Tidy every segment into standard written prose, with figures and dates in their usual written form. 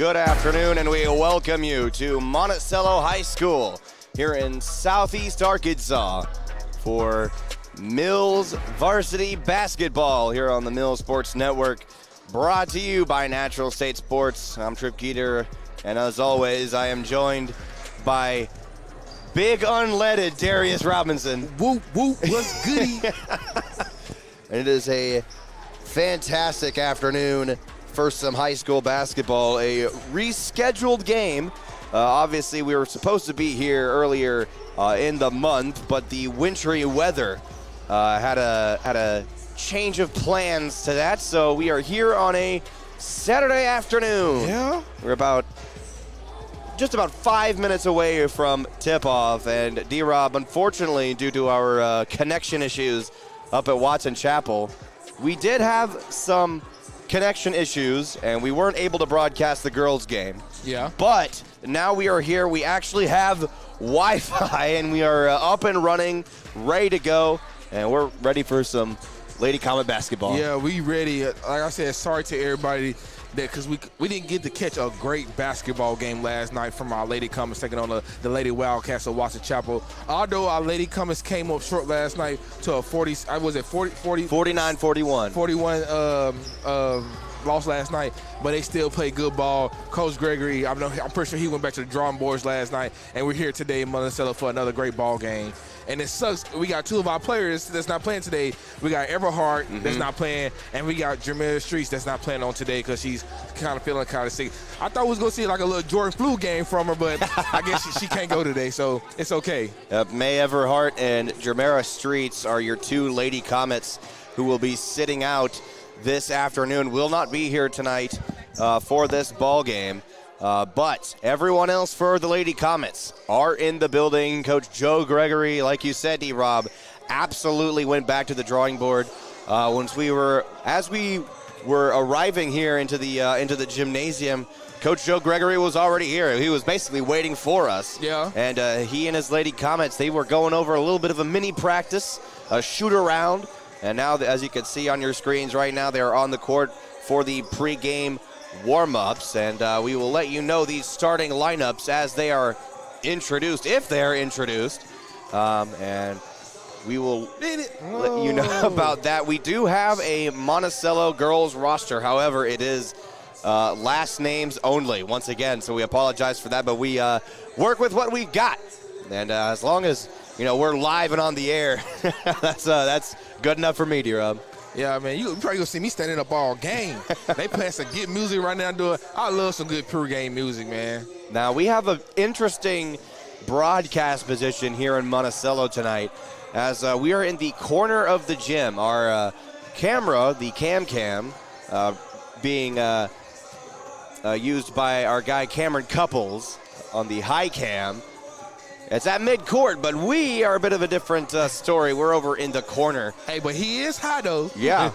Good afternoon, and we welcome you to Monticello High School here in Southeast Arkansas for Mills Varsity Basketball here on the Mills Sports Network, brought to you by Natural State Sports. I'm Trip Geeter, and as always, I am joined by big unleaded Darius Robinson. Whoop, whoop, what's goody? And it is a fantastic afternoon for some high school basketball, a rescheduled game. Obviously, we were supposed to be here earlier in the month, but the wintry weather had a change of plans to that, so we are here on a Saturday afternoon. Yeah? We're just about 5 minutes away from tip-off, and D-Rob, unfortunately, due to our connection issues up at Watson Chapel, we did have some connection issues, and we weren't able to broadcast the girls' game. Yeah. But now we are here. We actually have Wi-Fi, and we are up and running, ready to go, and we're ready for some Lady Comet basketball. Yeah, we ready. Like I said, sorry to everybody because we didn't get to catch a great basketball game last night from our Lady Comets taking on the Lady Wildcats of Watson Chapel. Although our Lady Comets came up short last night to a 49-41 loss last night, but they still played good ball. Coach Gregory, I'm pretty sure he went back to the drawing boards last night, and we're here today in Monticello for another great ball game. And it sucks. We got two of our players that's not playing today. We got Everhart that's not playing, and we got Jamelia Streets that's not playing on today because she's kind of feeling kind of sick. I thought we was going to see like a little Jordan flu game from her, but I guess she can't go today, so it's okay. May Everhart and Jamelia Streets are your two Lady Comets who will be sitting out this afternoon. Will not be here tonight for this ball game. But everyone else for the Lady Comets are in the building. Coach Joe Gregory, like you said, D-Rob, absolutely went back to the drawing board. As we were arriving here into the gymnasium, Coach Joe Gregory was already here. He was basically waiting for us. Yeah. And he and his Lady Comets, they were going over a little bit of a mini practice, a shoot around. And now, as you can see on your screens right now, they are on the court for the pregame warm-ups, and we will let you know these starting lineups as they are introduced, if they're introduced, and we will let you know about that. We do have a Monticello girls roster. However, it is last names only once again, so we apologize for that, but we work with what we got, and as long as we're live and on the air, that's good enough for me, D-Rob. Yeah, man, you probably gonna see me standing up all game. They playing some good music right now. I love some good pregame music, man. Now, we have an interesting broadcast position here in Monticello tonight as we are in the corner of the gym. Our camera, the cam, being used by our guy Cameron Couples on the high cam. It's at mid-court, but we are a bit of a different story. We're over in the corner. Hey, but he is high, though. Yeah,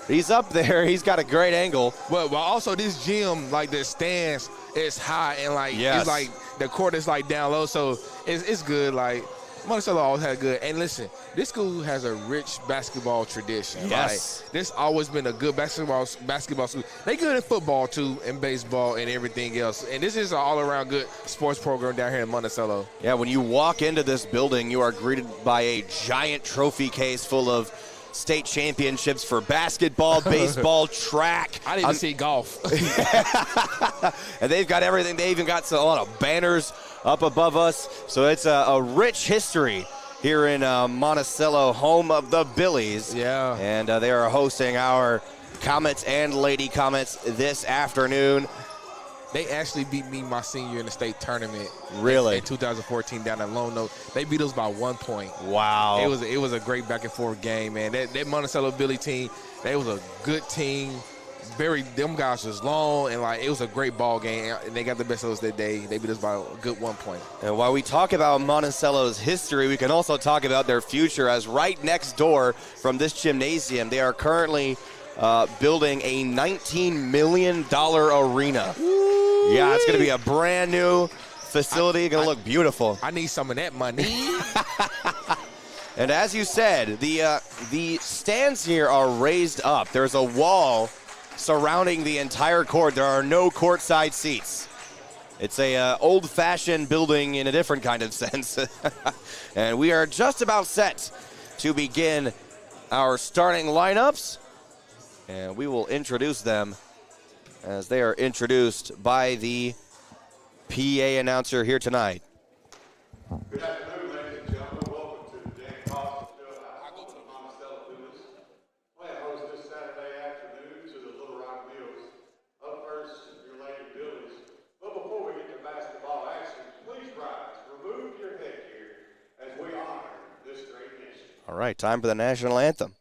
he's up there. He's got a great angle. But also this gym, like the stands, is high, and it's like the court is like down low, so it's good. Like Monticello always had good. And listen, this school has a rich basketball tradition. Yes. Like, this always been a good basketball school. They good at football, too, and baseball and everything else. And this is an all-around good sports program down here in Monticello. Yeah, when you walk into this building, you are greeted by a giant trophy case full of state championships for basketball, baseball, track. I didn't even see golf. And they've got everything. They even got a lot of banners up above us. So it's a rich history here in Monticello, home of the Billies. Yeah. And they are hosting our Comets and Lady Comets this afternoon. They actually beat me my senior year in the state tournament. Really? In 2014 down at Lone Oak. They beat us by 1 point. Wow. It was a great back and forth game, man. That Monticello Billy team, they was a good team. Them guys was long, and it was a great ball game, and they got the best of us that day. They beat us by a good 1 point. And while we talk about Monticello's history, we can also talk about their future, as right next door from this gymnasium, they are currently building a $19 million arena. Woo-wee. Yeah, it's going to be a brand new facility. Going to look beautiful. I need some of that money. And as you said, the stands here are raised up. There's a wall surrounding the entire court. There are no courtside seats. It's a old-fashioned building in a different kind of sense. And we are just about set to begin our starting lineups. And we will introduce them as they are introduced by the PA announcer here tonight. Good afternoon, ladies and gentlemen. Welcome to the Dan Monticello Billies. Playing host this Saturday afternoon to the Little Rock Bills. Up first, your Lady Billies. But before we get to basketball action, please rise. Remove your headgear as we honor this great nation. All right, time for the national anthem.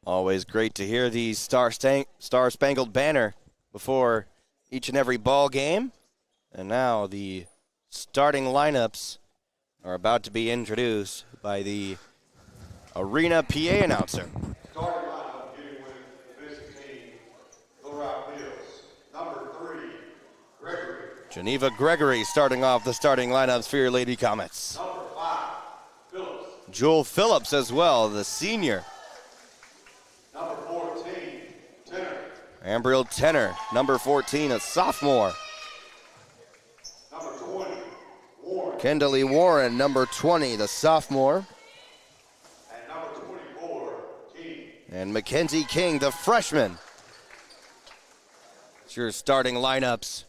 Always great to hear the Star-Spangled Banner before each and every ball game. And now the starting lineups are about to be introduced by the arena PA announcer. Starting lineup beginning with the visiting team, Little Rock Bills. Number 3, Gregory. Geneva Gregory starting off the starting lineups for your Lady Comets. Number 5, Phillips. Jewel Phillips as well, the senior. Number 14, Tenor. Ambriel Tenor, number 14, a sophomore. Number 20, Warren. Kendall Warren, number 20, the sophomore. And number 24, King. And Mackenzie King, the freshman. It's your starting lineups.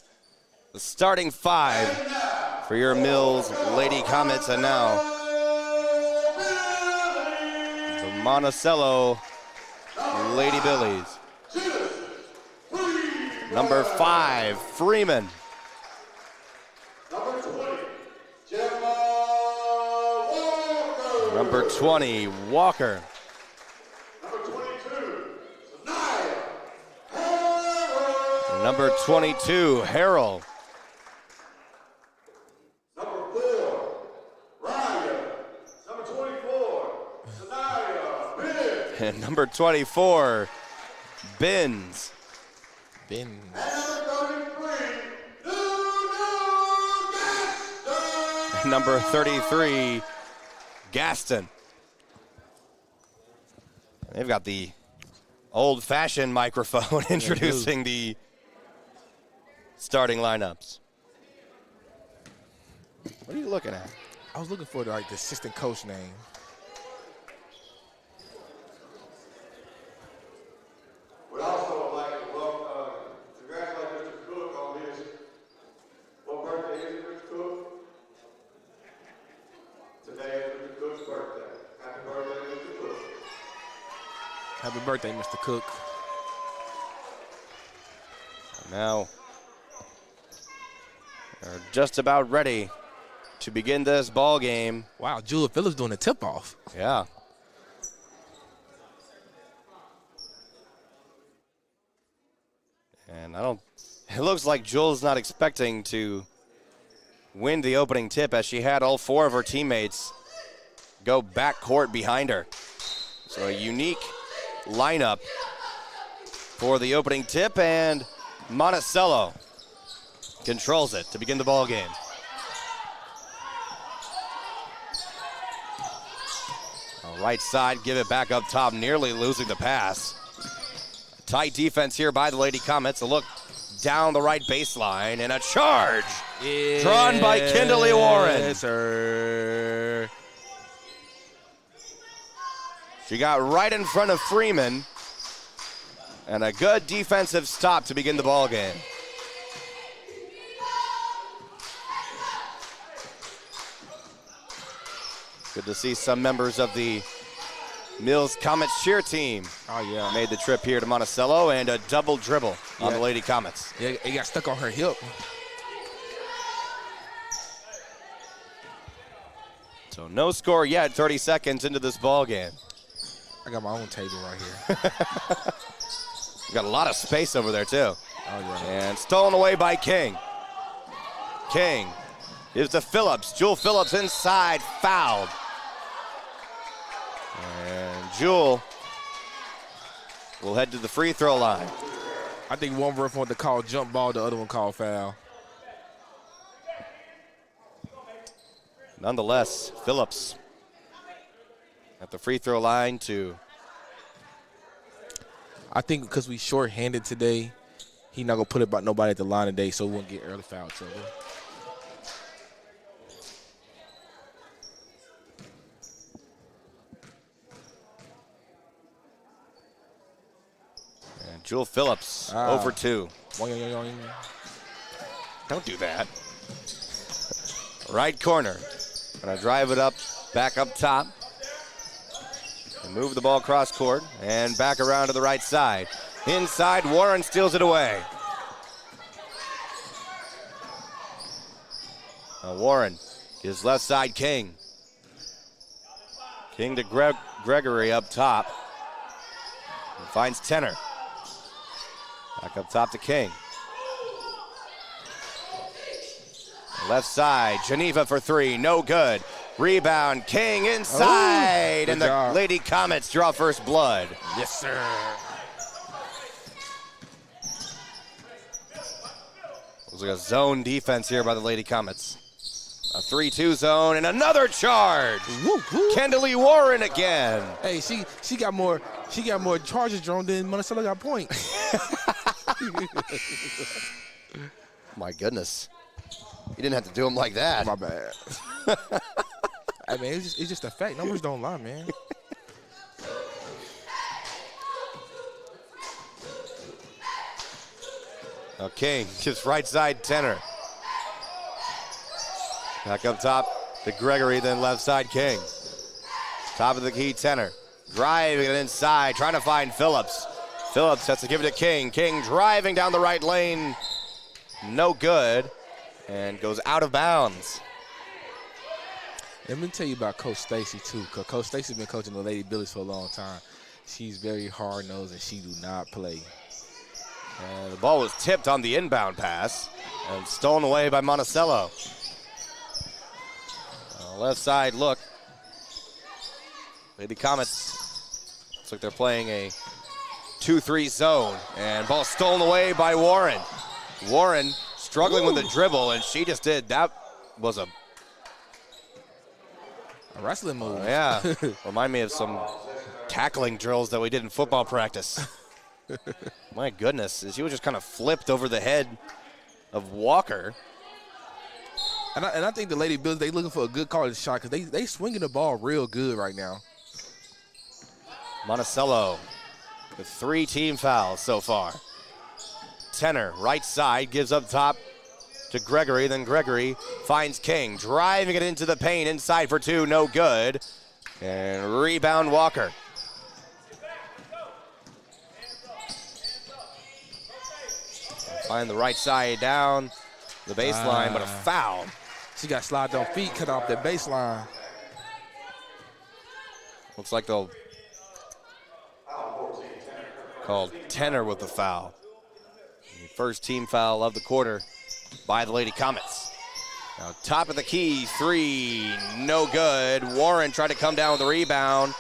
The starting 5 for your Mills Lady Comets. And now, the Monticello Lady Billies. Number 5, Freeman. Number 20, Gemma Walker. Number 20, Walker. Number 22, Sanaya Harrell. Number 22, Harrell. Number 4, Ryan. Number 24, Sanaya Bibb. And number 24, Benz. Ben. And number 33, Gaston. Number 33, Gaston. They've got the old-fashioned microphone introducing the starting lineups. What are you looking at? I was looking for the assistant coach name. We'd also like to congratulate Mr. Cook on his, what birthday is it, Mr. Cook? Today is Mr. Cook's birthday. Happy birthday, Mr. Cook. Happy birthday, Mr. Cook. Now, they're just about ready to begin this ball game. Wow, Jewel Phillips doing a tip-off. Yeah. And it looks like Jewel's not expecting to win the opening tip as she had all 4 of her teammates go backcourt behind her. So a unique lineup for the opening tip, and Monticello controls it to begin the ball game. Right side, give it back up top, nearly losing the pass. Tight defense here by the Lady Comets. A look down the right baseline and a charge drawn by Kimberly Warren. Yes, sir. She got right in front of Freeman, and a good defensive stop to begin the ball game. Good to see some members of the Mills Comets cheer team made the trip here to Monticello, and a double dribble on the Lady Comets. Yeah, it got stuck on her hip. So no score yet, 30 seconds into this ball game. I got my own table right here. We got a lot of space over there too. Oh, yeah. And stolen away by King. King gives to Phillips. Jewel Phillips inside, fouled. And Jewel will head to the free throw line. I think one ref wanted to call jump ball, the other one called foul. Nonetheless, Phillips at the free throw line to. I think because we short-handed today, he not going to put about nobody at the line today, so we won't get early foul trouble. And Jewel Phillips, 0 for 2. Don't do that. Right corner. Gonna drive it up, back up top. And move the ball cross court and back around to the right side. Inside, Warren steals it away. Now Warren gives left side King. King to Gregory up top. And finds Tenor. Back up top to King. Left side, Geneva for 3, no good. Rebound, King inside, and the Lady Comets draw first blood. Yes, sir. Looks like a zone defense here by the Lady Comets. A 3-2 zone and another charge. Kimberly Warren again. Hey, she got more charges drawn than Monticello got points. My goodness. You didn't have to do them like that. My bad. I mean, it's just a fact. Numbers don't lie, man. Okay, just right side Tenor. Back up top to Gregory, then left side King. Top of the key, Tenor. Driving it inside, trying to find Phillips. Phillips has to give it to King. King driving down the right lane. No good. And goes out of bounds. Let me tell you about Coach Stacy, too, because Coach Stacy's been coaching the Lady Billies for a long time. She's very hard-nosed, and she do not play. And the ball was tipped on the inbound pass and stolen away by Monticello. Left side look. Lady Comets, looks like they're playing a 2-3 zone, and ball stolen away by Warren. Warren struggling with the dribble, and she just did. That was a wrestling move. Yeah, remind me of some tackling drills that we did in football practice. My goodness, she was just kind of flipped over the head of Walker. And I think the Lady Bills, they looking for a good college shot because they swinging the ball real good right now. Monticello with 3 team fouls so far. Tenor, right side, gives up top to Gregory. Then Gregory finds King, driving it into the paint, inside for 2, no good. And rebound Walker. Find the right side down the baseline, but a foul. She got slide on feet, cut off that baseline. Looks like they'll call Tenor with the foul. The first team foul of the quarter by the Lady Comets. Now top of the key, 3, no good. Warren tried to come down with the rebound.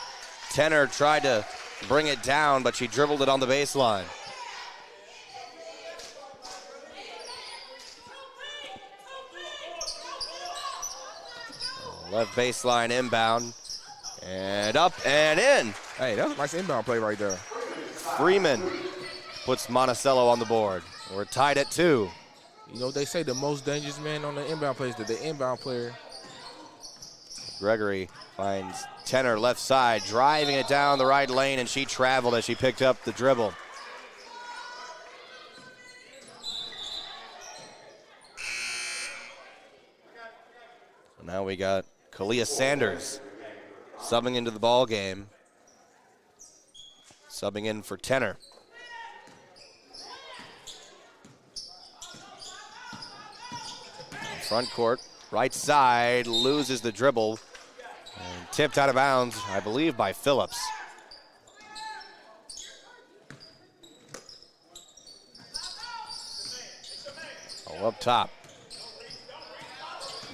Tenor tried to bring it down, but she dribbled it on the baseline. Left baseline inbound, And up and in. Hey, that was a nice inbound play right there. Freeman puts Monticello on the board. We're tied at 2. You know what they say, the most dangerous man on the inbound play is the inbound player. Gregory finds Tenor left side, driving it down the right lane, and she traveled as she picked up the dribble. So now we got Kalia Sanders subbing into the ball game. Subbing in for Tenor. Front court, right side, loses the dribble. And tipped out of bounds, I believe, by Phillips. Oh, up top.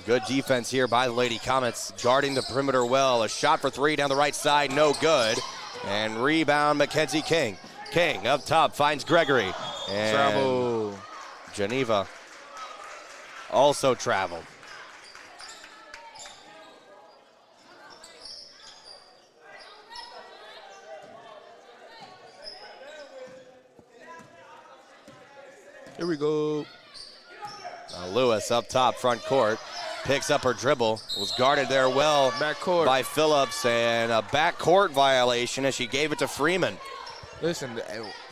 Good defense here by the Lady Comets, guarding the perimeter well. A shot for 3 down the right side, no good. And rebound, Mackenzie King. King up top finds Gregory. And Travel. Geneva also traveled. Here we go. Lewis up top, front court. Picks up her dribble. Was guarded there well Backcourt. by Phillips. And a backcourt violation as she gave it to Freeman. Listen,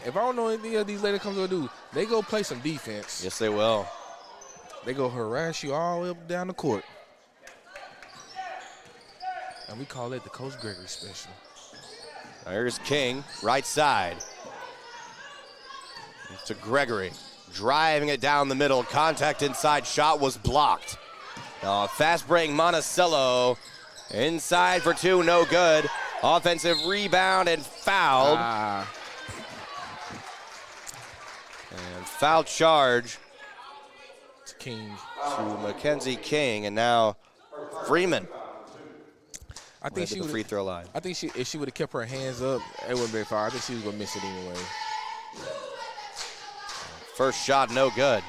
if I don't know anything of these ladies comes to do, they go play some defense. Yes, they will. They go harass you all the way up down the court. And we call it the Coach Gregory special. Here's King, right side. To Gregory. Driving it down the middle. Contact inside. Shot was blocked. Fast break Monticello. Inside for 2. No good. Offensive rebound and fouled. And foul charge It's King. to Mackenzie King. And now Freeman. I think she the free throw line. I think if she would have kept her hands up, it wouldn't be foul. I think she was gonna miss it anyway. First shot, no good.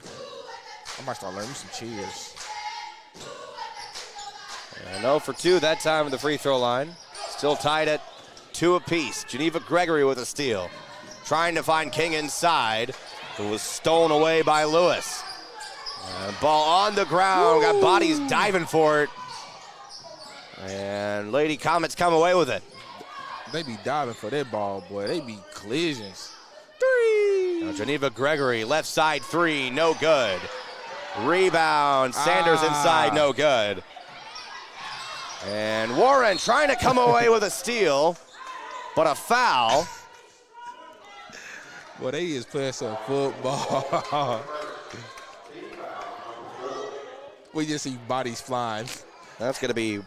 I might start learning some cheers. And 0 for 2 that time at the free throw line. Still tied at 2 apiece. Geneva Gregory with a steal. Trying to find King inside. It was stolen away by Lewis. Ball on the ground. Got bodies diving for it. And Lady Comets come away with it. They be diving for that ball, boy. They be collisions. Now Geneva Gregory, left side 3, no good. Rebound, Sanders inside, no good. And Warren trying to come away with a steal, but a foul. Boy, they is playing some football. We just see bodies flying. That's going to be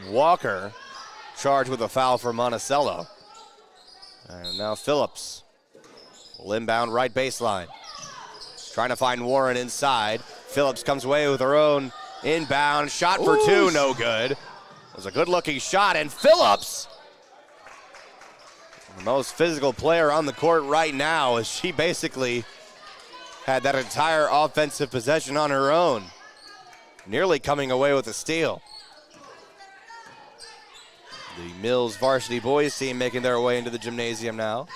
Walker charged with a foul for Monticello. And now Phillips will inbound right baseline. Trying to find Warren inside. Phillips comes away with her own inbound. Shot for 2, no good. It was a good-looking shot, and Phillips, the most physical player on the court right now, as she basically had that entire offensive possession on her own. Nearly coming away with a steal. The Mills varsity boys team making their way into the gymnasium now.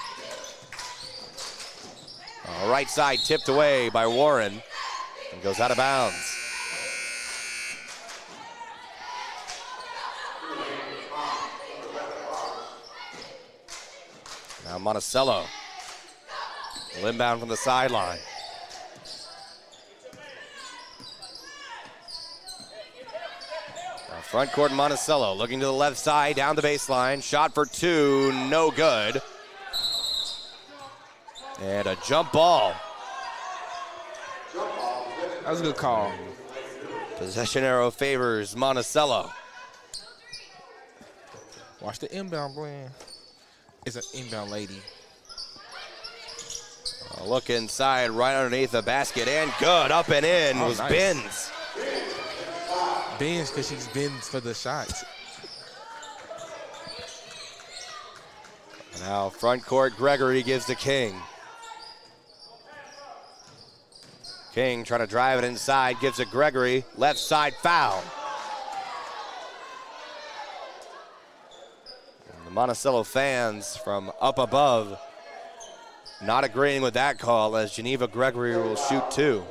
Right side tipped away by Warren and goes out of bounds. Now Monticello will inbound from the sideline. Front court Monticello looking to the left side, down the baseline. Shot for 2, no good. And a jump ball. That was a good call. Possession arrow favors Monticello. Watch the inbound plan. It's an inbound lady. A look inside, right underneath the basket, and good. Up and in was nice. Benz. Benz, because she's bends for the shots. Now front court, Gregory gives to King. King trying to drive it inside, gives it Gregory, left side foul. And the Monticello fans from up above not agreeing with that call, as Geneva Gregory will shoot 2.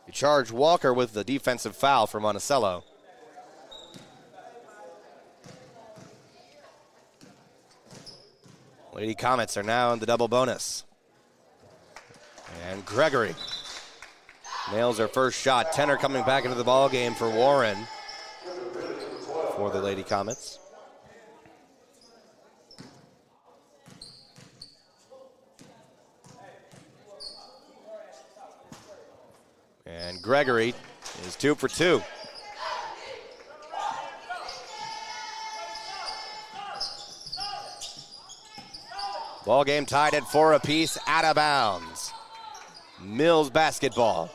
You charge Walker with the defensive foul for Monticello. Lady Comets are now in the double bonus. And Gregory nails her first shot. Tenor coming back into the ball game for Warren for the Lady Comets. And Gregory is 2 for 2. Ball game tied at 4 apiece, out of bounds. Mills basketball.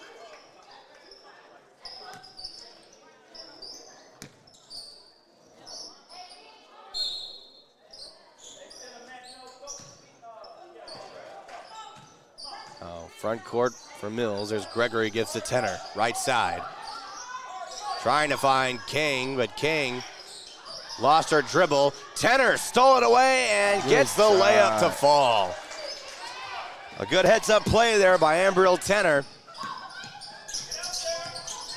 Front court for Mills. There's Gregory, gives to Tenor. Right side. Trying to find King, but King lost her dribble. Tenor stole it away and gets the layup to fall. A good heads-up play there by Ambriel Tenor.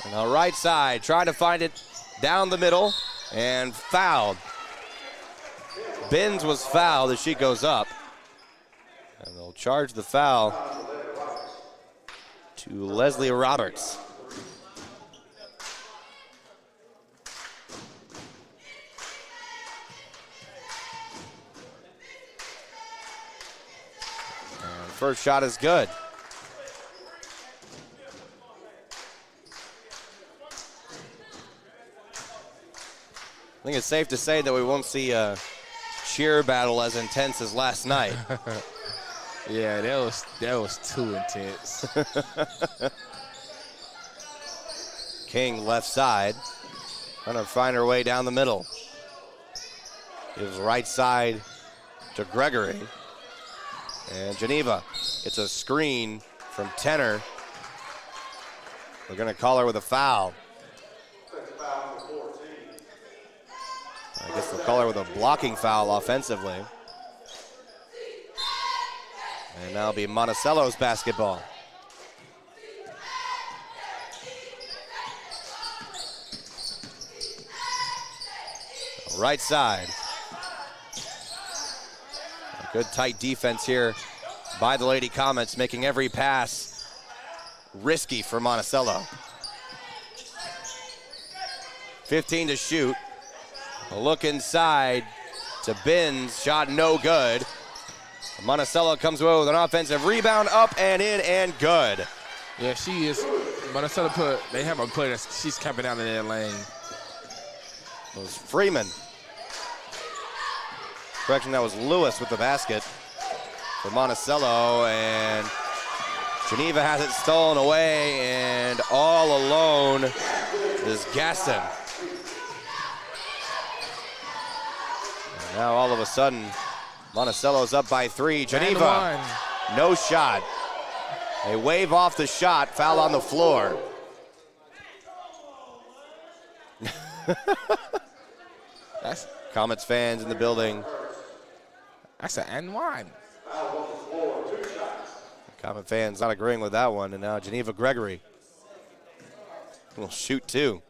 And on the right side, trying to find it down the middle and fouled. Binns was fouled as she goes up. And they'll charge the foul to Leslie Roberts. And first shot is good. I think it's safe to say that we won't see a cheer battle as intense as last night. Yeah, that was too intense. King left side, trying to find her way down the middle. Gives right side to Gregory. And Geneva gets a screen from Tenor. They're going to call her with a foul. I guess they'll call her with a blocking foul offensively. And now it'll be Monticello's basketball. Right side. A good tight defense here by the Lady Comets, making every pass risky for Monticello. 15 to shoot. A look inside to Binns, shot no good. Monticello comes away with an offensive rebound, up and in and good. Yeah, she is. Monticello they have a player that she's camping out in that lane. It was Freeman. Correction, that was Lewis with the basket for Monticello, and Geneva has it stolen away, and all alone is Gaston. And now all of a sudden, Monticello's up by 3. Geneva, no shot. They wave off the shot, foul on the floor. That's Comets fans in the building. That's an and one. Comet fans not agreeing with that one, and now Geneva Gregory will shoot 2.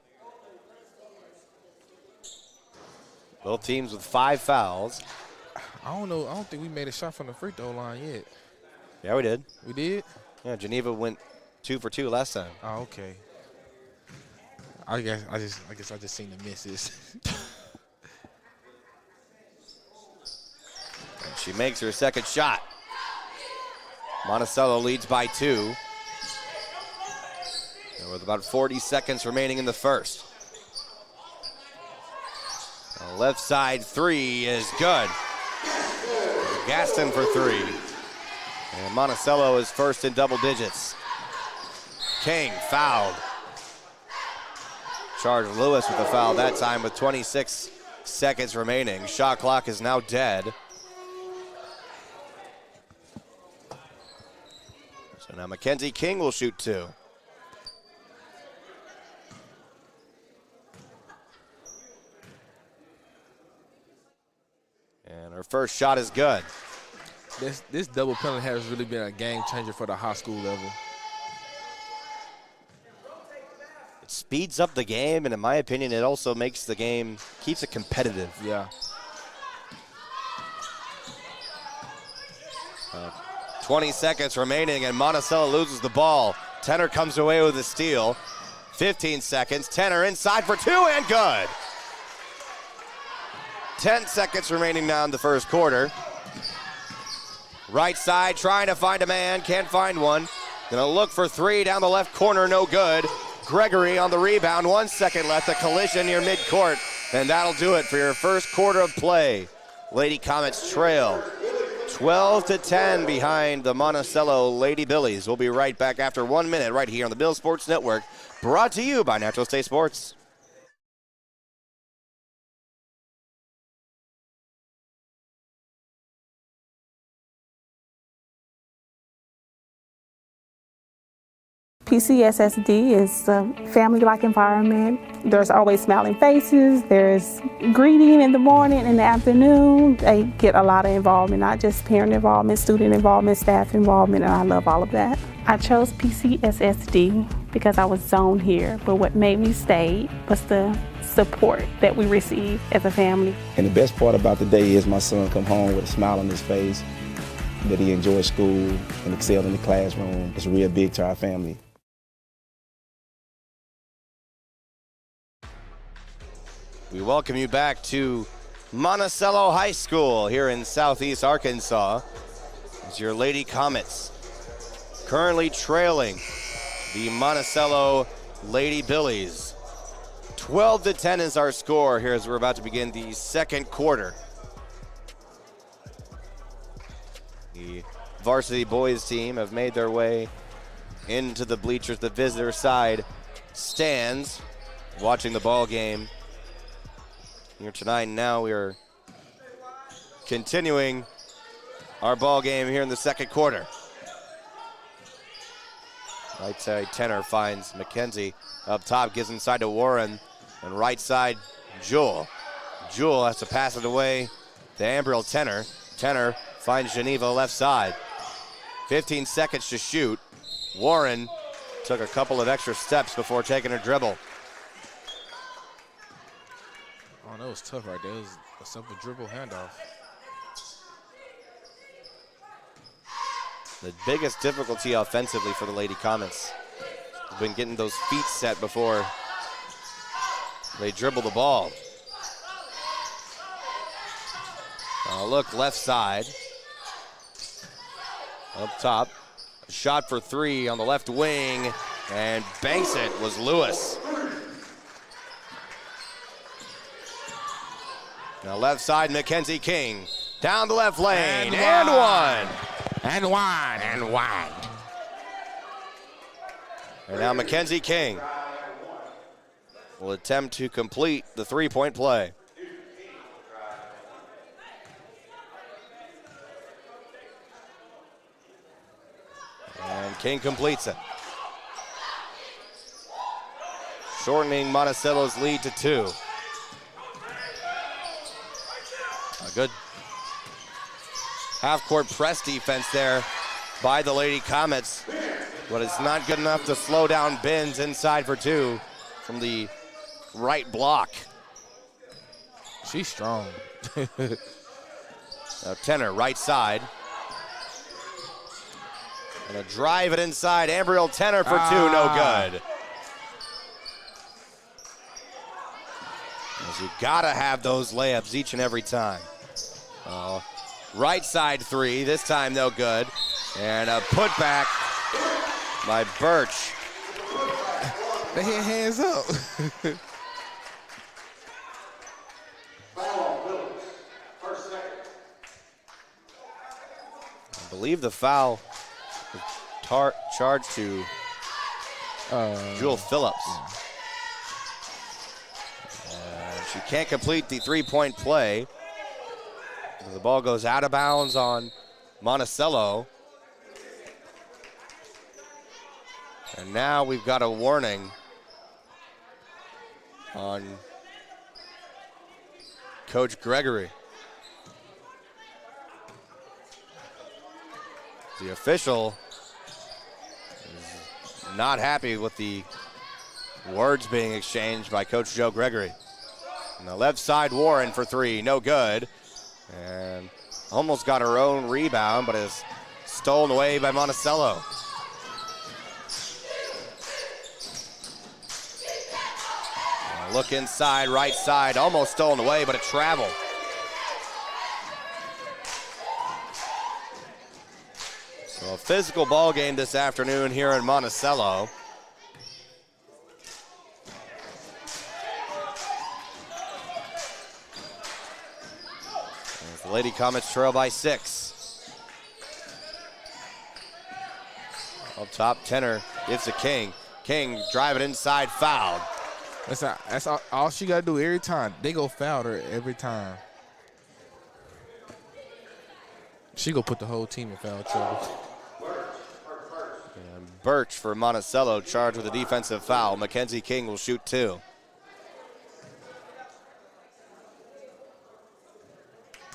Both teams with 5 fouls. I don't know. I don't think we made a shot from the free throw line yet. Yeah, we did. We did? Yeah, Geneva went 2 for 2 last time. Oh, okay. I guess I just seen the misses. And she makes her second shot. Monticello leads by 2. And with about 40 seconds remaining in the first. The left side 3 is good. Gaston for 3. And Monticello is first in double digits. King fouled. Charged Lewis with a foul that time with 26 seconds remaining. Shot clock is now dead. And now Mackenzie King will shoot 2. And her first shot is good. This double penalty has really been a game changer for the high school level. It speeds up the game, and in my opinion, it also makes the game, keeps it competitive. Yeah. 20 seconds remaining, and Monticello loses the ball. Tenor comes away with a steal. 15 seconds. Tenor inside for 2 and good. 10 seconds remaining now in the first quarter. Right side trying to find a man. Can't find one. Gonna look for 3 down the left corner. No good. Gregory on the rebound. 1 second left. A collision near midcourt. And that'll do it for your first quarter of play. Lady Comets trail 12-10 behind the Monticello Lady Billies. We'll be right back after 1 minute right here on the Bill Sports Network. Brought to you by Natural State Sports. PCSSD is a family-like environment. There's always smiling faces. There's greeting in the morning and the afternoon. They get a lot of involvement, not just parent involvement, student involvement, staff involvement, and I love all of that. I chose PCSSD because I was zoned here, but what made me stay was the support that we receive as a family. And the best part about the day is my son come home with a smile on his face, that he enjoys school and excelled in the classroom. It's real big to our family. We welcome you back to Monticello High School here in Southeast Arkansas. It's your Lady Comets currently trailing the Monticello Lady Billies. 12-10 is our score here as we're about to begin the second quarter. The varsity boys team have made their way into the bleachers. The visitor side stands watching the ball game here tonight. Now we are continuing our ball game here in the second quarter. Right side Tenor finds Mackenzie up top, gives inside to Warren, and right side Jewel. Jewel has to pass it away to Ambriel Tenor. Tenor finds Geneva left side. 15 seconds to shoot. Warren took a couple of extra steps before taking a dribble. Oh, that was tough right there. It was a simple dribble handoff. The biggest difficulty offensively for the Lady Comets has been getting those feet set before they dribble the ball. Look left side. Up top. A shot for 3 on the left wing, and banks it was Lewis. Now left side, Mackenzie King. Down the left lane, and one. And one. And one. And now Mackenzie King will attempt to complete the three-point play. And King completes it, shortening Monticello's lead to 2. A good half-court press defense there by the Lady Comets, but it's not good enough to slow down Binns inside for 2 from the right block. She's strong. Now Tenor, right side. And a drive it inside. Ambriel Tenor for 2, no good. As you gotta have those layups each and every time. Right side 3, this time no good. And a putback by Birch. They hit hands up. I believe the foul was charged to Jewel Phillips. She can't complete the three-point play. The ball goes out of bounds on Monticello. And now we've got a warning on Coach Gregory. The official is not happy with the words being exchanged by Coach Joe Gregory. On the left side, Warren for three, no good. And almost got her own rebound, but is stolen away by Monticello. Look inside, right side, almost stolen away, but a travel. So a physical ball game this afternoon here in Monticello. As the Lady Comets trail by 6. Up top, Tenor gives to King. King driving inside, fouled. That's all she got to do every time. They go foul her every time. She go put the whole team in foul trouble. And Birch for Monticello charged with a defensive foul. Mackenzie King will shoot 2.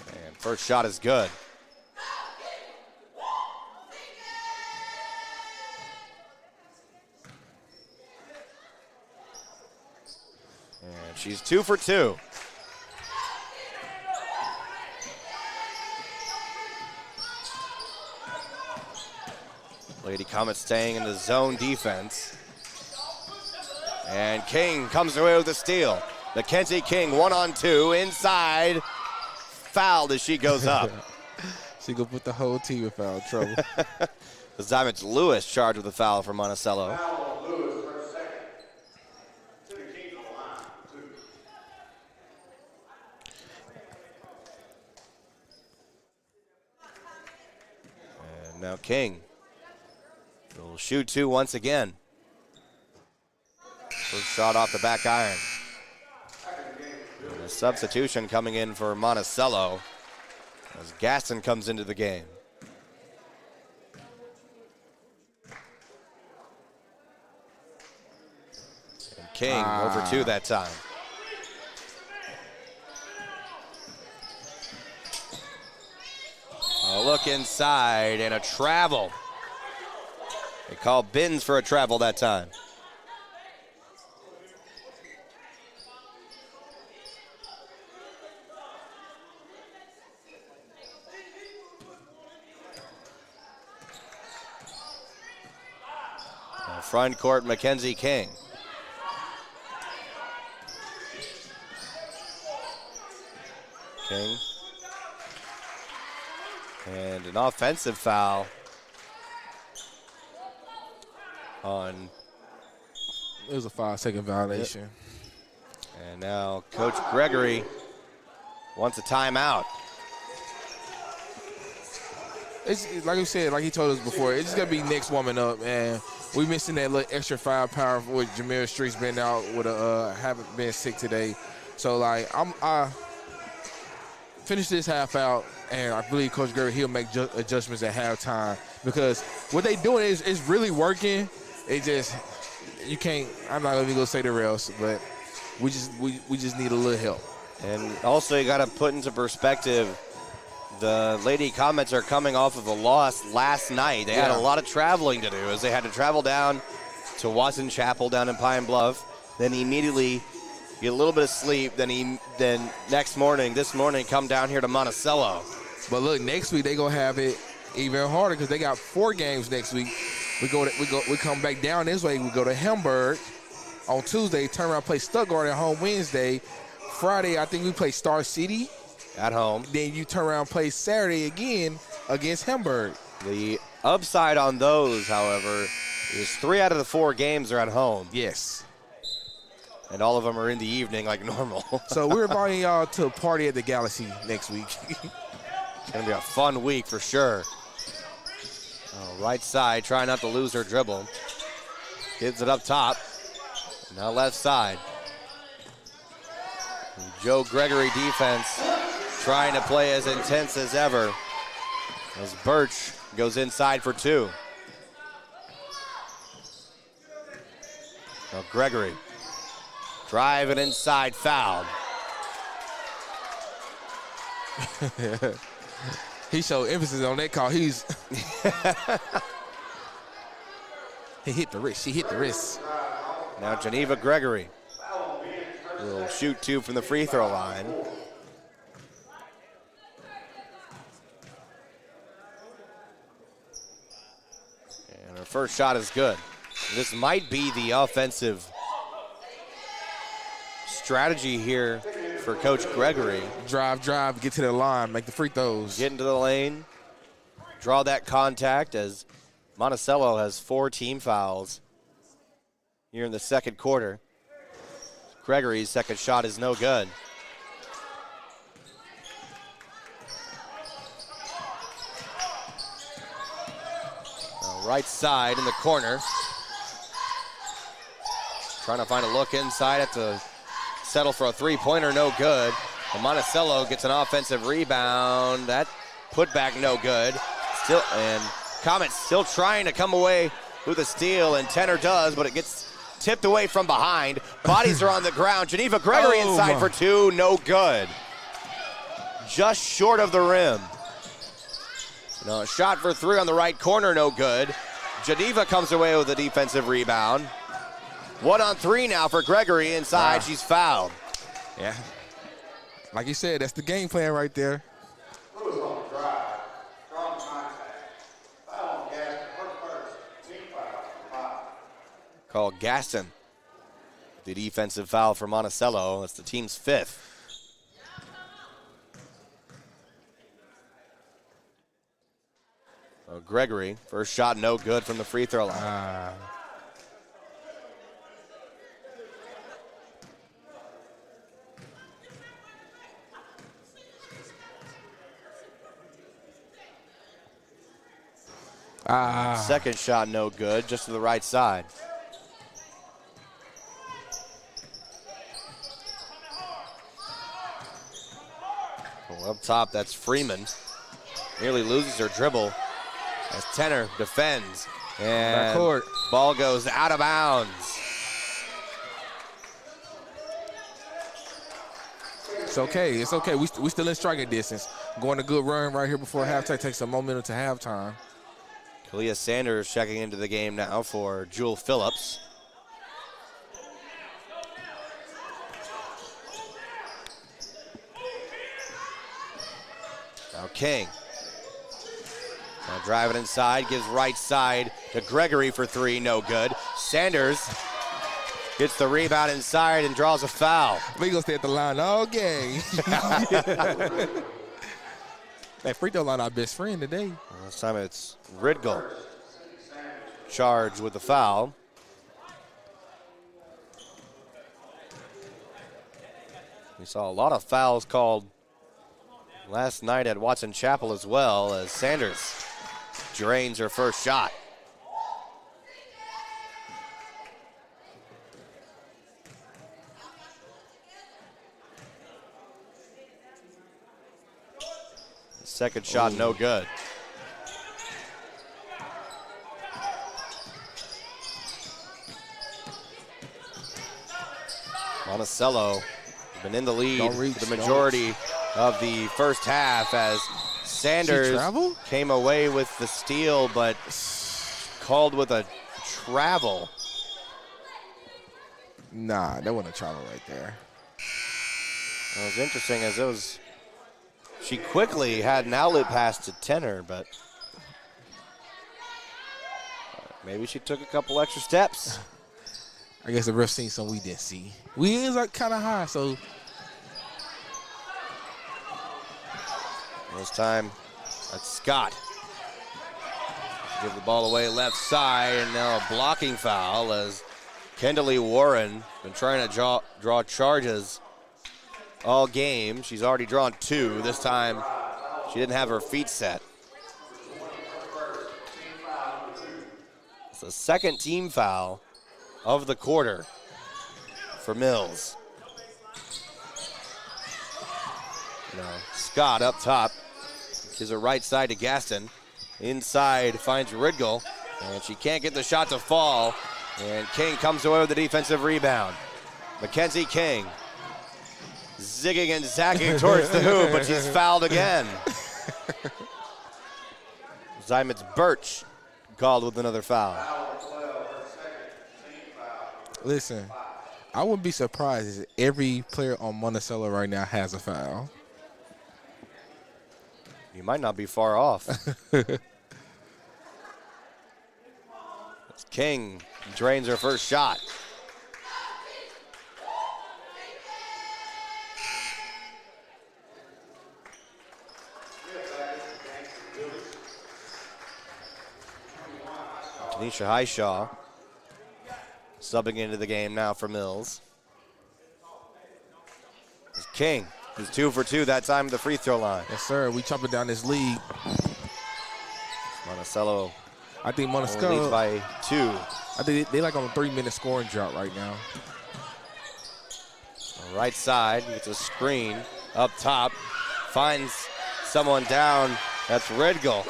And first shot is good. And she's 2 for 2. Lady Comets staying in the zone defense. And King comes away with a steal. Mackenzie King 1-on-2 inside. Fouled as she goes up. She gonna put the whole team in foul trouble. This time it's Lewis charged with a foul for Monticello. And now King will shoot 2 once again. First shot off the back iron. And a substitution coming in for Monticello as Gaston comes into the game. And King over 2 that time. A look inside and a travel. They call Bins for a travel that time. Front court, Mackenzie King. King. And an offensive foul on. It was a 5-second violation. Yep. And now Coach Gregory wants a timeout. It's like we said, like he told us before, it's just gonna be next warming up, and we missing that little extra firepower with Jamil Street's been out with haven't been sick today. So like I finish this half out, and I believe Coach Gregory he'll make adjustments at halftime because what they doing is really working. It just you can't. I'm not even gonna say the rest, but we just need a little help. And also you got to put into perspective. The Lady Comets are coming off of a loss last night. They had a lot of traveling to do as they had to travel down to Watson Chapel down in Pine Bluff. Then immediately get a little bit of sleep. Then this morning, come down here to Monticello. But look, next week they gonna have it even harder because they got 4 games next week. We come back down this way. We go to Hamburg on Tuesday. Turn around, play Stuttgart at home Wednesday. Friday, I think we play Star City. At home. Then you turn around and play Saturday again against Hamburg. The upside on those, however, is 3 out of the 4 games are at home. Yes. And all of them are in the evening like normal. So we're inviting y'all to a party at the Galaxy next week. It's going to be a fun week for sure. Right side, trying not to lose her dribble. Gives it up top. Now left side. And Joe Gregory defense trying to play as intense as ever as Birch goes inside for 2. Now Gregory driving inside, foul. He showed emphasis on that call. He's he hit the wrist. She hit the wrist. Now Geneva Gregory will shoot 2 from the free throw line. And her first shot is good. This might be the offensive strategy here for Coach Gregory. Drive, get to the line, make the free throws. Get into the lane, draw that contact, as Monticello has 4 team fouls here in the second quarter. Gregory's second shot is no good. Right side in the corner. Trying to find a look inside at the settle for a three-pointer, no good. And Monticello gets an offensive rebound. That putback, no good. Still, and Comets still trying to come away with a steal, and Tenor does, but it gets tipped away from behind. Bodies are on the ground. Geneva Gregory inside for 2, no good. Just short of the rim. No, shot for 3 on the right corner, no good. Geneva comes away with a defensive rebound. 1 on 3 now for Gregory inside. Wow. She's fouled. Yeah. Like you said, that's the game plan right there. Lewis on the drive. Strong contact. Foul on Gaston. First. Team foul. Called Gaston. The defensive foul for Monticello. That's the team's 5th. Gregory, first shot no good from the free throw line. Second shot no good, just to the right side. Well, up top, that's Freeman. Nearly loses her dribble as Tenor defends. And ball goes out of bounds. It's okay. It's okay. We still in striking distance. Going a good run right here before halftime. Takes some momentum to halftime. Kalia Sanders checking into the game now for Jewel Phillips. Now King. Now driving inside, gives right side to Gregory for 3, no good. Sanders gets the rebound inside and draws a foul. We gonna stay at the line all game. That free throw line, our best friend today. Well, this time it's Ridgel charged with the foul. We saw a lot of fouls called last night at Watson Chapel as well, as Sanders drains her first shot. Second shot, no good. Monticello has been in the lead for the majority of the first half, as Sanders came away with the steal, but called with a travel. Nah, that wasn't a travel right there. It was interesting, as it was. She quickly had an outlet pass to Tenor, but maybe she took a couple extra steps. I guess the ref seen something we didn't see. We is like kind of high, so. This time, that's Scott. Give the ball away left side, and now a blocking foul as Kendall Warren been trying to draw charges all game. She's already drawn 2. This time, she didn't have her feet set. It's the second team foul of the quarter for Mills. Now, Scott up top. Gives her right side to Gaston. Inside finds Ridgel, and she can't get the shot to fall. And King comes away with the defensive rebound. Mackenzie King zigging and zagging towards the hoop, but she's fouled again. Zymitz Birch called with another foul. Listen, I wouldn't be surprised if every player on Monticello right now has a foul. You might not be far off. King drains her first shot. Tanisha Highshaw subbing into the game now for Mills. It's King, who's 2 for 2 that time at the free throw line. Yes, sir. We chopping down this lead. Monticello I think leads Monticello, by 2. I think they like on a 3-minute scoring drought right now. Right side, gets a screen up top, finds someone down. That's Redgill.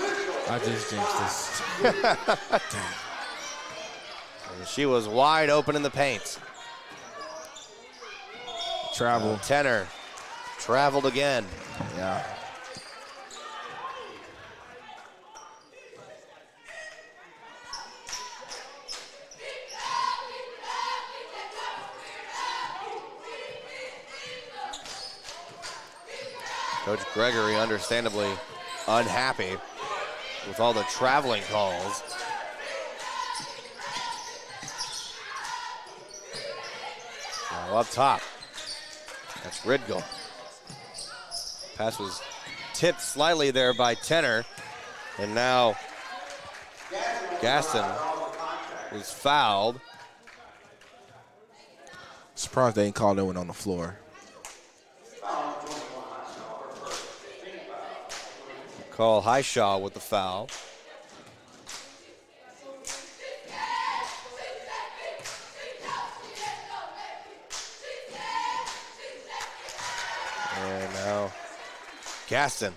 I just jinxed this. And she was wide open in the paint. Travel. Tenor traveled again. Yeah. Coach Gregory understandably unhappy with all the traveling calls. Now up top, that's Ridgel. Pass was tipped slightly there by Tenor, and now Gaston was fouled. Surprised they ain't called no one on the floor. Call Highshaw with the foul. And now Gaston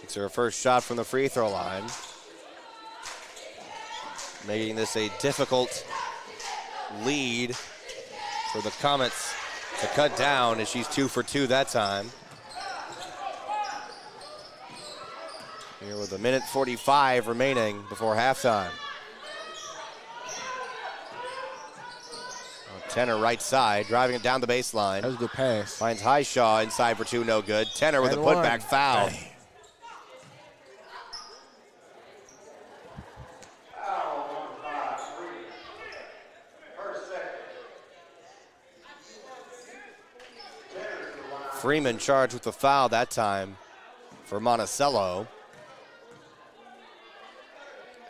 gets her first shot from the free throw line, making this a difficult lead for the Comets to cut down, as she's 2 for 2 that time. Here with 1:45 remaining before halftime. Tenor right side, driving it down the baseline. That was a good pass. Finds Highshaw inside for 2, no good. Tenor with a putback foul. Dang. Freeman charged with the foul that time for Monticello.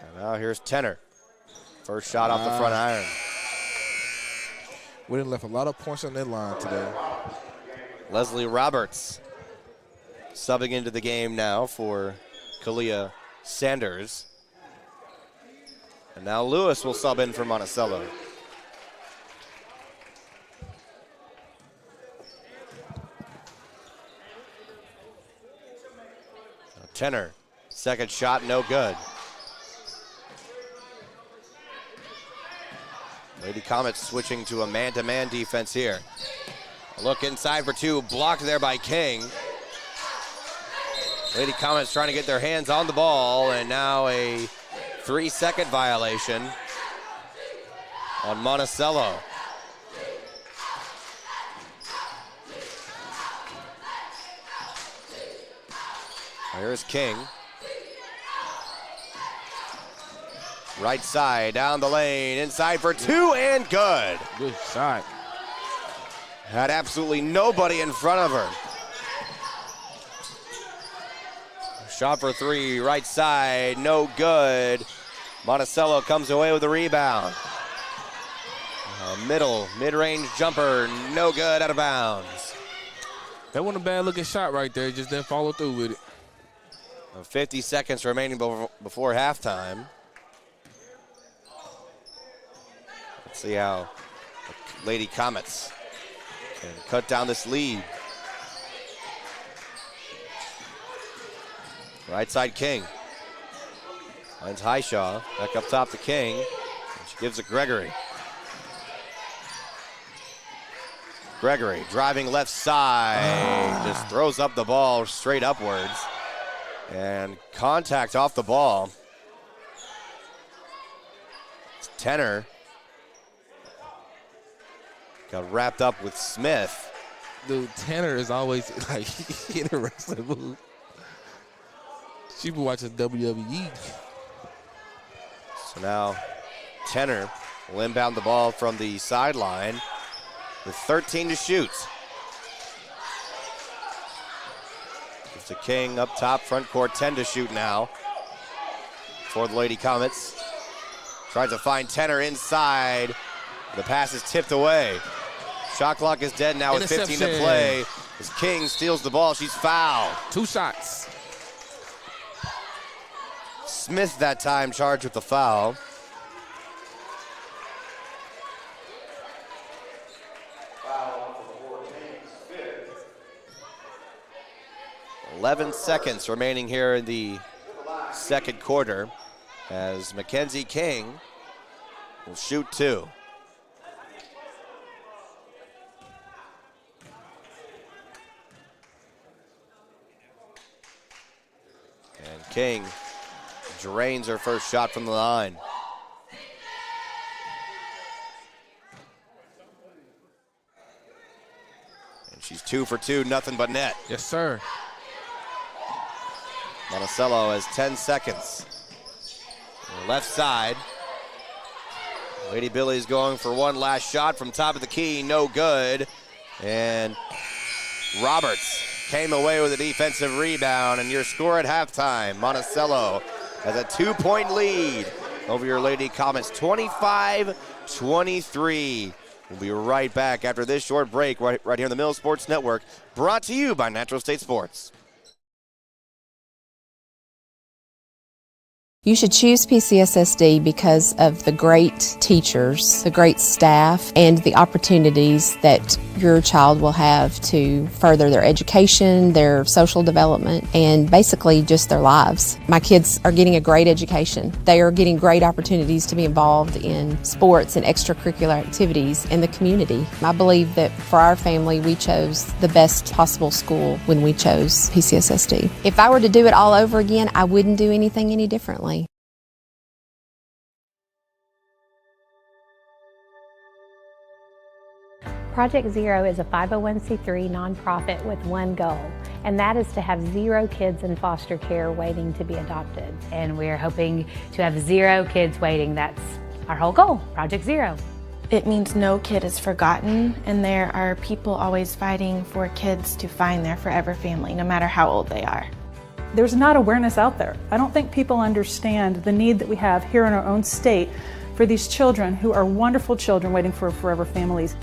And now here's Tenor. First shot off the front iron. We done left a lot of points on that line today. Leslie Roberts subbing into the game now for Kalia Sanders. And now Lewis will sub in for Monticello. Tenor, second shot, no good. Lady Comets switching to a man-to-man defense here. A look inside for 2, blocked there by King. Lady Comets trying to get their hands on the ball, and now a 3-second violation on Monticello. Here's King. Right side, down the lane, inside for 2, and good. Good shot. Had absolutely nobody in front of her. Shot for 3, right side, no good. Monticello comes away with the rebound. Mid-range jumper, no good, out of bounds. That wasn't a bad looking shot right there. Just didn't follow through with it. 50 seconds remaining before halftime. Let's see how the Lady Comets can cut down this lead. Right side King. Finds Highshaw. Back up top to King. And she gives it Gregory. Gregory driving left side. Just throws up the ball straight upwards. And contact off the ball. It's Tenor. Got wrapped up with Smith. Dude, Tanner is always like interesting. She been watching WWE. So now Tenor will inbound the ball from the sideline with 13 to shoot. Gives to King up top, front court, 10 to shoot now for the Lady Comets. Tries to find Tenor inside. The pass is tipped away. Shot clock is dead now with 15 to play. As King steals the ball, she's fouled. 2 shots. Smith that time charged with the foul. Foul for Kings, 5th. 11 seconds remaining here in the second quarter as Mackenzie King will shoot 2. And King drains her first shot from the line. And she's 2 for 2, nothing but net. Yes, sir. Monticello has 10 seconds. Left side. Lady Billies going for one last shot from top of the key, no good. And Roberts came away with a defensive rebound, and your score at halftime, Monticello has a 2-point lead over your Lady Comets, 25-23. We'll be right back after this short break right here on the Mill Sports Network, brought to you by Natural State Sports. You should choose PCSSD because of the great teachers, the great staff, and the opportunities that your child will have to further their education, their social development, and basically just their lives. My kids are getting a great education. They are getting great opportunities to be involved in sports and extracurricular activities in the community. I believe that for our family, we chose the best possible school when we chose PCSSD. If I were to do it all over again, I wouldn't do anything any differently. Project Zero is a 501c3 nonprofit with one goal, and that is to have 0 kids in foster care waiting to be adopted. And we're hoping to have 0 kids waiting. That's our whole goal, Project Zero. It means no kid is forgotten, and there are people always fighting for kids to find their forever family, no matter how old they are. There's not awareness out there. I don't think people understand the need that we have here in our own state for these children who are wonderful children waiting for forever families.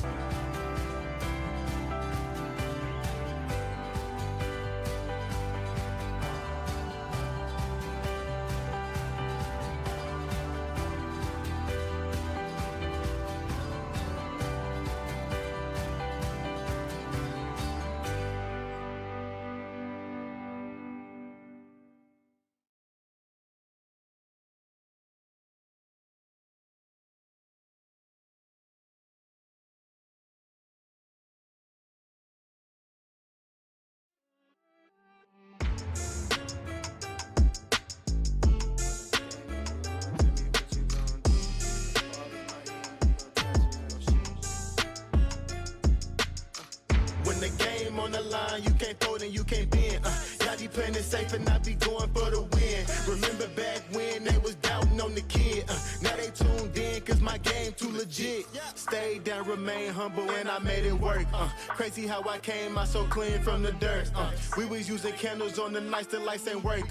When the game on the line, you can't fold and you can't bend. Y'all be playing it safe and I be going for the win. Remember back when they was doubting on the kid. Now they tuned in cause my game too legit. Stayed down, remain humble and I made it work. Crazy how I came out so clean from the dirt. We was using candles on the nights the lights ain't work.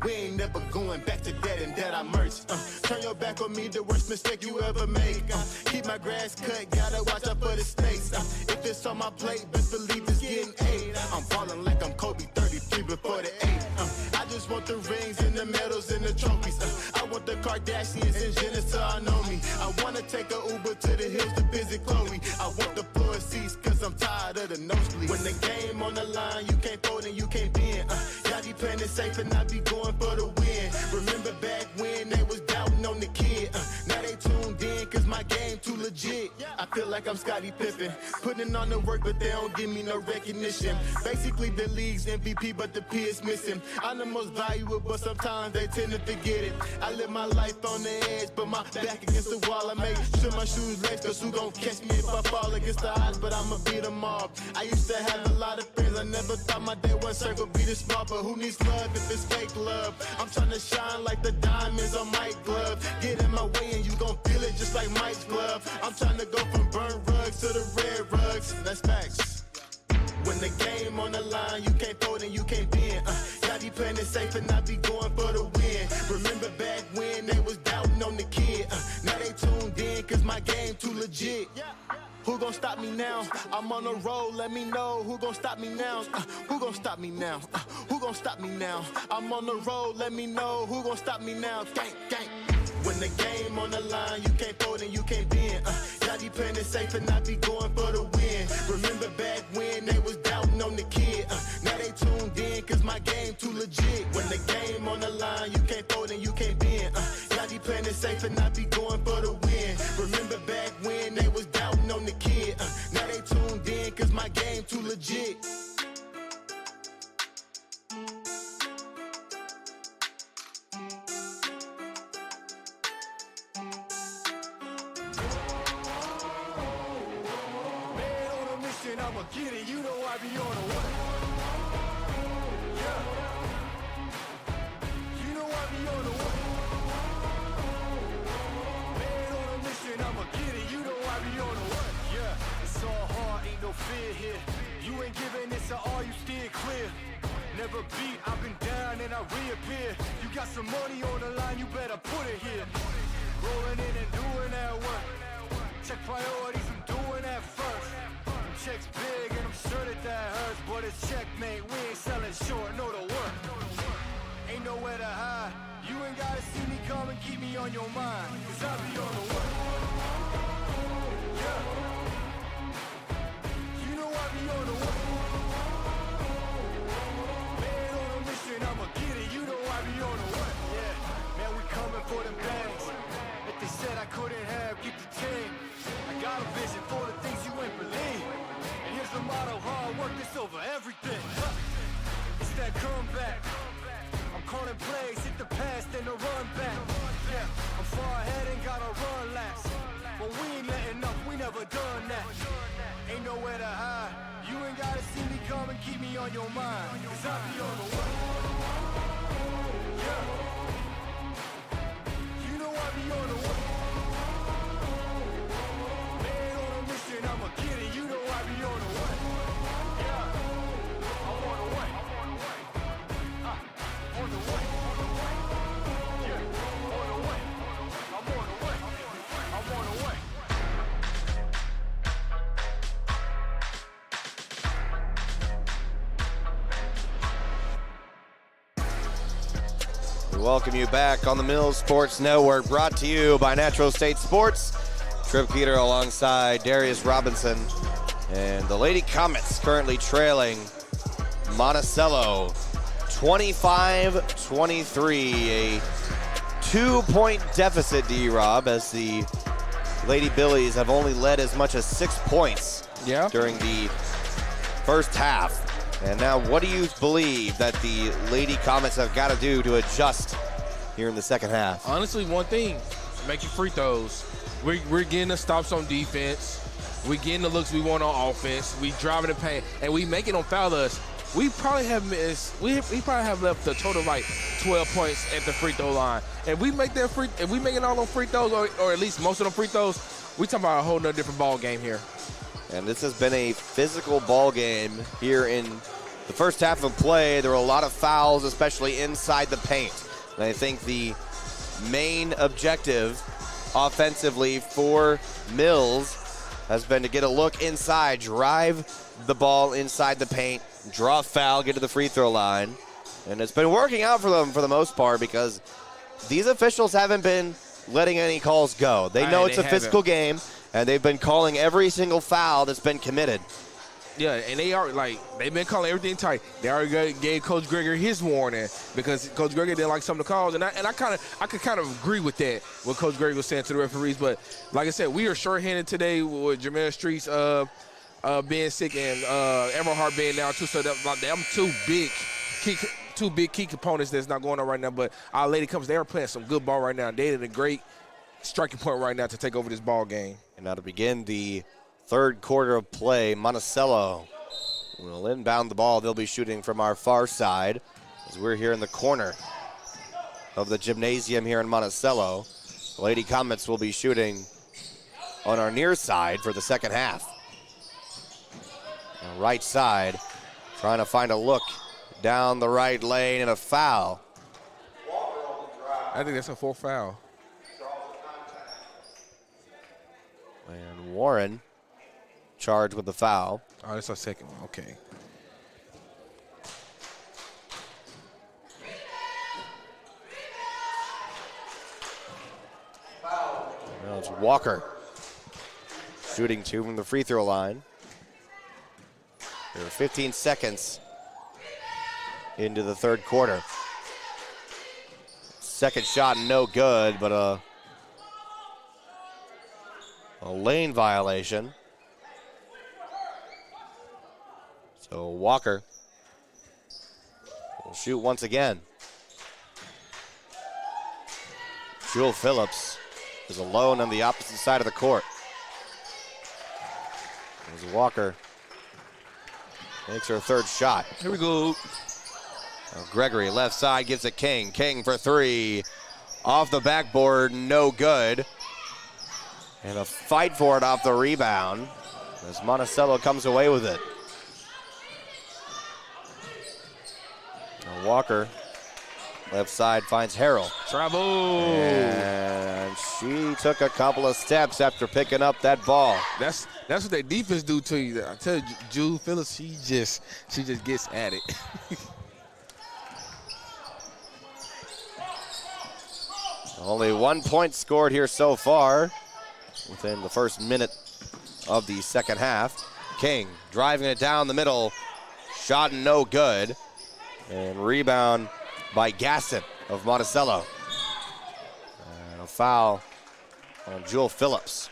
We ain't never going back to that and that I merged. Turn your back on me, the worst mistake you ever make. Keep my grass cut, gotta watch out for the snakes. If it's on my plate, best believe it's getting 8. I'm ballin' like I'm Kobe, 33 before the 8. I just want the rings and the medals and the trophies. I want the Kardashians and Jenner to all know me. I wanna take a Uber to the hills to visit Chloe. I want the floor seats cause I'm tired of the nosebleeds. When the game on the line, you can't fold and you can't bend. Y'all be playing it safe and I be going for the win. Remember back when they legit. I feel like I'm Scottie Pippen, putting on the work, but they don't give me no recognition. Basically, the league's MVP, but the P is missing. I'm the most valuable, but sometimes they tend to forget it. I live my life on the edge, but my back against the wall. I make sure my shoes lace, cause who gon' catch me if I fall against the odds, but I'ma beat them all. I used to have a lot of friends, I never thought my day one circle be this small, but who needs love if it's fake love? I'm tryna shine like the diamonds on Mike's glove. Get in my way and you gon' feel it just like Mike's glove. I'm tryna go from burnt rugs to the red rugs. That's facts. When the game on the line, you can't fold and you can't bend. Y'all be playing it safe and I be going for the win. Remember back when they was doubting on the kid. Now they tuned in cause my game too legit. Who gon' stop me now? I'm on the road, let me know. Who gon' stop me now? Who gon' stop me now? Who gon' stop me now? I'm on the road, let me know. Who gon' stop me now? Gang, gang. When the game on the line, you can't fold and you can't bend. Y'all be playing it safe and I be going for the win. Remember back when they was doubting on the kid. Now they tuned in cause my game too legit. When the game on the line, you can't fold and you can't bend. Y'all be playing it safe and I be going for the win. Remember back when they was doubting on the kid. Now they tuned in cause my game too legit. I'ma get it, you know I be on the way. Yeah. You know I be on the way. Man on a mission, I'ma get it, you know I be on the way. Yeah, it's all hard, ain't no fear here. You ain't giving this to all, you steer clear. Never beat, I've been down and I reappear. You got some money on the line, you better put it here. Rolling in and doing that work. Check priorities, I'm doing that first. Checks big and I'm sure that hurts, but it's checkmate, we ain't selling short, know the work. Ain't nowhere to hide, you ain't gotta see me come and keep me on your mind, cause I be on the way. Yeah. You know I be on the way. Man on a mission, I'ma get it, you know I be on the way. Yeah, man we coming for them bags. If they said I couldn't have, keep the team. I got a vision for the things you ain't believe. Here's the motto, hard work is over everything. It's that comeback. I'm calling plays, hit the pass, then the run back. Yeah, I'm far ahead and gotta run last. But we ain't letting up, we never done that. Ain't nowhere to hide. You ain't gotta see me come and keep me on your mind. Cause I be on the way. Yeah. You know I be on the way. Man on a mission, I'ma get it, you know I be on the way. Yeah, I'm on the way. On the way. Yeah, on the way. I'm on the way. I'm on the way. We welcome you back on the Mills Sports Network, brought to you by Natural State Sports. Trip Peter alongside Darius Robinson, and the Lady Comets currently trailing Monticello 25-23, a 2-point deficit, D-Rob, as the Lady Billies have only led as much as 6 points during the first half. And now what do you believe that the Lady Comets have got to do to adjust here in the second half? Honestly, one thing, make your free throws. We're getting the stops on defense. We're getting the looks we want on offense. We driving the paint, and we making them foul us. We probably have missed. We probably have left a total of like 12 points at the free throw line. And we make that free. If we making all those free throws, or at least most of them free throws, we talking about a whole nother different ball game here. And this has been a physical ball game here in the first half of play. There were a lot of fouls, especially inside the paint. And I think the main objective offensively for Mills has been to get a look inside, drive the ball inside the paint, draw a foul, get to the free throw line. And it's been working out for them for the most part, because these officials haven't been letting any calls go. They know it's a physical game, and they've been calling every single foul that's been committed. Yeah, and they are like they've been calling everything tight. They already gave Coach Gregory his warning because Coach Gregory didn't like some of the calls, and I could kind of agree with that what Coach Gregory was saying to the referees. But like I said, we are shorthanded today with Jamel Streets being sick and Emerald Hart being down too. So them two big key components that's not going on right now. But our Lady Comets, they are playing some good ball right now. They're at a great striking point right now to take over this ball game. And now to begin the third quarter of play, Monticello will inbound the ball. They'll be shooting from our far side as we're here in the corner of the gymnasium here in Monticello. The Lady Comets will be shooting on our near side for the second half. On the right side, trying to find a look down the right lane and a foul. I think that's a full foul. And Warren charged with the foul. Oh, that's our second one. Okay. Now it's Walker shooting two from the free throw line. There are 15 seconds into the third quarter. Second shot no good, but a lane violation. So Walker will shoot once again. Jewel Phillips is alone on the opposite side of the court. As Walker makes her third shot. Here we go. Gregory, left side, gives it King. King for three. Off the backboard, no good. And a fight for it off the rebound as Monticello comes away with it. Now Walker, left side, finds Harrell. Travel. And she took a couple of steps after picking up that ball. That's what their defense do to you. I tell you, Jewel Phillips, she just gets at it. Only 1 point scored here so far within the first minute of the second half. King driving it down the middle. Shot no good. And rebound by Gaston of Monticello. And a foul on Jewel Phillips.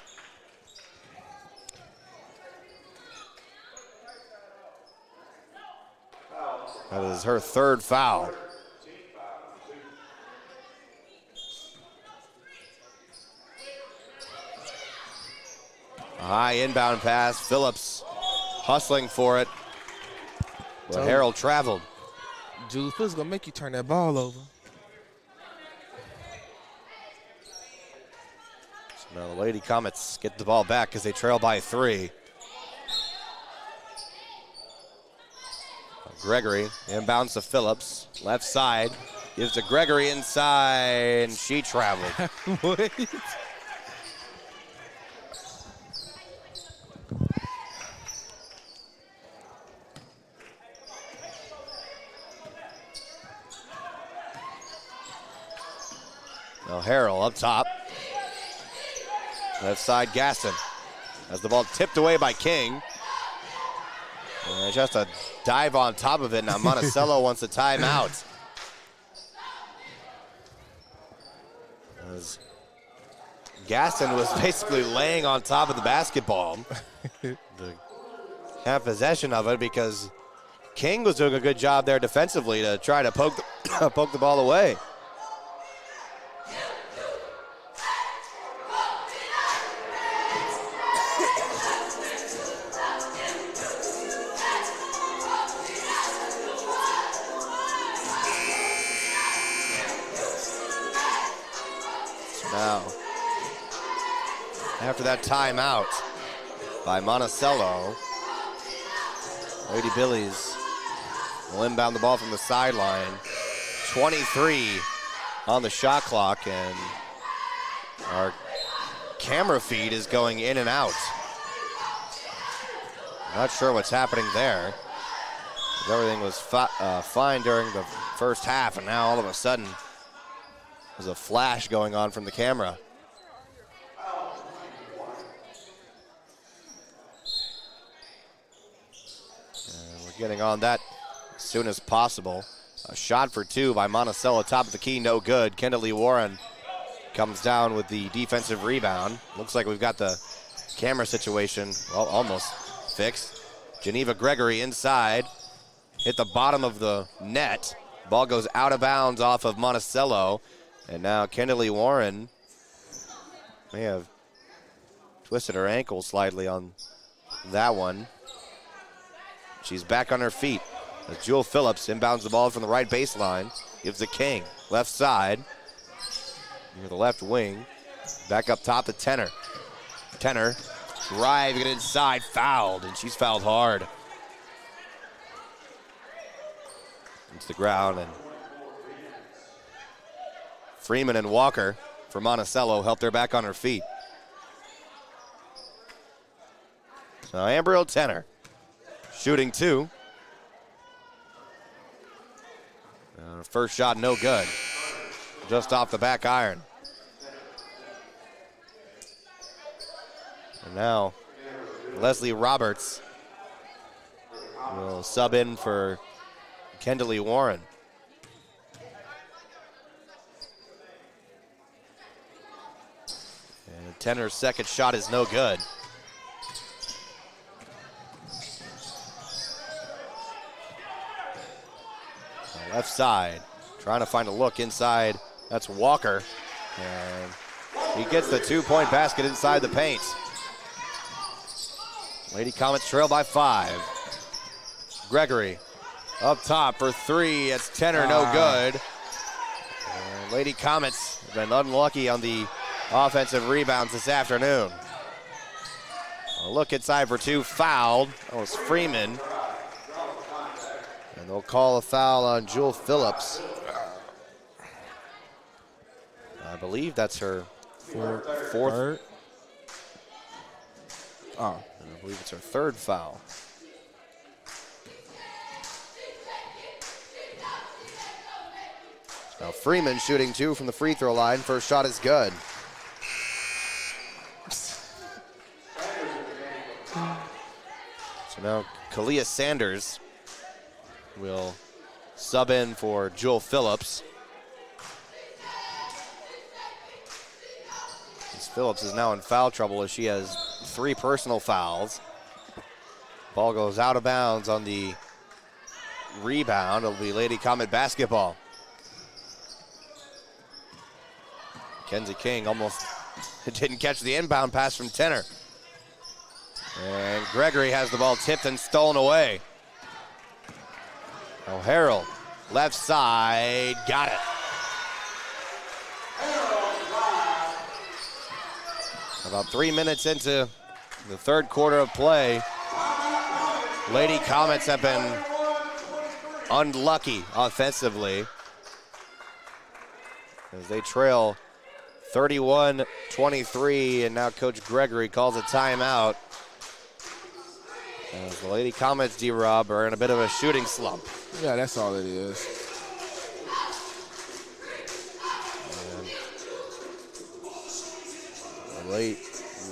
That is her third foul. A high inbound pass. Phillips hustling for it. But Harrell traveled. Jewel Phillips gonna make you turn that ball over. So now the Lady Comets get the ball back because they trail by 3. Gregory inbounds to Phillips. Left side. Gives to Gregory inside. And she traveled. What? Now Harrell up top. Left side, Gaston. As the ball tipped away by King. And just a dive on top of it. Now Monticello wants a timeout. As Gaston was basically laying on top of the basketball. To have possession of it because King was doing a good job there defensively to try to poke the ball away. Now, after that timeout by Monticello, Lady Billies will inbound the ball from the sideline. 23 on the shot clock, and our camera feed is going in and out. Not sure what's happening there. Everything was fine during the first half, and now all of a sudden, there's a flash going on from the camera. getting on that as soon as possible. A shot for two by Monticello, top of the key, no good. Kendall Warren comes down with the defensive rebound. Looks like we've got the camera situation, well, almost fixed. Geneva Gregory inside, hit the bottom of the net. Ball goes out of bounds off of Monticello. And now Kendall Warren may have twisted her ankle slightly on that one. She's back on her feet. As Jewel Phillips inbounds the ball from the right baseline. Gives the King, left side. Near the left wing. Back up top to Tenner. Tenner driving it inside, fouled, and she's fouled hard. Into the ground, and Freeman and Walker for Monticello helped her back on her feet. So Ambriel Tenner shooting two. First shot no good. Just off the back iron. And now Leslie Roberts will sub in for Kendall Warren. And Tenner's second shot is no good. Left side, trying to find a look inside. That's Walker. And he gets the two-point basket inside the paint. Lady Comets trail by 5. Gregory up top for 3. It's Tenner, no good. And Lady Comets have been unlucky on the offensive rebounds this afternoon. A look inside for 2, fouled. That was Freeman. And they'll call a foul on Jewel Phillips. I believe that's her fourth. I believe it's her third foul. Now Freeman shooting 2 from the free throw line. First shot is good. So now Kalia Sanders will sub in for Jewel Phillips. Phillips is now in foul trouble as she has 3 personal fouls. Ball goes out of bounds on the rebound. It'll be Lady Comet basketball. Kenzie King almost didn't catch the inbound pass from Tenner. And Gregory has the ball tipped and stolen away. O'Harrell, left side, got it. About 3 minutes into the third quarter of play, Lady Comets have been unlucky offensively as they trail 31-23, and now Coach Gregory calls a timeout. As the Lady Comets, D-Rob, are in a bit of a shooting slump. Yeah, that's all it is.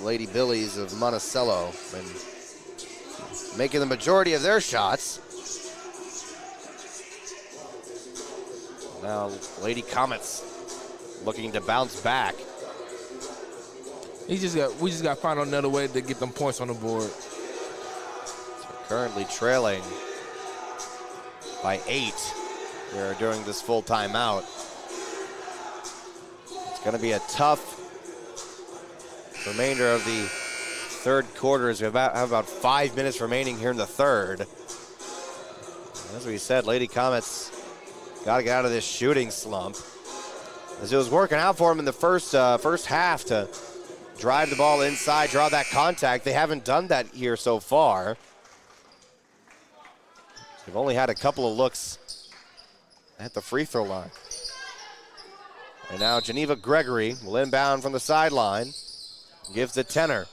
Lady Billies of Monticello been making the majority of their shots. Now Lady Comets looking to bounce back. We just got to find another way to get them points on the board. So currently trailing by 8 here during this full timeout. It's going to be a tough remainder of the third quarter as we have about 5 minutes remaining here in the third. As we said, Lady Comets got to get out of this shooting slump. As it was working out for them in the first half to drive the ball inside, draw that contact. They haven't done that here so far. They've only had a couple of looks at the free throw line. And now Geneva Gregory will inbound from the sideline. Gives to Tenner.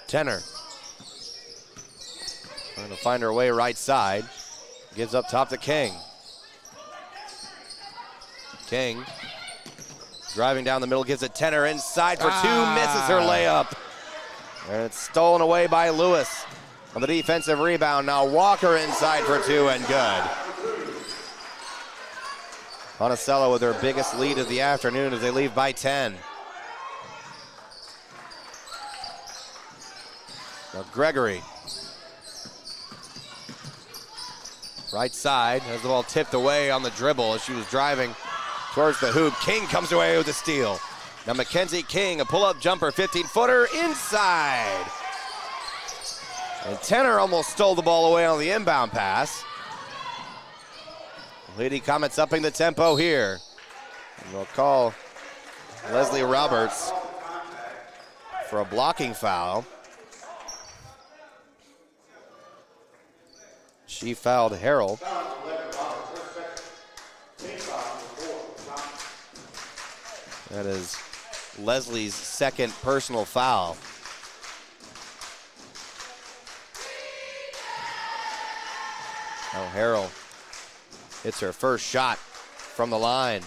Tenner trying to find her way right side. Gives up top to King. King driving down the middle, gives it Tenner inside for 2, misses her layup. And it's stolen away by Lewis. on the defensive rebound. Now Walker inside for two and good. Monticello with their biggest lead of the afternoon as they lead by 10. Now Gregory. Right side, has the ball tipped away on the dribble as she was driving towards the hoop. King comes away with a steal. Now Mackenzie King, a pull-up jumper, 15-footer inside. And Tenor almost stole the ball away on the inbound pass. Lady Comets upping the tempo here. And they'll call Leslie Roberts for a blocking foul. She fouled Harrell. That is Leslie's second personal foul. Now Harrell hits her first shot from the line.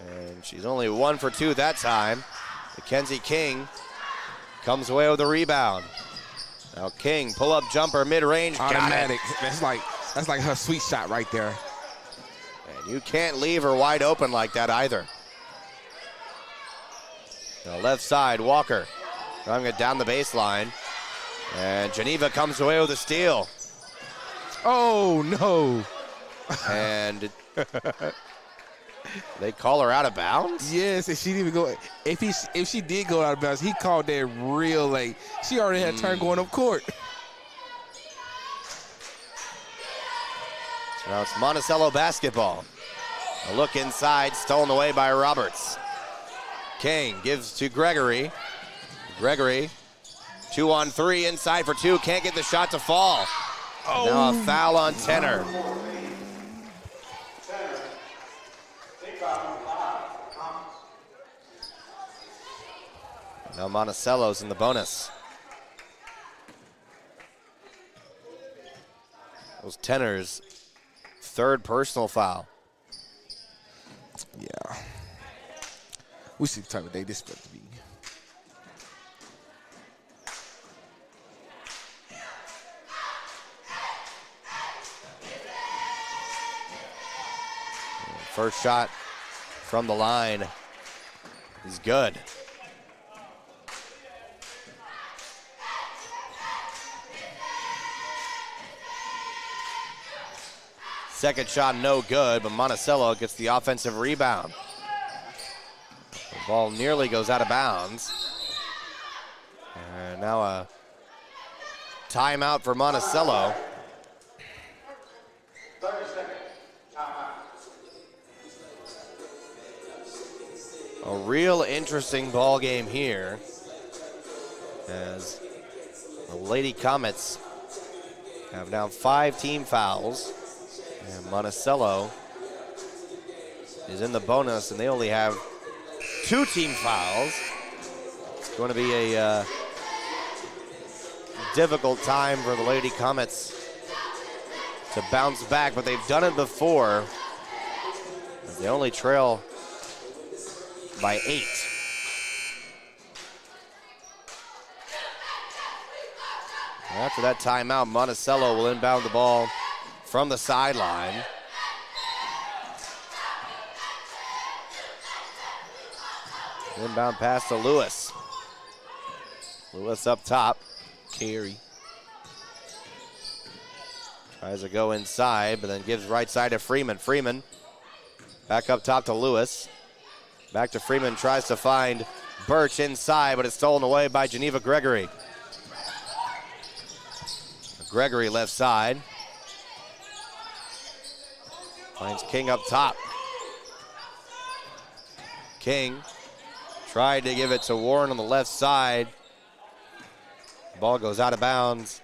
And she's only 1 for 2 that time. Mackenzie King comes away with a rebound. Now King, pull-up jumper, mid-range, automatic. That's like her sweet shot right there. And you can't leave her wide open like that either. Now left side, Walker driving it down the baseline. And Geneva comes away with a steal. Oh, no. And they call her out of bounds? Yes, and she didn't even go. If she did go out of bounds, he called that real late. She already had turn going up court. So now it's Monticello basketball. A look inside, stolen away by Roberts. King gives to Gregory. Gregory, 2-on-3, inside for two, can't get the shot to fall. Oh. Now a foul on Tenor. Now Monticello's in the bonus. That was Tenor's third personal foul. Yeah. We see the type of day this is supposed to be. First shot from the line is good. Second shot no good, but Monticello gets the offensive rebound. The ball nearly goes out of bounds. And now a timeout for Monticello. 30 seconds. Timeout. A real interesting ball game here as the Lady Comets have now 5 team fouls. And Monticello is in the bonus, and they only have 2 team fouls. It's going to be a difficult time for the Lady Comets to bounce back, but they've done it before. They only trail by 8. After that timeout, Monticello will inbound the ball from the sideline. Inbound pass to Lewis. Lewis up top. Carey tries to go inside, but then gives right side to Freeman. Freeman back up top to Lewis. Back to Freeman, tries to find Birch inside, but it's stolen away by Geneva Gregory. Gregory left side. Finds King up top. King tried to give it to Warren on the left side. Ball goes out of bounds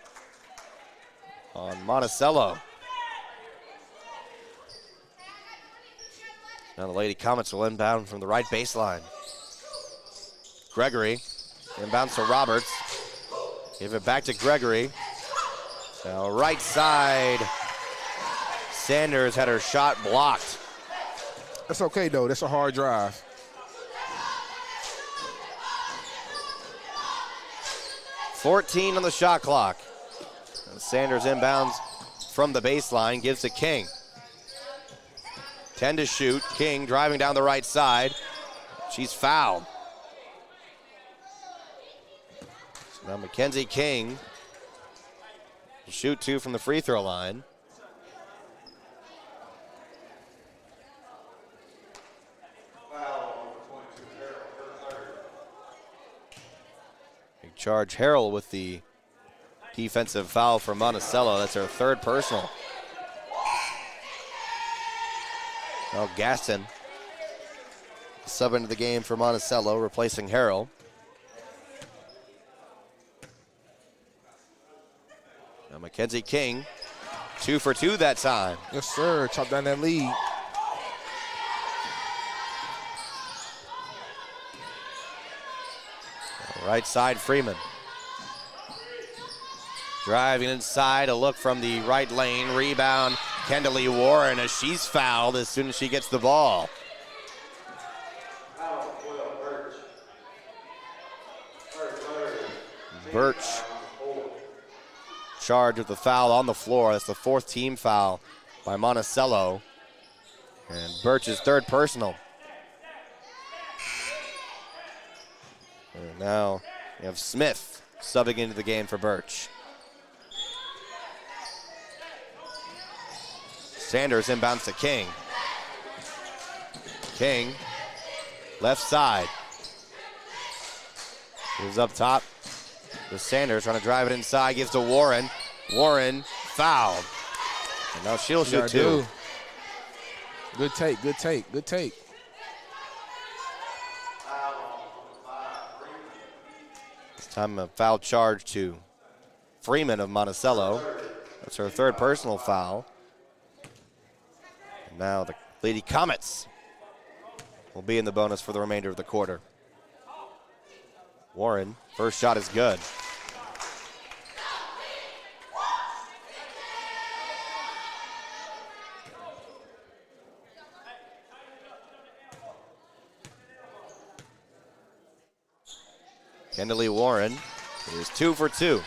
on Monticello. Now the Lady Comets will inbound from the right baseline. Gregory inbounds to Roberts. Give it back to Gregory. Now right side. Sanders had her shot blocked. That's okay, though. That's a hard drive. .14 on the shot clock. And Sanders inbounds from the baseline, gives to King. 10 to shoot. King driving down the right side. She's fouled. So now Mackenzie King will shoot 2 from the free throw line. Big charge Harrell with the defensive foul for Monticello. That's her 3rd personal. Now Gaston sub into the game for Monticello, replacing Harrell. Now Mackenzie King, 2 for 2 that time. Yes, sir. Chop down that lead. Right side, Freeman. Driving inside, a look from the right lane. Rebound, Kendall Warren as she's fouled as soon as she gets the ball. Birch charged with the foul on the floor. That's the 4th team foul by Monticello. And Birch's 3rd personal. And now you have Smith subbing into the game for Birch. Sanders inbounds to King. King, left side. Moves up top. With Sanders trying to drive it inside, gives to Warren. Warren fouled. And now she'll shoot 2. Good take, good take, good take. This time a foul charge to Freeman of Monticello. That's her 3rd personal foul. And now the Lady Comets will be in the bonus for the remainder of the quarter. Warren, first shot is good. Kendall Warren is 2 for 2.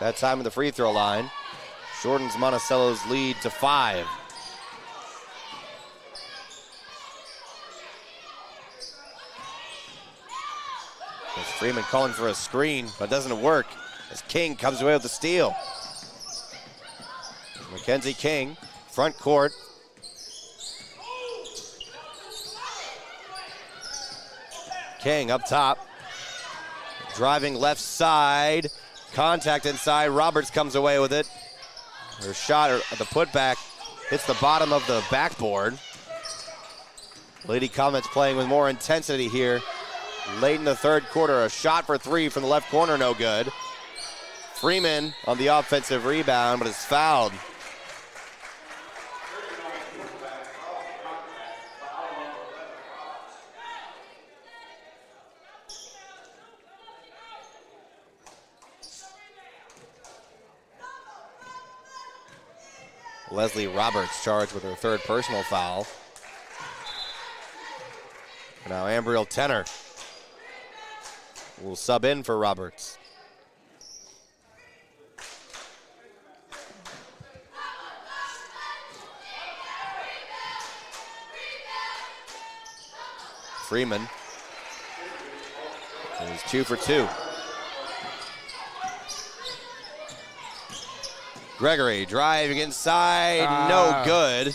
That time at the free throw line. Shortens Monticello's lead to 5. Freeman calling for a screen, but doesn't work as King comes away with the steal. Mackenzie King, front court. King up top. Driving left side. Contact inside. Roberts comes away with it. Her shot, or the putback, hits the bottom of the backboard. Lady Comets playing with more intensity here. Late in the 3rd quarter, a shot for 3 from the left corner, no good. Freeman on the offensive rebound, but is fouled. Leslie Roberts charged with her 3rd personal foul. Now Ambriel Tenner will sub in for Roberts. Freeman is 2 for 2. Gregory driving inside, no good.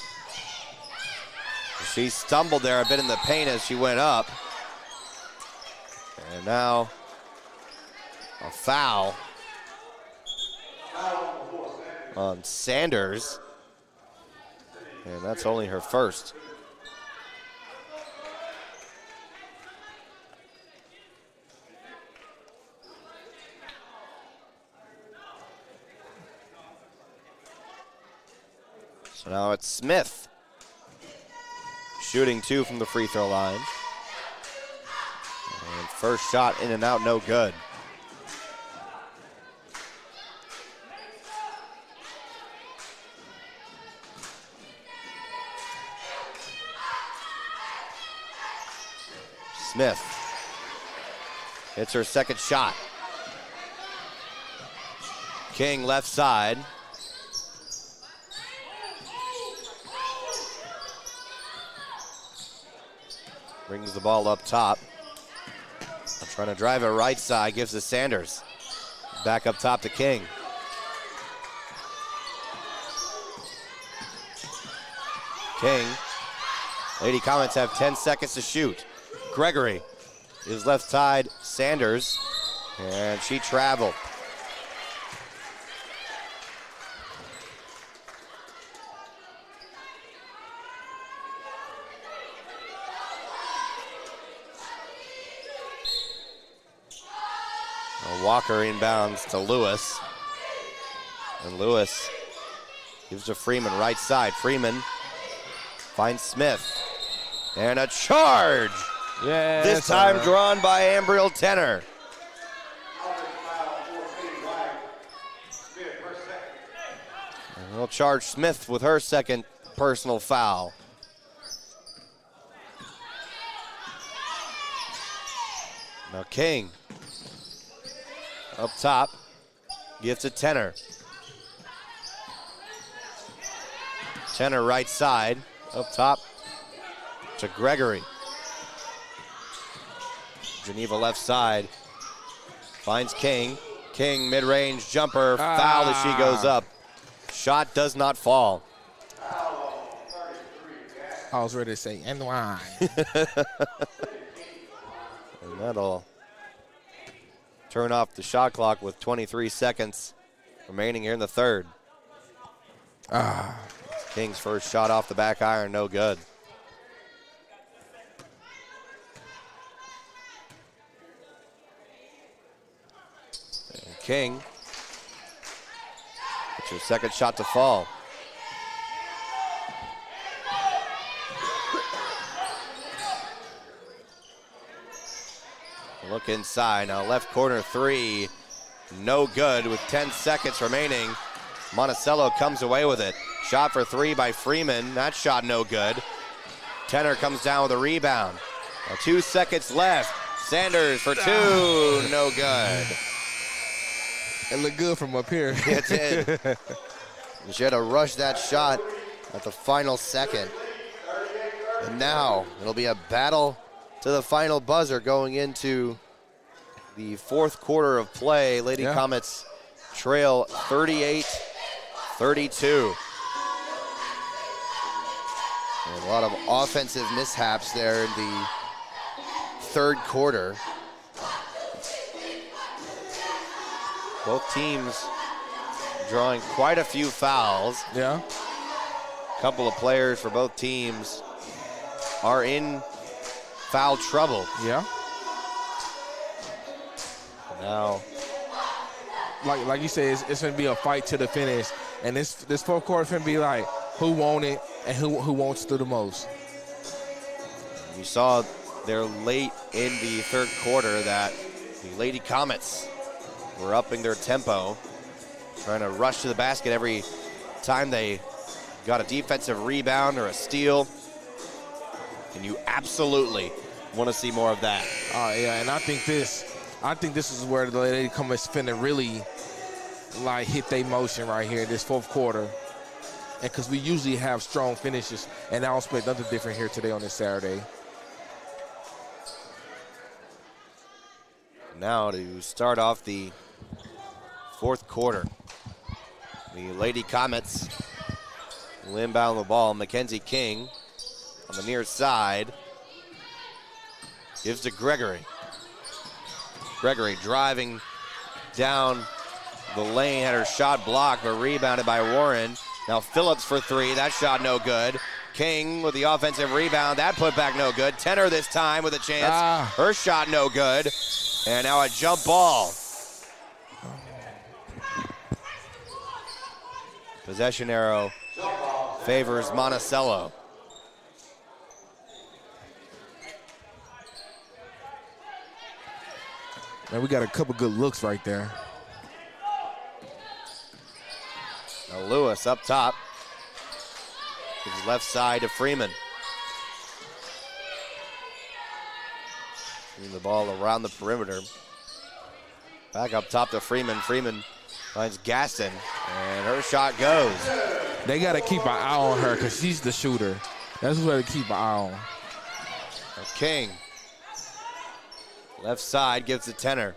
She stumbled there a bit in the paint as she went up. And now a foul on Sanders. And that's only her 1st. So now it's Smith shooting 2 from the free throw line. And first shot in and out, no good. Smith hits her second shot. King left side. Brings the ball up top. Trying to drive it right side, gives to Sanders. Back up top to King. King. Lady Comets have 10 seconds to shoot. Gregory is left side, Sanders, and she traveled. Walker inbounds to Lewis. And Lewis gives to Freeman right side. Freeman finds Smith. And a charge! Yes, this time drawn by Ambriel Tenner. And they'll charge Smith with her second personal foul. Now King. Up top, gives to Tenner. Tenner right side, up top to Gregory. Geneva left side, finds King. King mid-range jumper, foul as she goes up. Shot does not fall. I was ready to say, and why? And that'll turn off the shot clock with 23 seconds remaining here in the third. King's first shot off the back iron, no good. And King, it's your second shot to fall. Look inside, now left corner three, no good with 10 seconds remaining. Monticello comes away with it. Shot for three by Freeman, that shot no good. Tenner comes down with a rebound. Now 2 seconds left. Sanders for two, no good. It looked good from up here. It did. She had to rush that shot at the final second. And now it'll be a battle to the final buzzer going into the fourth quarter of play. Lady Comets trail 38-32. A lot of offensive mishaps there in the third quarter. Both teams drawing quite a few fouls. Yeah. A couple of players for both teams are in foul trouble. Yeah. Now, like you said, it's going to be a fight to the finish. And this fourth quarter is going to be like who won it and who wants to the most. You saw there late in the third quarter that the Lady Comets were upping their tempo, trying to rush to the basket every time they got a defensive rebound or a steal. And you absolutely want to see more of that. Yeah, and I think this is where the Lady Comets finna really like hit their motion right here, this fourth quarter. And because we usually have strong finishes, and I don't expect nothing different here today on this Saturday. Now to start off the fourth quarter, the Lady Comets will inbound the ball. Mackenzie King on the near side gives to Gregory. Gregory driving down the lane, had her shot blocked, but rebounded by Warren. Now Phillips for three, that shot no good. King with the offensive rebound, that put back no good. Tenner this time with a chance, her shot no good. And now a jump ball. Possession arrow favors Monticello. Man, we got a couple good looks right there. Now Lewis up top. Gives left side to Freeman. Moving the ball around the perimeter. Back up top to Freeman. Freeman finds Gaston, and her shot goes. They got to keep an eye on her because she's the shooter. That's where to keep an eye on. King. Left side gives to Tenor.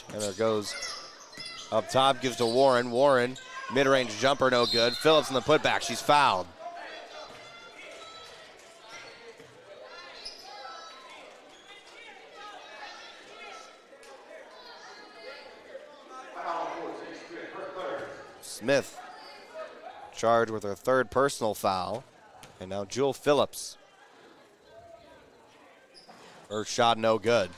Tenor goes up top, gives to Warren. Warren, mid-range jumper, no good. Phillips in the putback. She's fouled. Smith charged with her third personal foul. And now Jewel Phillips. Her shot no good.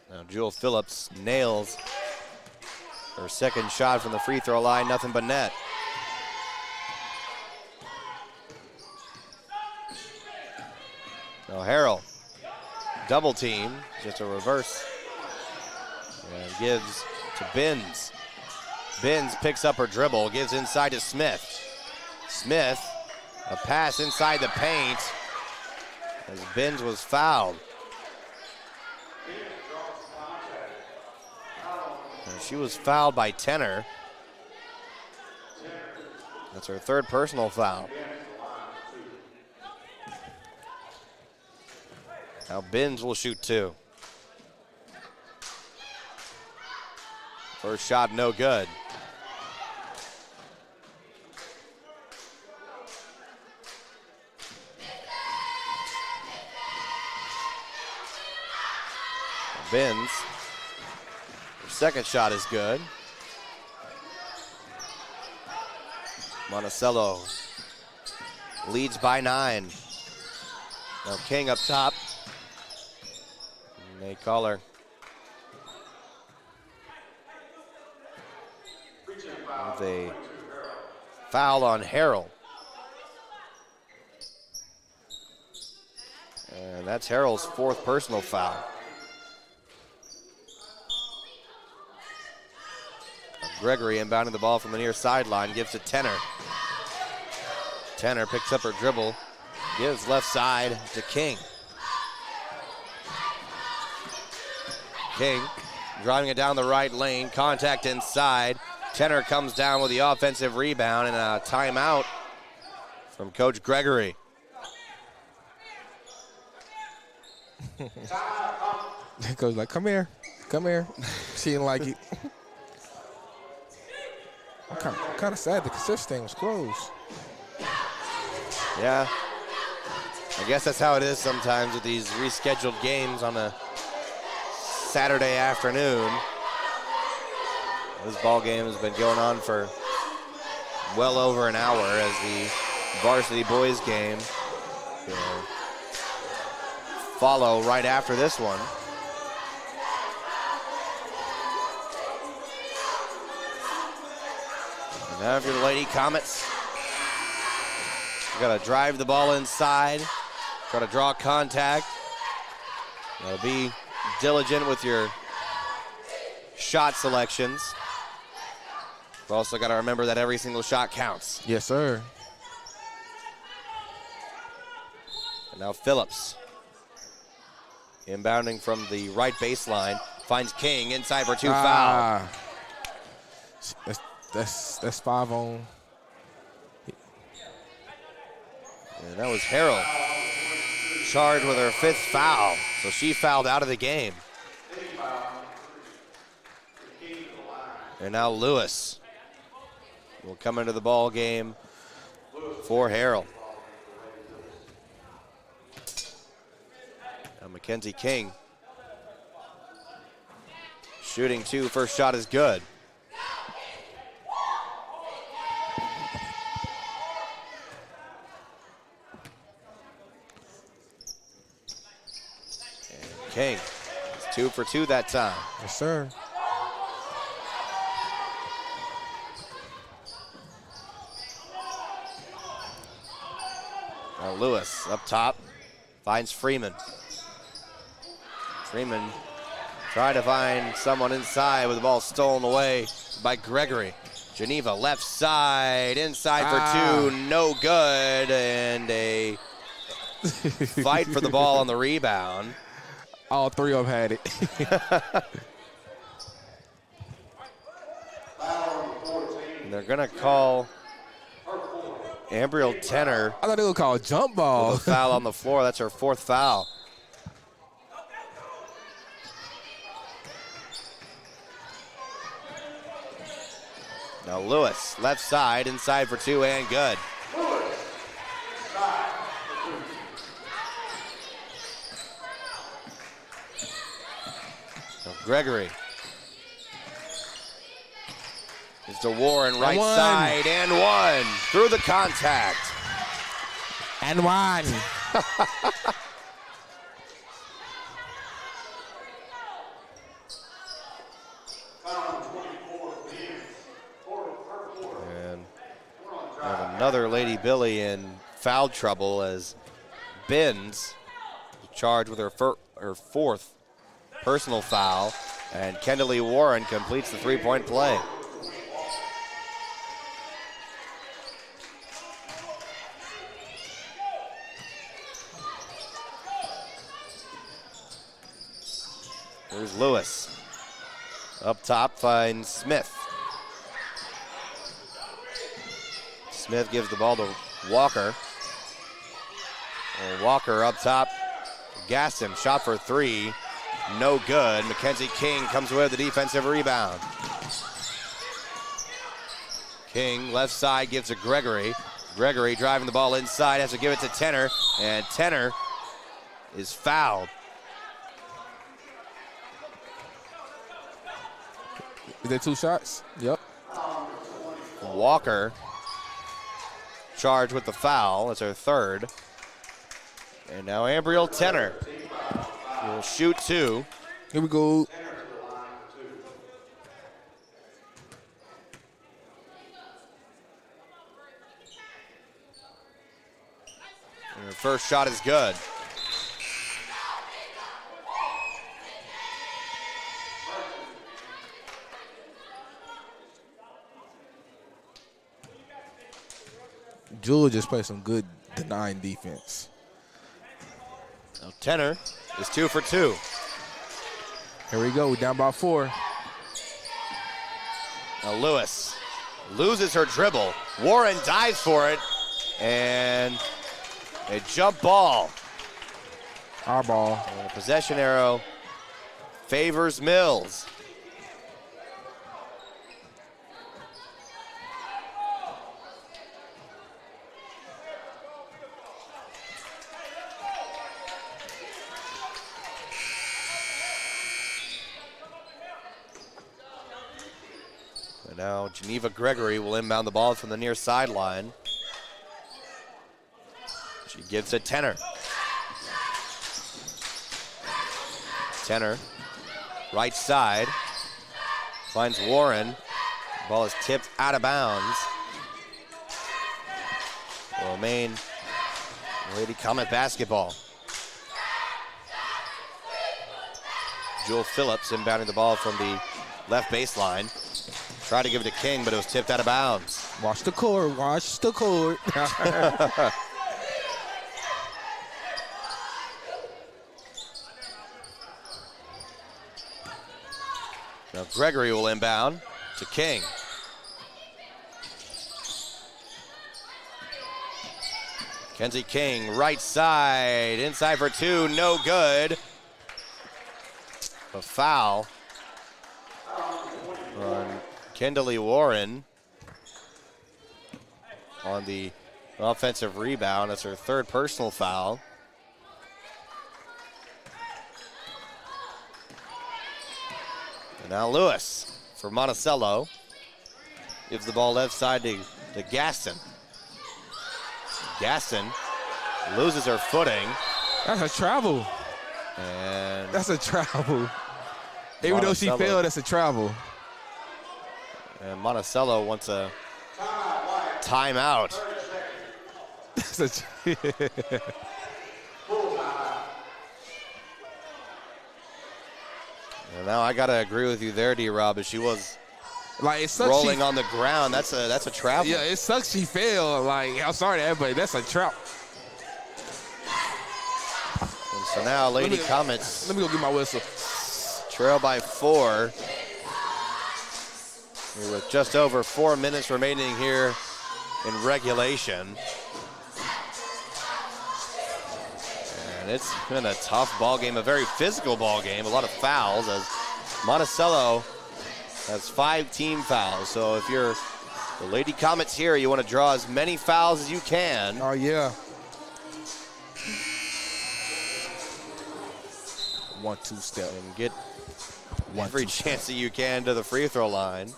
Now Jewel Phillips nails her second shot from the free throw line, nothing but net. Now Harrell, double team, just a reverse. And gives to Binns. Binns picks up her dribble, gives inside to Smith. Smith, a pass inside the paint as Binns was fouled. And she was fouled by Tenor. That's her third personal foul. Now Binns will shoot two. First shot no good. Binns. Her second shot is good. Monticello leads by 9. Now King up top. And they call her. With a foul on Harrell. And that's Harrell's fourth personal foul. Gregory inbounding the ball from the near sideline, gives to Tenor. Tenor picks up her dribble, gives left side to King. King driving it down the right lane, contact inside. Tenor comes down with the offensive rebound and a timeout from Coach Gregory. Coach like, come here. She didn't like it. I'm kind of sad the Consists thing was closed. Yeah, I guess that's how it is sometimes with these rescheduled games on a Saturday afternoon. This ball game has been going on for well over an hour as the varsity boys game will follow right after this one. And now if you're the Lady Comets, you gotta drive the ball inside, try to draw contact. Be diligent with your shot selections. You've also got to remember that every single shot counts. Yes, sir. And now Phillips. Inbounding from the right baseline. Finds King inside for two foul. That's 5 on. And that was Harrell. Charged with her 5th foul. So she fouled out of the game. And now Lewis will come into the ball game for Harrell. Now Mackenzie King shooting 2, first shot is good. And King is 2 for 2 that time. Yes, sir. Now Lewis up top finds Freeman. Freeman trying to find someone inside with the ball stolen away by Gregory. Geneva left side, inside for 2, no good, and a fight for the ball on the rebound. All three of them had it. And they're going to call Ambriel Tenner. I thought they would call a jump ball. With a foul on the floor. That's her 4th foul. Now Lewis, left side, inside for 2 and good. So Gregory. It's to Warren, right side, and 1. Through the contact. And 1. And we have another Lady Billy in foul trouble as Benz charged with her 4th personal foul, and Kendall Warren completes the 3-point play. Here's Lewis. Up top finds Smith. Smith gives the ball to Walker. And Walker up top. Gaston, shot for 3. No good. Mackenzie King comes away with the defensive rebound. King, left side, gives to Gregory. Gregory driving the ball inside, has to give it to Tenner. And Tenner is fouled. Is there 2 shots? Yep. Walker charged with the foul. That's her 3rd. And now Ambriel Tenner will shoot 2. Here we go. And her first shot is good. Jewel just played some good denying defense. Now Tenner is 2 for 2. Here we go, down by 4. Now Lewis loses her dribble. Warren dives for it, and a jump ball. Our ball. And a possession arrow favors Mills. Now Geneva Gregory will inbound the ball from the near sideline. She gives it Tenner. Tenner, right side, finds Warren. Ball is tipped out of bounds. Will remain Lady Comet basketball. Jewel Phillips inbounding the ball from the left baseline. Tried to give it to King, but it was tipped out of bounds. Watch the court, watch the court. Now Gregory will inbound to King. Kenzie King, right side, inside for 2, no good. A foul on Kendall Warren on the offensive rebound. That's her 3rd personal foul. And now Lewis for Monticello. Gives the ball left side to Gaston. Gaston loses her footing. That's a travel. And that's a travel. Even though she failed, that's a travel. And Monticello wants a timeout. And now I got to agree with you there, D-Rob, as she was like it sucks rolling on the ground. That's a travel. Yeah, it sucks she fell. Like, I'm sorry to everybody, that's a trap. And so now Lady Comets. Let me go get my whistle. Trail by 4. With just over 4 minutes remaining here in regulation. And it's been a tough ball game, a very physical ball game, a lot of fouls as Monticello has 5 team fouls. So if you're the Lady Comets here, you want to draw as many fouls as you can. Oh, yeah. 1-2 step. And get every chance that you can to the free throw line.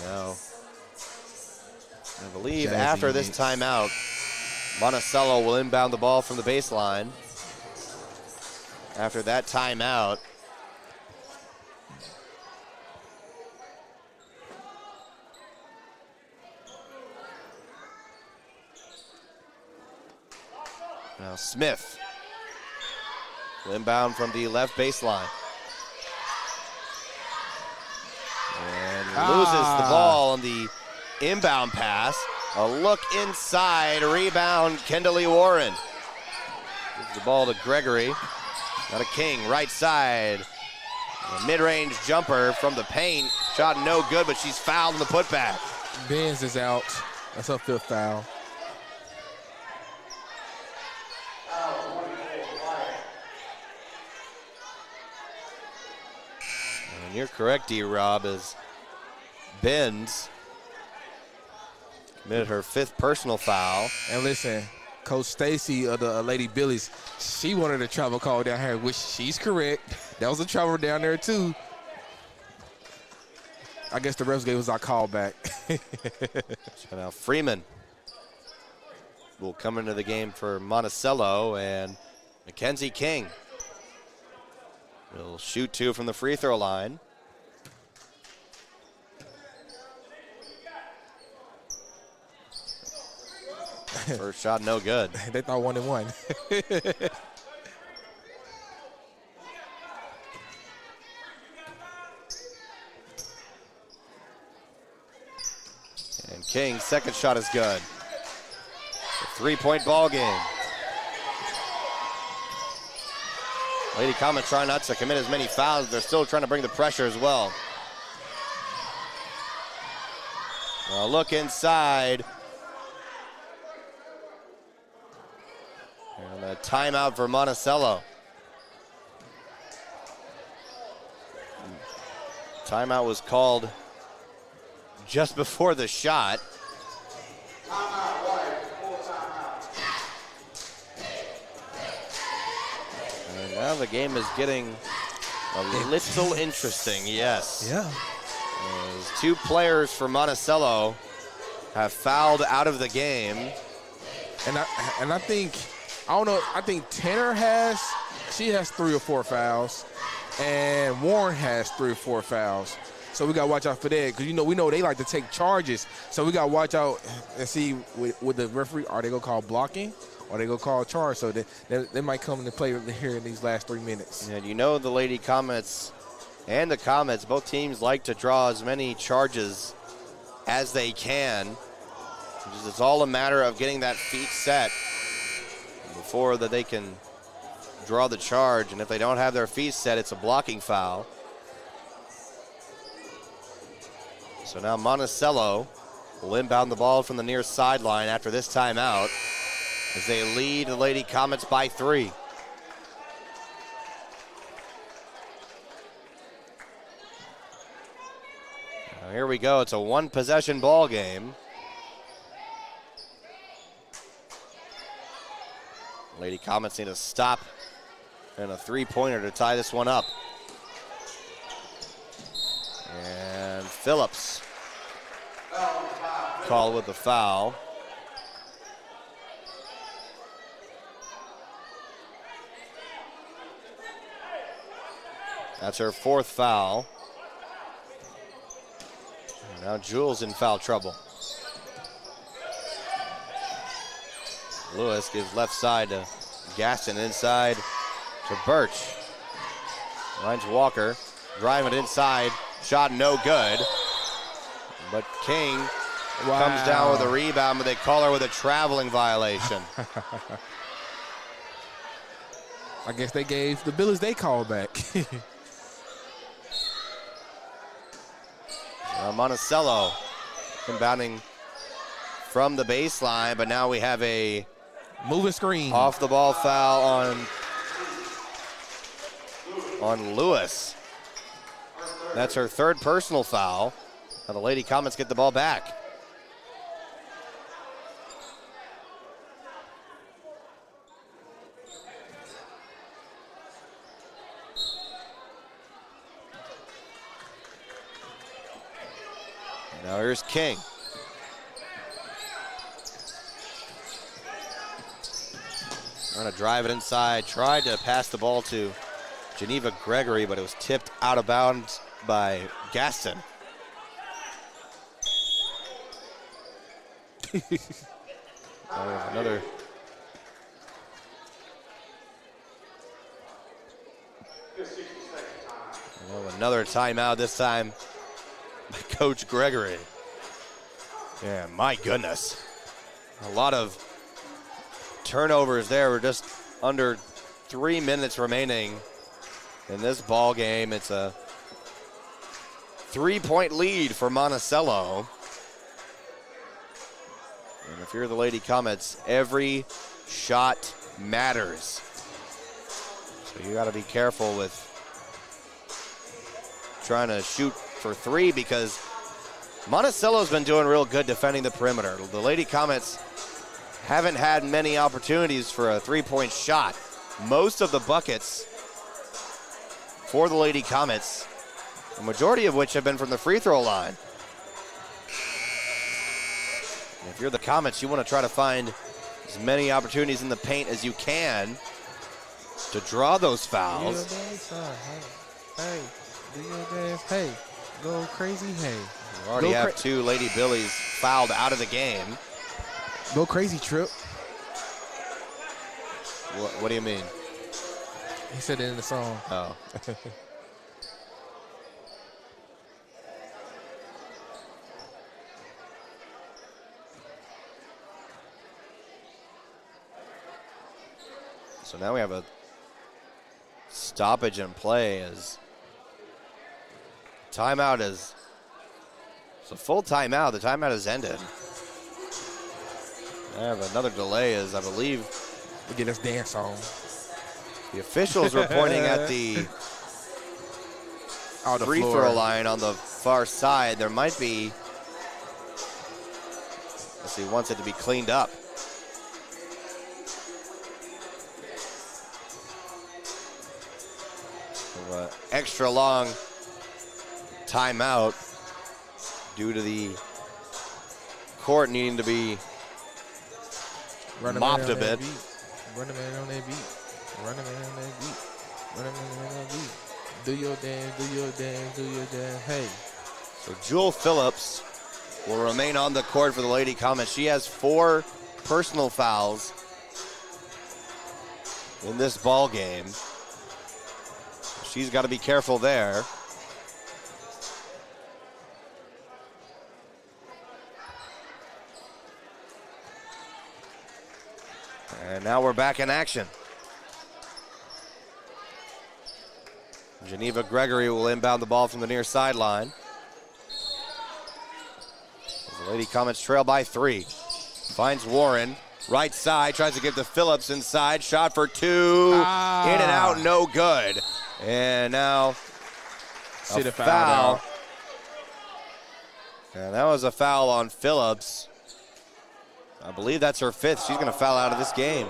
Now, I believe after this timeout, Monticello will inbound the ball from the baseline. After that timeout, now Smith will inbound from the left baseline. And loses the ball on the inbound pass. A look inside, rebound, Kendall Warren. Gives the ball to Gregory. Now to King, right side. A mid-range jumper from the paint. Shot no good, but she's fouled in the putback. Benz is out. That's her 5th foul. And you're correct, D-Rob, as Benz committed her 5th personal foul. And listen, Coach Stacy of the Lady Billies, she wanted a travel call down here, which she's correct. That was a travel down there too. I guess the refs gave us our call back. So now Freeman will come into the game for Monticello, and Mackenzie King will shoot 2 from the free throw line. First shot, no good. They thought 1 and 1. And King's second shot is good. A 3-point ball game. Lady Comets trying not to commit as many fouls. They're still trying to bring the pressure as well. Now look inside. And a timeout for Monticello. Timeout was called just before the shot. And now the game is getting a little interesting, yes. Yeah. As 2 players for Monticello have fouled out of the game. And I think, I don't know, I think Tanner has 3 or 4 fouls, and Warren has 3 or 4 fouls. So we got to watch out for that, because we know they like to take charges. So we got to watch out and see with the referee, are they going to call blocking or they going to call charge? So they might come into play here in these last 3 minutes. And the Lady Comets and the Comets, both teams like to draw as many charges as they can. It's all a matter of getting that feet set before that they can draw the charge. And if they don't have their feet set, it's a blocking foul. So now Monticello will inbound the ball from the near sideline after this timeout as they lead the Lady Comets by 3. Now here we go. It's a 1-possession ball game. Lady Comets need a stop and a 3-pointer to tie this one up. And Phillips called with the foul. That's her 4th foul. And now Jules in foul trouble. Lewis gives left side to Gaston inside to Birch. Finds Walker, driving it inside. Shot no good. But King comes down with a rebound, but they call her with a traveling violation. I guess they gave the Billies they call back. Monticello inbounding from the baseline, but now we have a moving screen. Off the ball foul on Lewis. That's her third personal foul. Now the Lady Comets get the ball back. Now here's King. Trying to drive it inside. Tried to pass the ball to Geneva Gregory, but it was tipped out of bounds by Gaston. Another. Another timeout, this time by Coach Gregory. Yeah, my goodness. A lot of turnovers there. We're just under 3 minutes remaining in this ball game. It's a 3-point lead for Monticello. And if you're the Lady Comets, every shot matters. So you got to be careful with trying to shoot for three, because Monticello's been doing real good defending the perimeter. The Lady Comets haven't had many opportunities for a three-point shot. Most of the buckets for the Lady Comets, the majority of which have been from the free throw line. And if you're the Comets, you want to try to find as many opportunities in the paint as you can to draw those fouls. Hey, do your dance, hey, go crazy, hey. We already have two Lady Billies fouled out of the game. Go crazy, Trip. What do you mean? He said it in the song. Oh. So now we have a stoppage in play as timeout is, it's a full timeout. The timeout has ended. I have another delay as I believe we get us dance on. The officials were pointing at the free throw line on the far side. There might be, let's see, wants it to be cleaned up. So, extra long timeout due to the court needing to be mopped a bit. Run a man on that beat. Run a man on that beat. Run a man on that beat. Do your dance, do your dance, do your dance. Hey. So Jewel Phillips will remain on the court for the Lady Comets. She has 4 personal fouls in this ball game. She's got to be careful there. And now we're back in action. Geneva Gregory will inbound the ball from the near sideline. The Lady Comets trail by 3. Finds Warren, right side, tries to give to Phillips inside. Shot for 2, in and out, no good. And now a foul. And that was a foul on Phillips. I believe that's her 5th. She's going to foul out of this game.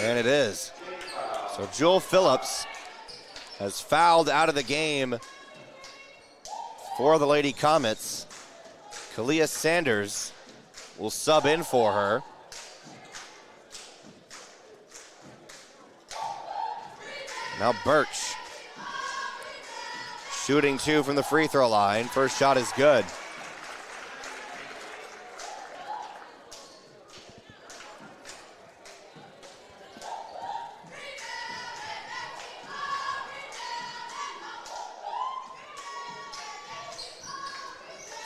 And it is. So Jewel Phillips has fouled out of the game for the Lady Comets. Kalia Sanders will sub in for her. Now Birch shooting 2 from the free throw line. First shot is good.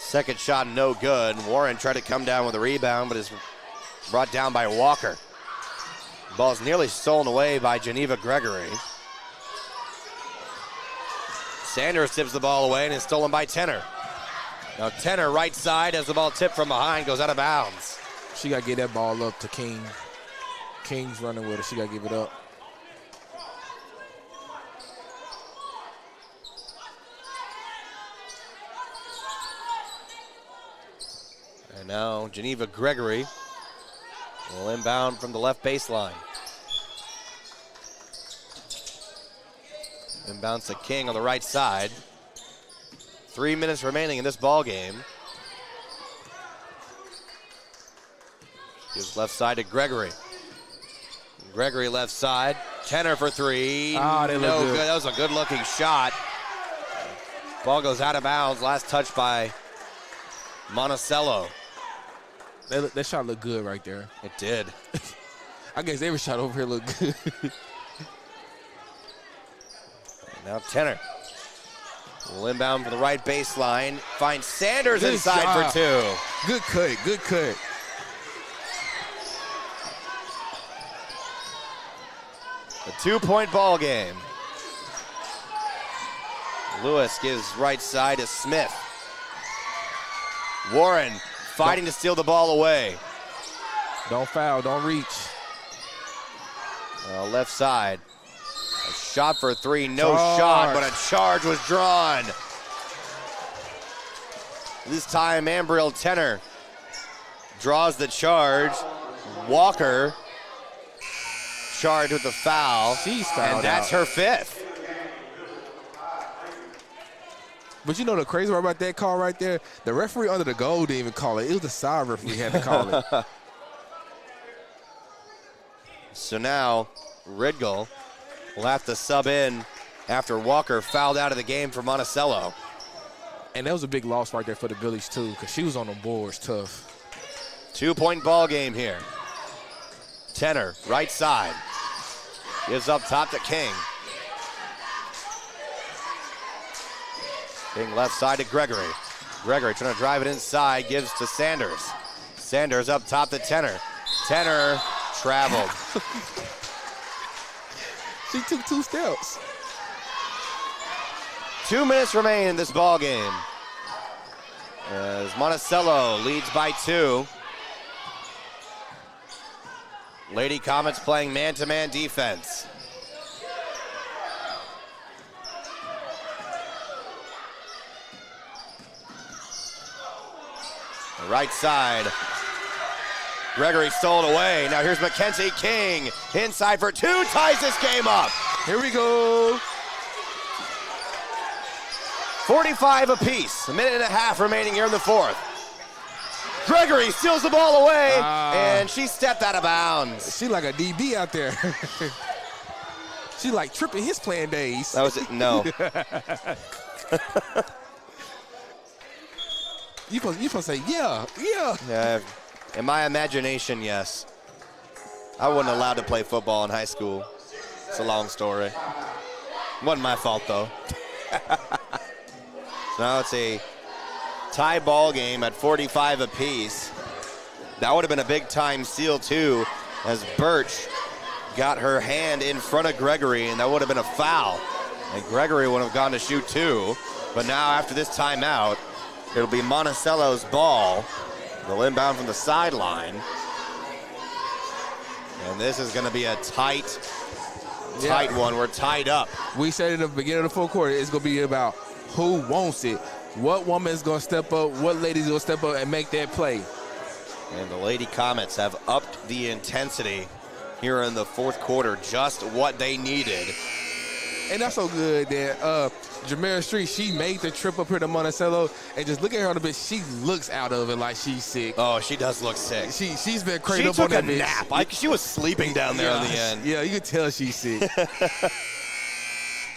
Second shot, no good. Warren tried to come down with a rebound, but is brought down by Walker. Ball's nearly stolen away by Geneva Gregory. Sanders tips the ball away and is stolen by Tenner. Now Tenner, right side, has the ball tipped from behind, goes out of bounds. She got to get that ball up to King. King's running with her. She got to give it up. And now Geneva Gregory will inbound from the left baseline. Inbounds to King on the right side. 3 minutes remaining in this ball game. Gives left side to Gregory. Gregory left side. Tenner for three. They look no good. That was a good looking shot. Ball goes out of bounds. Last touch by Monticello. That shot looked good right there. It did. I guess every shot over here looked good. Now Tenner will inbound from the right baseline. Finds Sanders Good inside shot. for two. Good cut. Good cut. A 2-point ball game. Lewis gives right side to Smith. Warren fighting to steal the ball away. Don't foul. Don't reach. Left side. A shot for three. No Charge. shot, but a charge was drawn. This time, Ambriel Tenner draws the charge. Walker charged with the foul. She's fouled and that's out. her fifth. But you know the crazy part about that call right there? The referee under the goal didn't even call it. It was the side referee had to call it. So now Ridgell will have to sub in after Walker fouled out of the game for Monticello. And that was a big loss right there for the Billies too, because she was on the boards tough. 2-point ball game here. Tenner, right side. Gives up top to King. King left side to Gregory. Gregory trying to drive it inside, gives to Sanders. Sanders up top to Tenner. Tenner traveled. She took 2 steps. 2 minutes remain in this ball game. As Monticello leads by 2. Lady Comets playing man-to-man defense. The right side. Gregory stole it away. Now here's Mackenzie King. Inside for 2. Ties this game up. Here we go. 45 apiece. A minute and a half remaining here in the fourth. Gregory steals the ball away, and she stepped out of bounds. She like a DB out there. She like tripping his playing days. That was it. No. You supposed to say, yeah. In my imagination, yes. I wasn't allowed to play football in high school. It's a long story. Wasn't my fault, though. So now it's a tie ball game at 45 apiece. That would have been a big time steal, too, as Birch got her hand in front of Gregory, and that would have been a foul. And Gregory would have gone to shoot 2. But now, after this timeout, it'll be Monticello's ball. They'll inbound from the sideline. And this is going to be a tight one. We're tied up. We said in the beginning of the fourth quarter, it's going to be about who wants it. What woman is going to step up? What lady's going to step up and make that play? And the Lady Comets have upped the intensity here in the fourth quarter, just what they needed. And that's so good that Jamera Street, she made the trip up here to Monticello, and just look at her on the bench. She looks out of it like she's sick. Oh, she does look sick. She's been cradled up on that bench. She took a nap. She was sleeping down there in the end. Yeah, you can tell she's sick.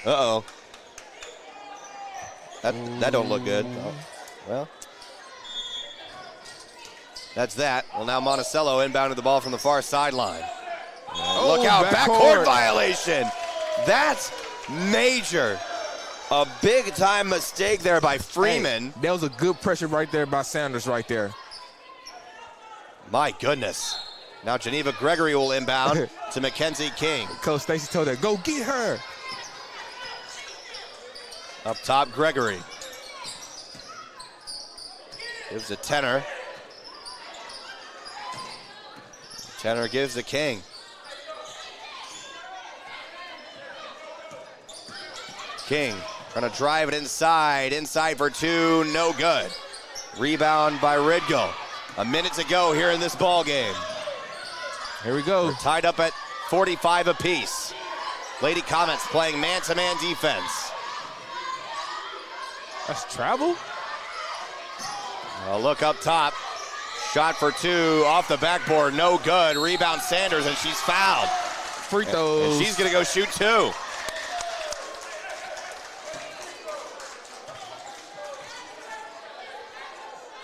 Uh-oh. That don't look good. Oh, well, that's that. Well, now Monticello inbounded the ball from the far sideline. Look out, backcourt violation. That's major. A big-time mistake there by Freeman. Hey, that was a good pressure right there by Sanders right there. My goodness. Now Geneva Gregory will inbound to Mackenzie King. Coach Stacy told her, go get her. Up top, Gregory. Gives to Tenor. Tenor gives to King. King trying to drive it inside. Inside for two, no good. Rebound by Ridgel. A minute to go here in this ball game. Here we go. We're tied up at 45 apiece. Lady Comets playing man-to-man defense. That's travel. A look up top. Shot for two off the backboard, no good. Rebound Sanders, and she's fouled. Free throws. And she's going to go shoot two.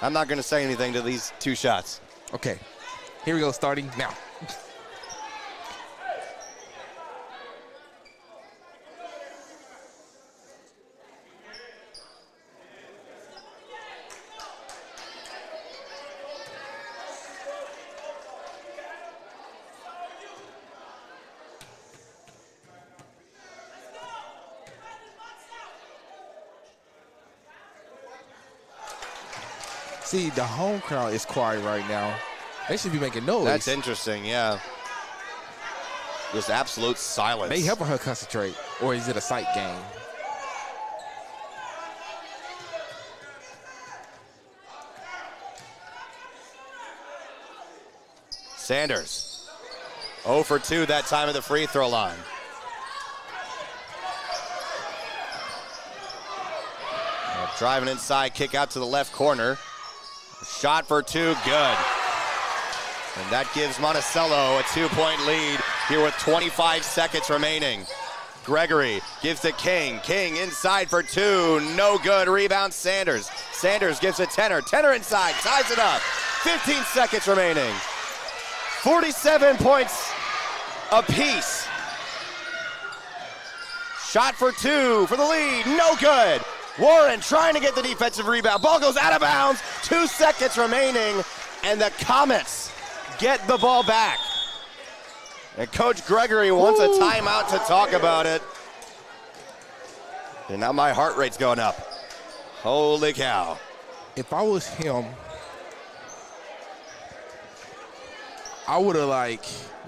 I'm not going to say anything to these two shots. Okay. Here we go, starting now. See, the home crowd is quiet right now. They should be making noise. That's interesting, yeah. Just absolute silence. They helping her concentrate, or is it a sight game? Sanders, 0 for 2 that time at the free throw line. Driving inside, kick out to the left corner. Shot for two, good. And that gives Monticello a 2-point lead here with 25 seconds remaining. Gregory gives to King. King inside for two, no good. Rebound Sanders. Sanders gives to Tenor. Tenor inside, ties it up. 15 seconds remaining. 47 points apiece. Shot for two for the lead, no good. Warren trying to get the defensive rebound. Ball goes out of bounds. 2 seconds remaining, and the Comets get the ball back. And Coach Gregory wants a timeout to talk about it. And now my heart rate's going up. Holy cow. If I was him, I would have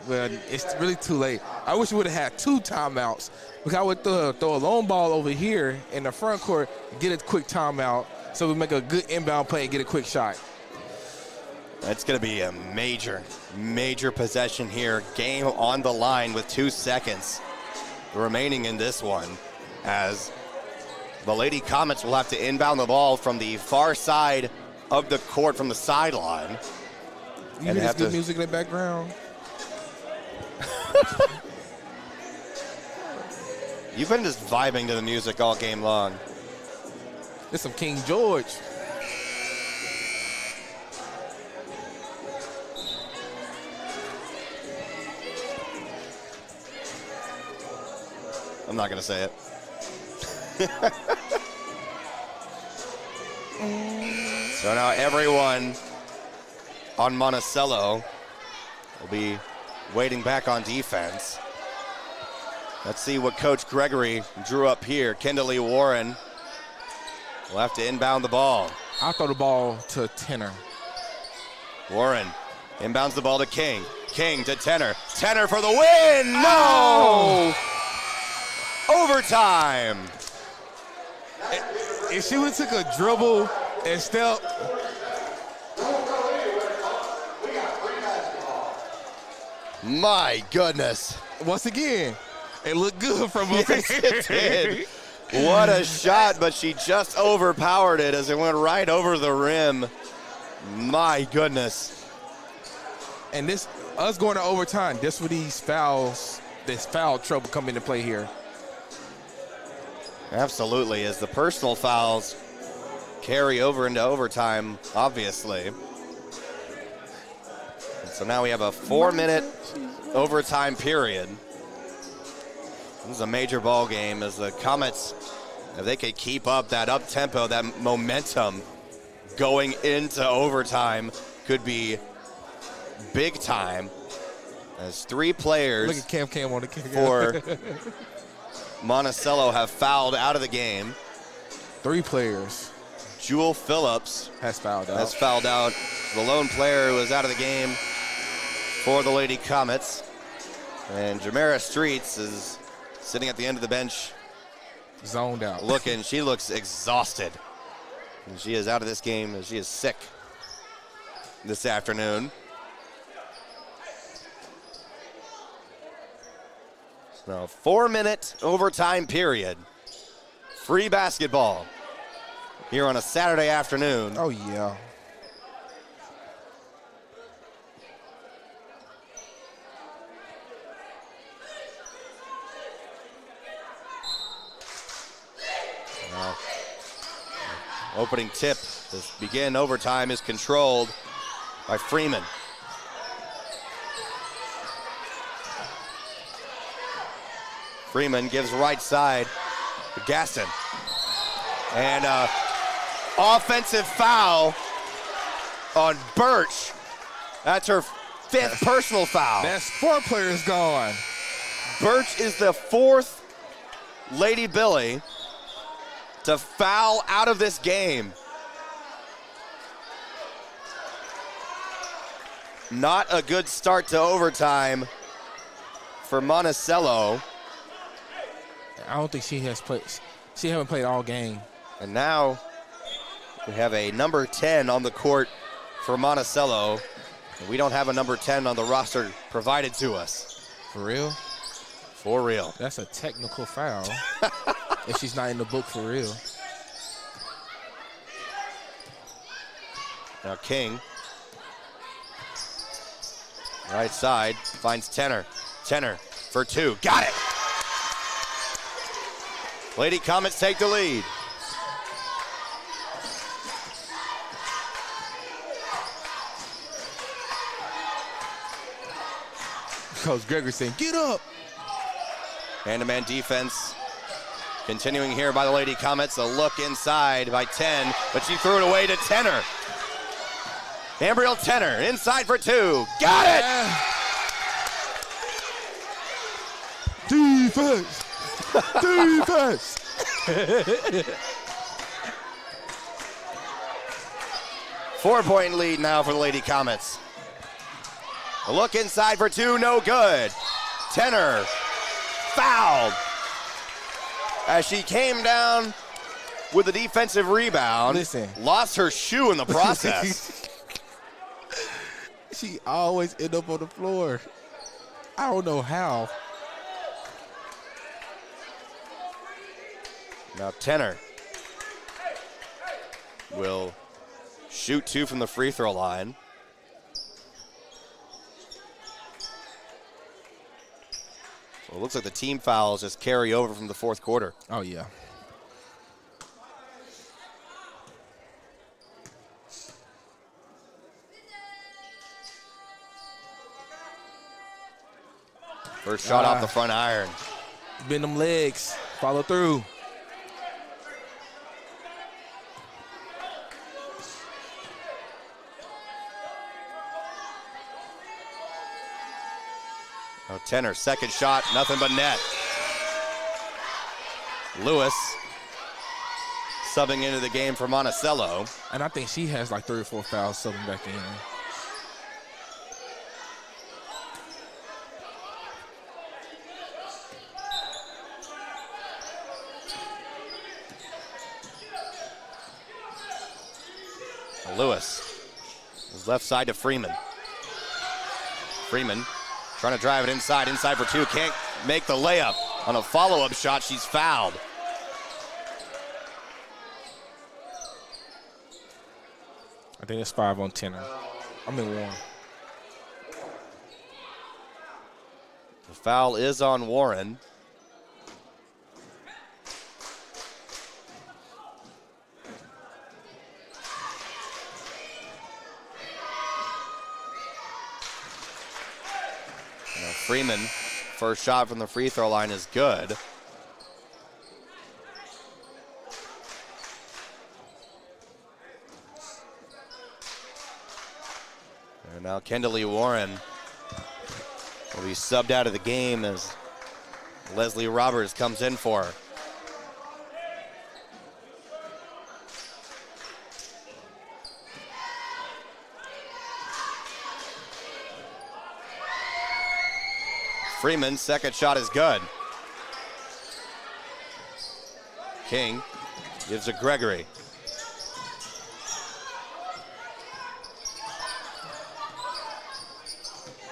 well, it's really too late. I wish we would have had 2 timeouts, because I would throw a long ball over here in the front court, get a quick timeout, so we make a good inbound play and get a quick shot. It's going to be a major, major possession here. Game on the line with 2 seconds remaining in this one, as the Lady Comets will have to inbound the ball from the far side of the court, from the sideline. You hear this good music in the background? You've been just vibing to the music all game long. There's some King George. I'm not going to say it. So now everyone on Monticello will be waiting back on defense. Let's see what Coach Gregory drew up here. Kendall Warren will have to inbound the ball. I'll throw the ball to Tenor. Warren inbounds the ball to King. King to Tenor. Tenor for the win! No! Overtime! If she would have took a dribble and step. My goodness. Once again, it looked good from yes, it did. What a shot, but she just overpowered it as it went right over the rim. My goodness. And this, us going to overtime, this where these fouls, this foul trouble come into play here. Absolutely, as the personal fouls carry over into overtime, obviously. And so now we have a 4-minute overtime period. This is a major ball game as the Comets If they could keep up that up-tempo, that momentum going into overtime, could be big time. As 3 players Look at Cam on the kick for Monticello have fouled out of the game. 3 players. Jewel Phillips has fouled out. The lone player who was out of the game for the Lady Comets. And Jamera Streets is sitting at the end of the bench. Zoned out. She looks exhausted. And she is out of this game, and she is sick this afternoon. So 4-minute overtime period. Free basketball here on a Saturday afternoon. Oh, yeah. Opening tip to begin overtime is controlled by Freeman. Freeman gives right side to Gaston. And offensive foul on Birch. That's her 5th personal foul. That's 4 players gone. Birch is the 4th Lady Billy to foul out of this game. Not a good start to overtime for Monticello. I don't think she has played. She haven't played all game. And now we have a number 10 on the court for Monticello. And we don't have a number 10 on the roster provided to us. For real? For real. That's a technical foul. If she's not in the book for real. Now King. Right side, finds Tenor. Tenor for 2, got it! Lady Comets take the lead. Coach Gregory saying, get up! Hand-to-man defense continuing here by the Lady Comets. A look inside by 10, but she threw it away to Tenor. Ambriel Tenor inside for 2. Got it! Defense! Defense! 4-point lead now for the Lady Comets. A look inside for 2, no good. Tenor fouled as she came down with a defensive rebound. Listen. Lost her shoe in the process. She always end up on the floor. I don't know how. Now Tenor will shoot 2 from the free throw line. So it looks like the team fouls just carry over from the 4th quarter. Oh, yeah. First shot off the front iron. Bend them legs. Follow through. Oh, Tenor, second shot, nothing but net. Lewis subbing into the game for Monticello. And I think she has like 3 or 4 fouls subbing back in. Lewis is left side to Freeman. Freeman trying to drive it inside for 2. Can't make the layup. On a follow-up shot, she's fouled. I think it's 5 on Tenor. I'm in 1. The foul is on Warren. Freeman, first shot from the free throw line is good. And now Kendall Warren will be subbed out of the game as Leslie Roberts comes in for her. Freeman's second shot is good. King gives to Gregory.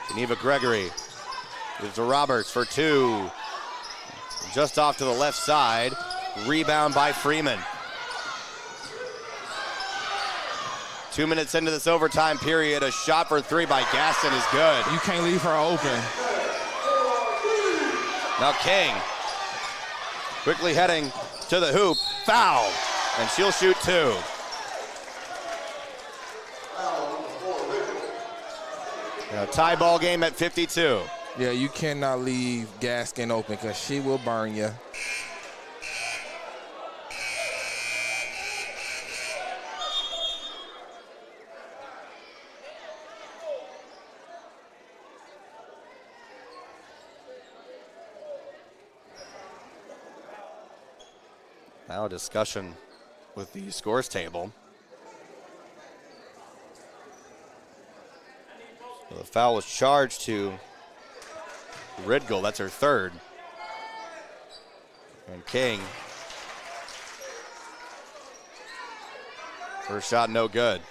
Geneva Gregory gives to Roberts for two. Just off to the left side. Rebound by Freeman. 2 minutes into this overtime period, a shot for three by Gaston is good. You can't leave her open. Now King quickly heading to the hoop. Foul. And she'll shoot two. Now tie ball game at 52. Yeah, you cannot leave Gaskin open because she will burn you. Now a discussion with the scores table. The foul was charged to Ridgel, that's her third. And King, first shot no good.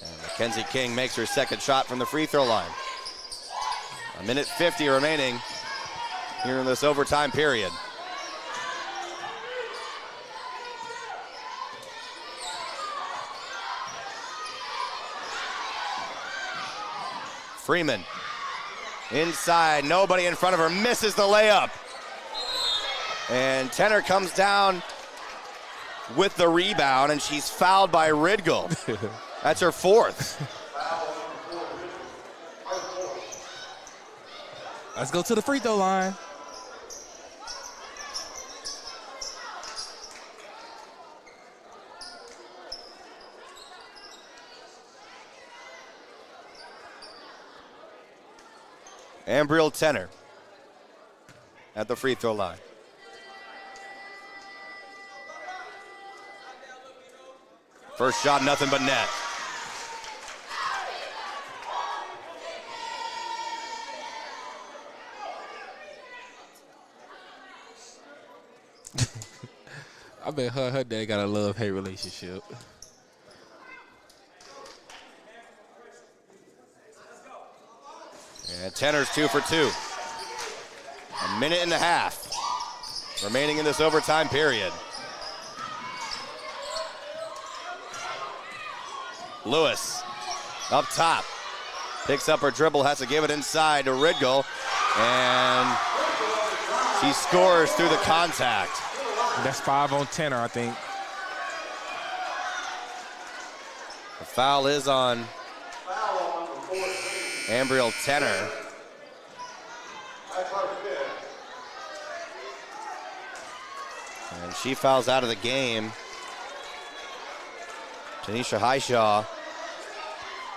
And Mackenzie King makes her second shot from the free throw line. A minute 50 remaining here in this overtime period. Freeman inside, nobody in front of her, misses the layup. And Tenner comes down with the rebound, and she's fouled by Ridgel. That's her fourth. Let's go to the free throw line. Ambriel Tenner at the free throw line. First shot, nothing but net. I bet her dad got a love-hate relationship. And Tenner's 2 for 2. A minute and a half remaining in this overtime period. Lewis up top. Picks up her dribble, has to give it inside to Ridgel. And she scores through the contact. That's 5 on Tenner, I think. The foul is on Ambriel Tenner. And she fouls out of the game. Tanisha Highshaw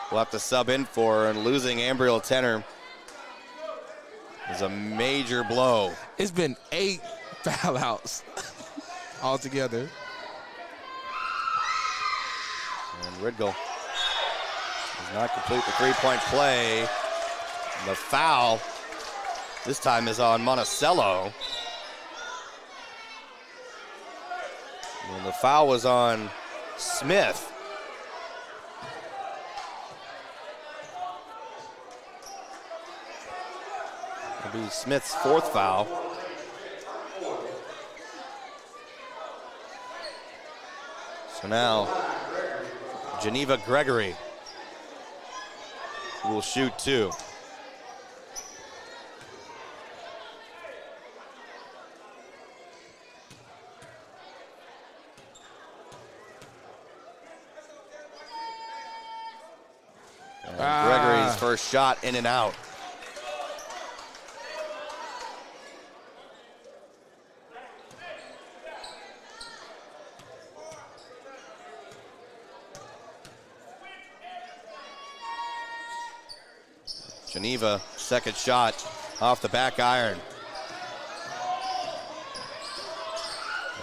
will have to sub in for her, and losing Ambriel Tenner is a major blow. It's been 8 foul outs altogether. And Ridgel does not complete the three-point play. The foul this time is on Monticello. And the foul was on Smith. It'll be Smith's fourth foul. So now, Geneva Gregory will shoot 2. And Gregory's first shot in and out. Geneva, second shot off the back iron.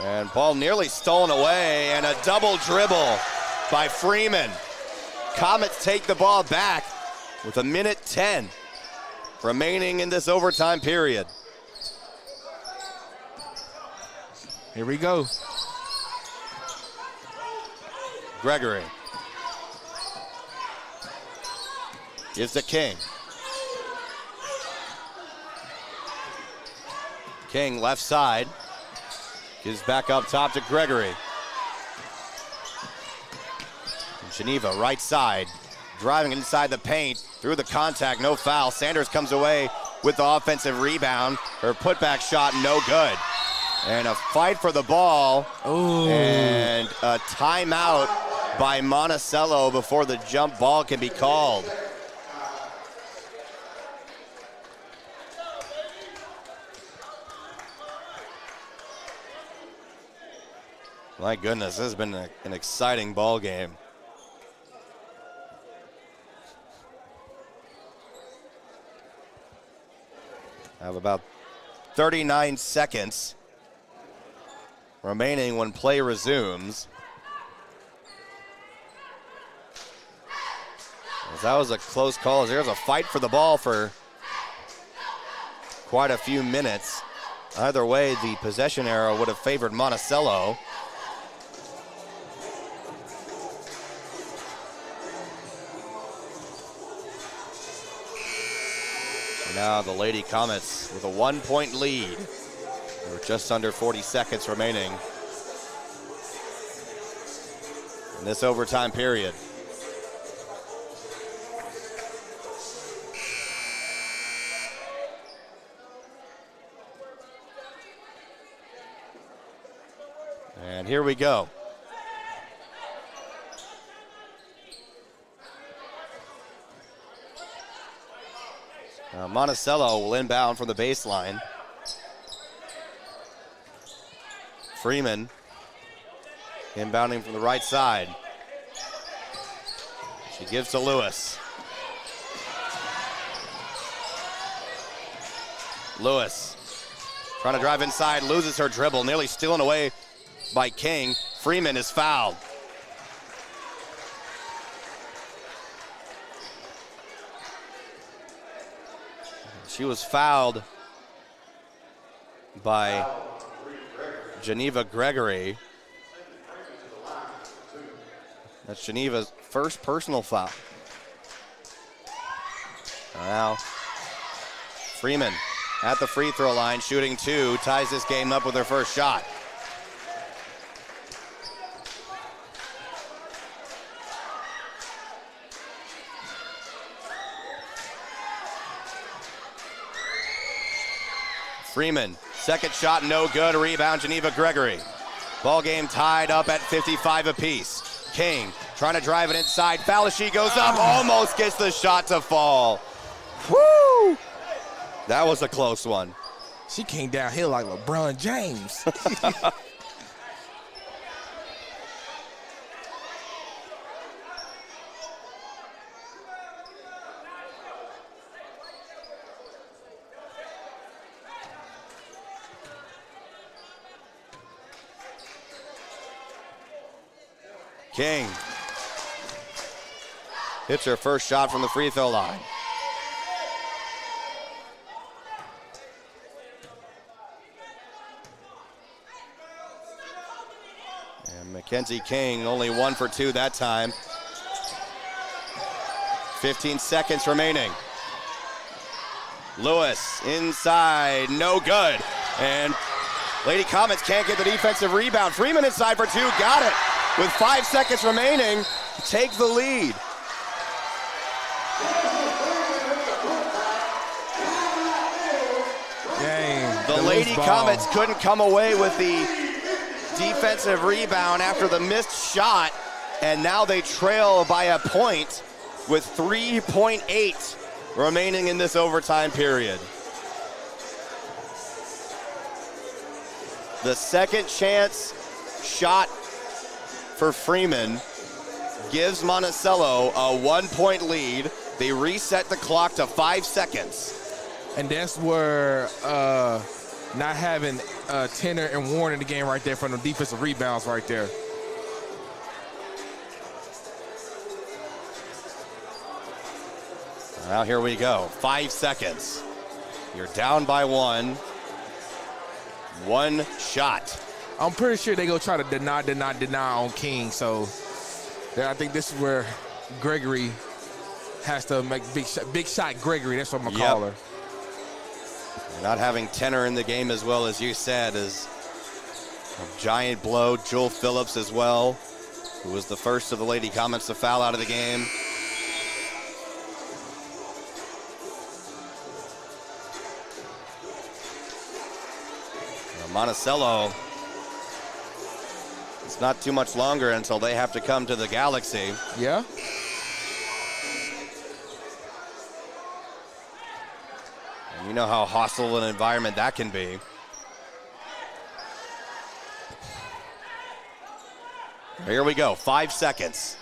And ball nearly stolen away, and a double dribble by Freeman. Comets take the ball back with 1:10 remaining in this overtime period. Here we go. Gregory gives to King. King left side. Gives back up top to Gregory. And Geneva right side. Driving inside the paint. Through the contact, no foul. Sanders comes away with the offensive rebound. Her putback shot, no good. And a fight for the ball. Ooh. And a timeout by Monticello before the jump ball can be called. My goodness, this has been an exciting ball game. I have about 39 seconds remaining when play resumes. As that was a close call. There's a fight for the ball for quite a few minutes. Either way, the possession arrow would have favored Monticello. Now the Lady Comets with a 1-point lead. With just under 40 seconds remaining in this overtime period. And here we go. Monticello will inbound from the baseline. Freeman inbounding from the right side. She gives to Lewis. Lewis trying to drive inside, loses her dribble, nearly stolen away by King. Freeman is fouled. She was fouled by Geneva Gregory. That's Geneva's first personal foul. Now, Freeman at the free throw line, shooting two, ties this game up with her first shot. Freeman, second shot, no good. Rebound, Geneva Gregory. Ball game tied up at 55 apiece. King trying to drive it inside. Foul as she goes up, almost gets the shot to fall. Woo! That was a close one. She came downhill like LeBron James. King hits her first shot from the free throw line. And Mackenzie King only 1 for 2 that time. 15 seconds remaining. Lewis inside, no good. And Lady Comets can't get the defensive rebound. Freeman inside for 2, got it. With 5 seconds remaining, take the lead. Dang, the Lady Comets couldn't come away with the defensive rebound after the missed shot, and now they trail by a point with 3.8 remaining in this overtime period. The second chance shot for Freeman gives Monticello a 1-point lead They reset the clock to 5 seconds. And that's where not having Tanner and Warren in the game right there from the defensive rebounds right there. Now here we go, 5 seconds. You're down by one. One shot. I'm pretty sure they go try to deny on King. So I think this is where Gregory has to make big shot Gregory. That's what I'm gonna call her. Not having Tenor in the game as well, as you said, is a giant blow. Jewel Phillips as well, who was the first of the Lady Comets to foul out of the game. Monticello, it's not too much longer until they have to come to the Galaxy. Yeah. And you know how hostile an environment that can be. Here we go, 5 seconds.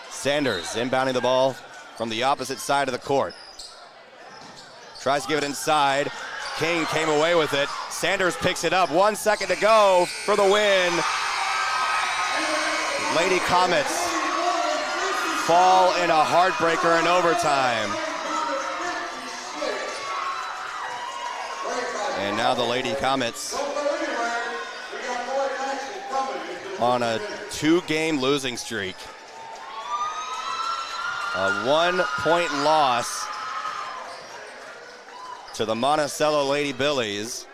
Sanders inbounding the ball from the opposite side of the court. Tries to give it inside. King came away with it. Sanders picks it up. 1 second to go for the win. Lady Comets fall in a heartbreaker in overtime. And now the Lady Comets on a 2-game losing streak. A 1-point loss to the Monticello Lady Billies.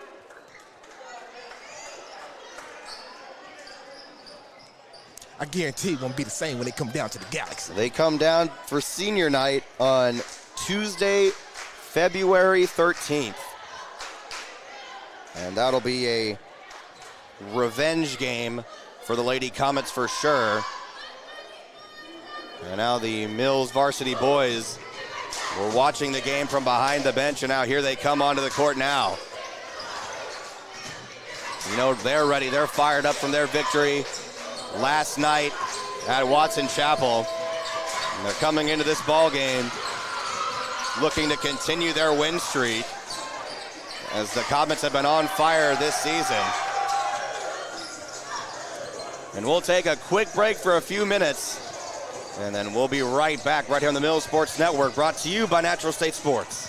I guarantee it won't be the same when they come down to the Galaxy. They come down for senior night on Tuesday, February 13th. And that'll be a revenge game for the Lady Comets for sure. And now the Mills Varsity boys were watching the game from behind the bench, and now here they come onto the court now. You know, they're ready. They're fired up from their victory last night at Watson Chapel. And they're coming into this ball game looking to continue their win streak, as the Comets have been on fire this season. And we'll take a quick break for a few minutes, and then we'll be right back right here on the Mills Sports Network, brought to you by Natural State Sports.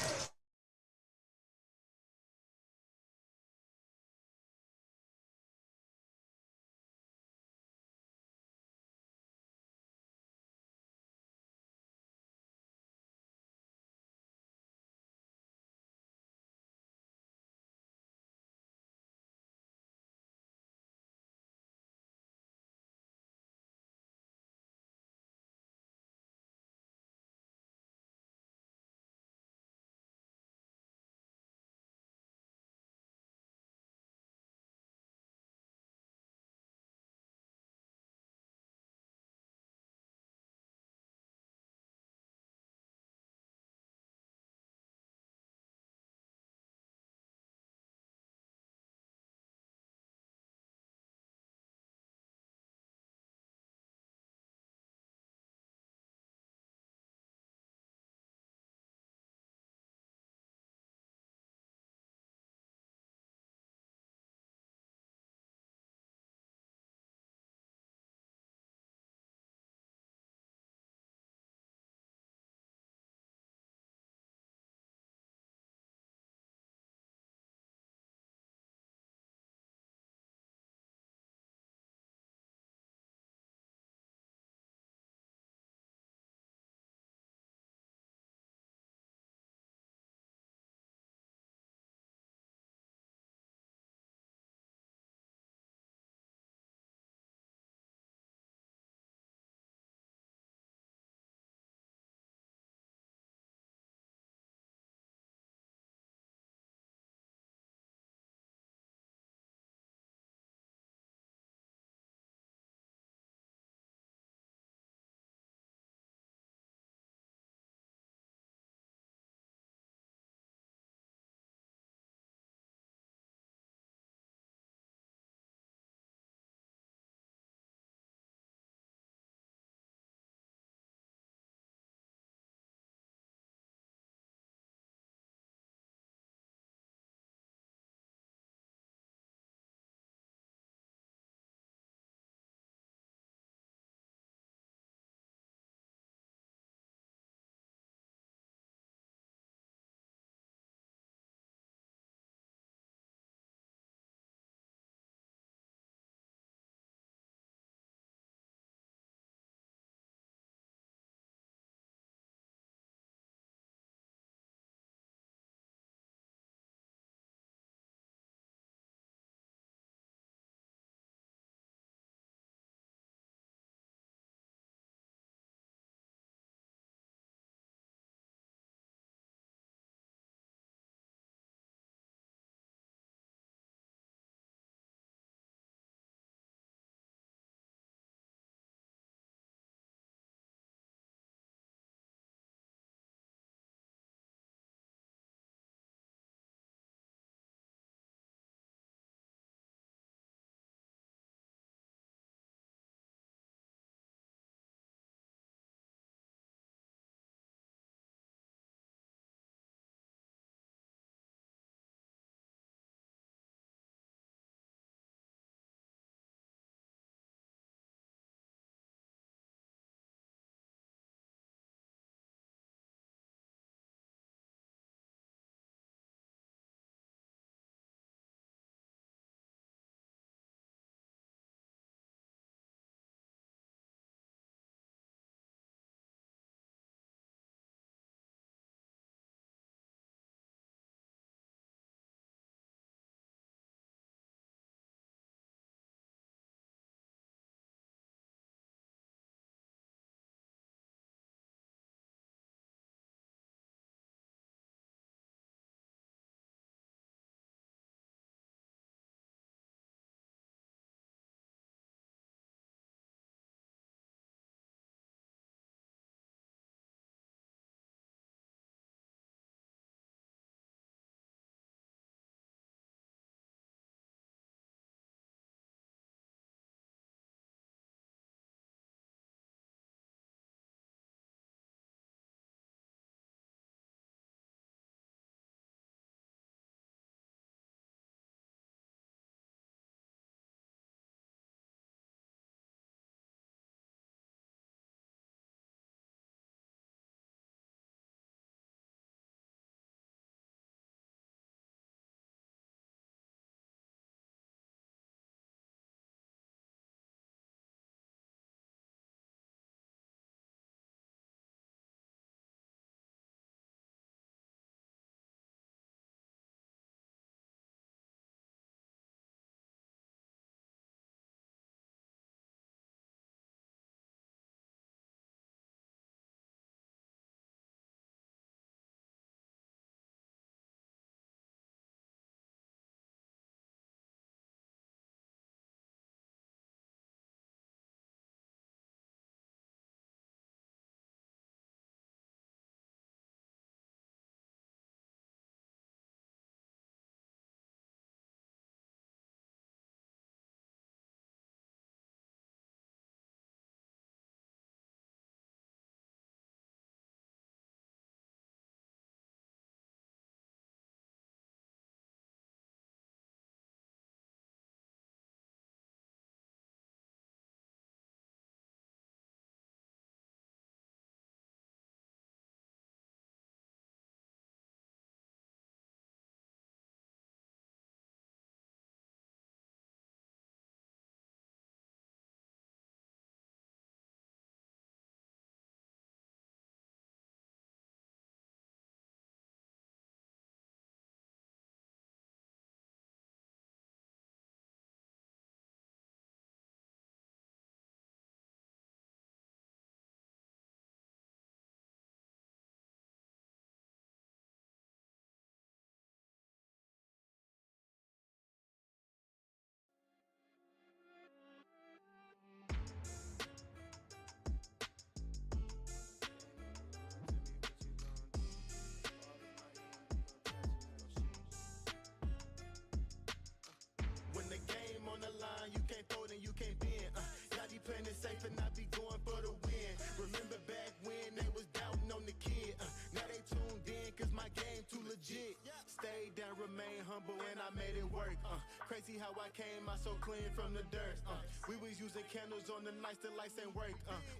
crazy how I came out so clean from the dirt. We was using candles on the nights the lights ain't work.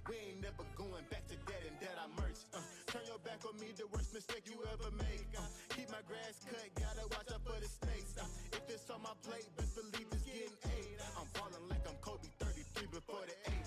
We ain't never going back to that and that I merch. Turn your back on me, the worst mistake you ever make. Keep my grass cut, gotta watch out for the snakes. If it's on my plate, best believe it's getting 8. I'm falling like I'm Kobe 33 before the 8.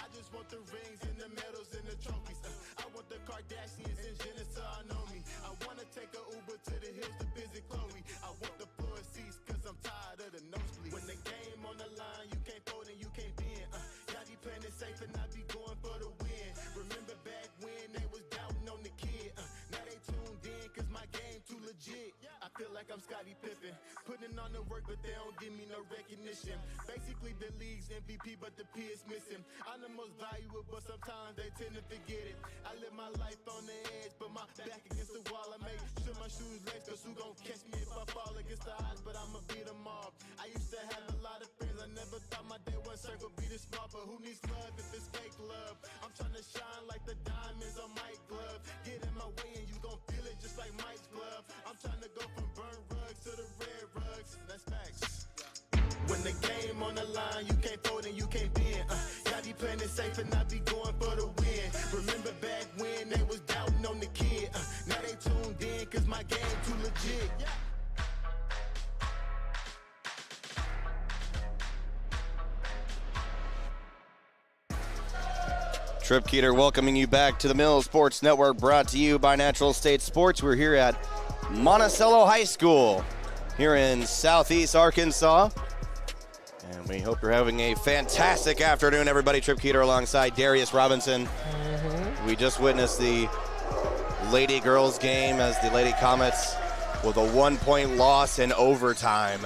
I just want the rings and the medals and the trophies. I want the Kardashians and Jenner to all know me. I wanna take a Uber to the hills to visit Chloe. I want the floor seats cause I'm tired of the nosebleeds. When the game on the line, you can't fold and you can't bend. Y'all be playing it safe and I be going for the win. Remember back when they was doubting on the kid. Now they tuned in cause my game too legit. I feel like I'm Scottie Pippen, putting on the work but they don't give me no recognition. Basically the league's MVP but the P is missing. I'm the most valuable but sometimes they tend to forget it. I live my life on the edge but my back against the wall. I make sure my shoes lace cause who gon' catch me if I fall against the odds, but I'ma beat them all. I used to have a lot of friends, I never thought my day one circle be this small, but who needs love if it's fake love? I'm trying to shine like the diamonds on Mike's glove. Get in my way and you gon' feel it just like Mike's glove. I'm trying to go from burnt rugs to the red rugs. That's facts. When the game on the line, you can't fold and you can't bend. Y'all be playing it safe and I be going for the win. Remember back when they was doubting on the kid. Now they tuned in cause my game too legit. Trip Keeter welcoming you back to the Mills Sports Network, brought to you by Natural State Sports. We're here at Monticello High School here in Southeast Arkansas. And we hope you're having a fantastic afternoon, everybody. Trip Keeter alongside Darius Robinson. We just witnessed the Lady Girls game as the Lady Comets with a 1-point loss in overtime.